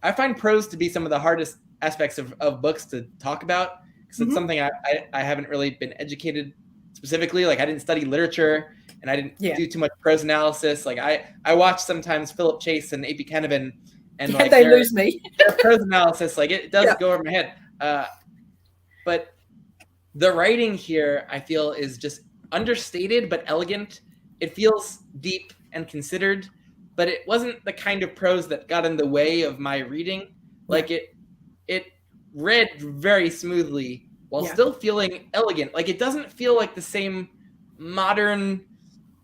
I find prose to be some of the hardest aspects of books to talk about, because it's something I haven't really been educated specifically. Like I didn't study literature, and I didn't do too much prose analysis. Like I watch sometimes Philip Chase and A.P. Canavan, and like they lose me. their prose analysis, like it does go over my head. But the writing here, I feel, is just understated but elegant. It feels deep and considered, but it wasn't the kind of prose that got in the way of my reading. Like it read very smoothly while still feeling elegant. Like it doesn't feel like the same modern,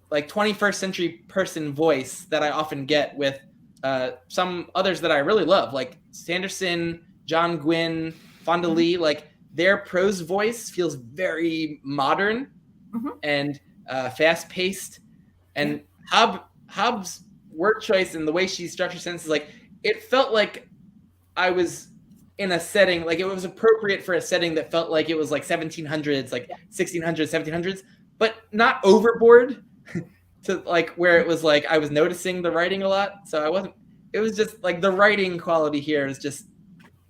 like 21st century person voice that I often get with some others that I really love, like Sanderson, John Gwynne, Fonda Lee. Like their prose voice feels very modern and fast-paced. And Hobbs' word choice and the way she structures sentences, like it felt like I was in a setting, like it was appropriate for a setting that felt like it was like 1700s, like 1600s, 1700s, but not overboard to like where it was like I was noticing the writing a lot. So I wasn't, it was just like the writing quality here is just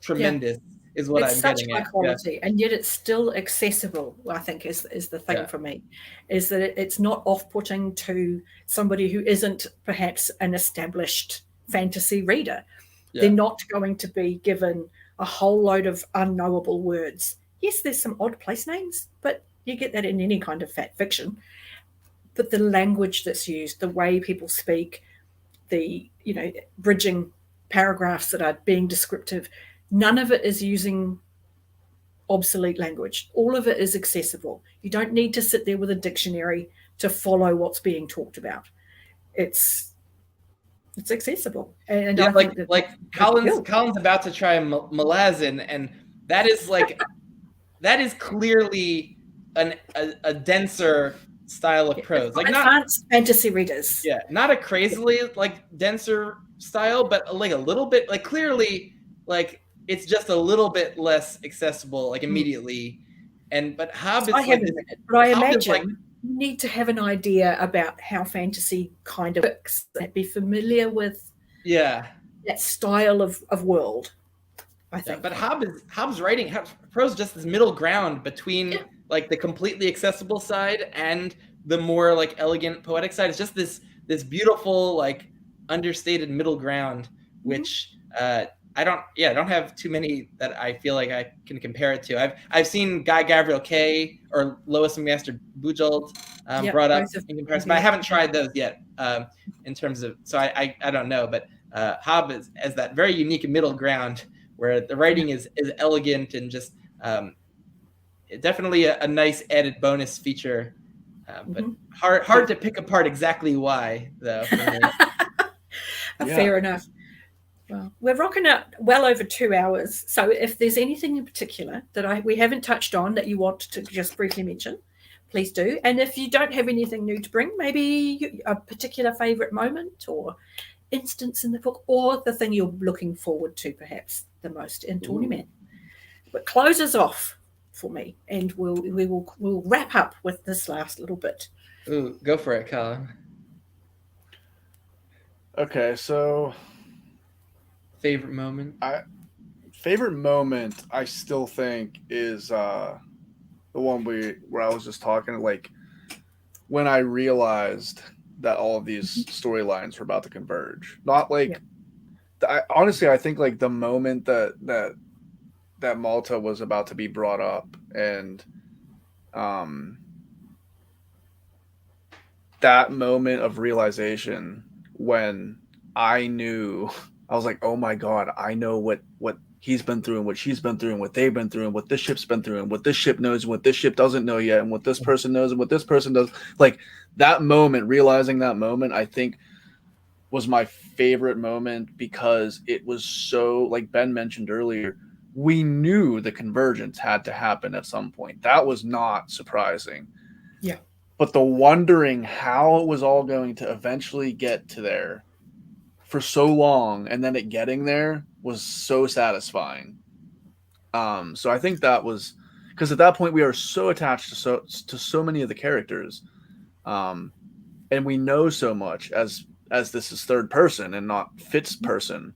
tremendous. Is what I'm getting at. It's such high quality, and yet it's still accessible. I think is the thing for me, is that it's not off-putting to somebody who isn't perhaps an established fantasy reader. They're not going to be given a whole load of unknowable words. Yes, there's some odd place names, but you get that in any kind of fiction. But the language that's used, the way people speak, the bridging paragraphs that are being descriptive. None of it is using obsolete language. All of it is accessible. You don't need to sit there with a dictionary to follow what's being talked about. It's accessible. And I think like Colin's about to try Malazan, and that is like that is clearly a denser style of prose. Like not advanced fantasy readers. Yeah, not a crazily like denser style, but like a little bit, like clearly like it's just a little bit less accessible, like immediately. But Hobbs, I imagine you need to have an idea about how fantasy kind of works, be familiar with that style of world, I think. But Hobbs' writing, prose just this middle ground between like the completely accessible side and the more like elegant poetic side. It's just this beautiful, like understated middle ground, which I don't have too many that I feel like I can compare it to. I've seen Guy Gavriel Kay or Lois McMaster Bujold brought up in comparison, but I haven't tried those yet. In terms of, so I don't know, but Hobbs as that very unique middle ground where the writing is elegant and just definitely a nice added bonus feature, but hard to pick apart exactly why though. Fair enough. Well, we're rocking out well over 2 hours. So if there's anything in particular that we haven't touched on that you want to just briefly mention, please do. And if you don't have anything new to bring, maybe a particular favorite moment or instance in the book, or the thing you're looking forward to perhaps the most in Tournament. But close us off for me, and we'll wrap up with this last little bit. Ooh, go for it, Colin. Okay, so favorite moment. I still think is the one where I was just talking, like when I realized that all of these storylines were about to converge. Not like honestly, I think like the moment that Malta was about to be brought up, and that moment of realization when I knew, I was like, oh my God, I know what he's been through and what she's been through and what they've been through and what this ship's been through and what this ship knows and what this ship doesn't know yet and what this person knows and what this person does. Like that moment, realizing that moment, I think was my favorite moment because it was so, like Ben mentioned earlier, we knew the convergence had to happen at some point. That was not surprising. Yeah. But the wondering how it was all going to eventually get to there for so long and then it getting there was so satisfying. So I think that was because at that point we are so attached to so many of the characters, and we know so much as this is third person and not Fitz person.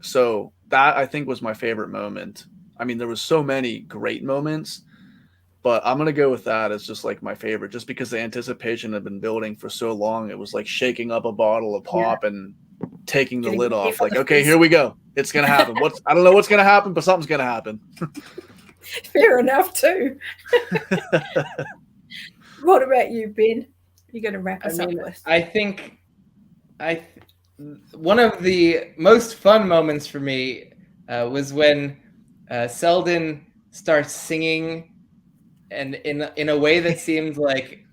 So that I think was my favorite moment. I mean, there was so many great moments, but I'm gonna go with that as just like my favorite, just because the anticipation had been building for so long. It was like shaking up a bottle of pop and taking the lid off. Like, okay, here we go. It's gonna happen. I don't know what's gonna happen, but something's gonna happen. Fair enough too. What about you, Ben? You're going to wrap us up with? I think one of the most fun moments for me was when Selden starts singing, and in a way that seemed like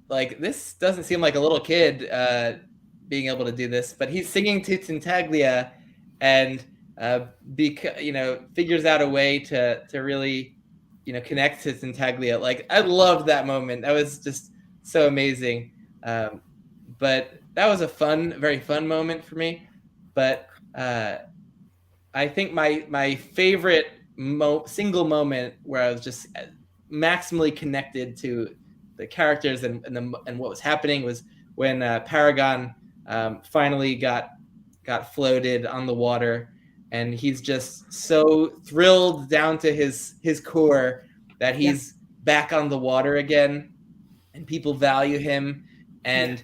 this doesn't seem like a little kid being able to do this, but he's singing to Tintaglia, and figures out a way to really connect to Tintaglia. Like, I loved that moment. That was just so amazing. But that was a very fun moment for me. But I think my favorite single moment where I was just maximally connected to the characters and what was happening was when Paragon finally got floated on the water, and he's just so thrilled down to his core that he's back on the water again, and people value him. And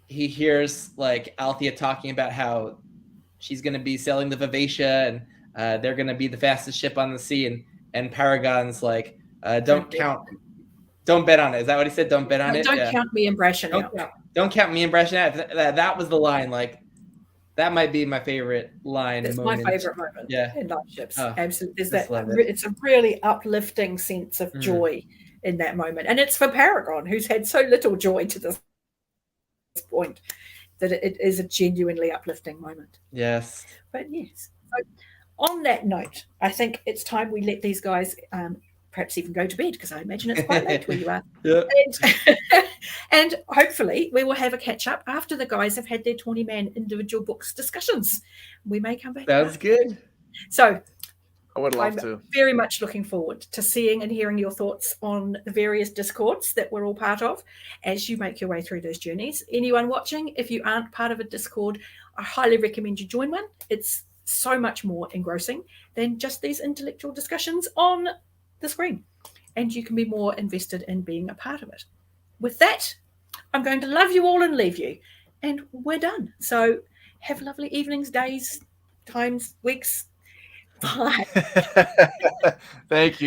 he hears like Althea talking about how she's going to be sailing the Vivacia, and they're going to be the fastest ship on the sea. And Paragon's like, don't bet on it. Is that what he said? Don't bet on it. Don't count me in Brashen out. Don't count me in Brashen out. That was the line. Like, that might be my favorite line. It's my favorite moment. Yeah. In Liveships. Oh, absolutely. It's a really uplifting sense of joy in that moment, and it's for Paragon, who's had so little joy to this point, that it is a genuinely uplifting moment. Yes. But yes. So on that note, I think it's time we let these guys perhaps even go to bed, because I imagine it's quite late where you are. Yeah. And hopefully we will have a catch up after the guys have had their 20-man individual books discussions. We may come back. That's good. So I would love to. Very much looking forward to seeing and hearing your thoughts on the various Discords that we're all part of as you make your way through those journeys. Anyone watching, if you aren't part of a Discord, I highly recommend you join one. It's so much more engrossing than just these intellectual discussions on the screen, and you can be more invested in being a part of it. With that, I'm going to love you all and leave you, and we're done. So have lovely evenings, days, times, weeks. Bye. Thank you, guys.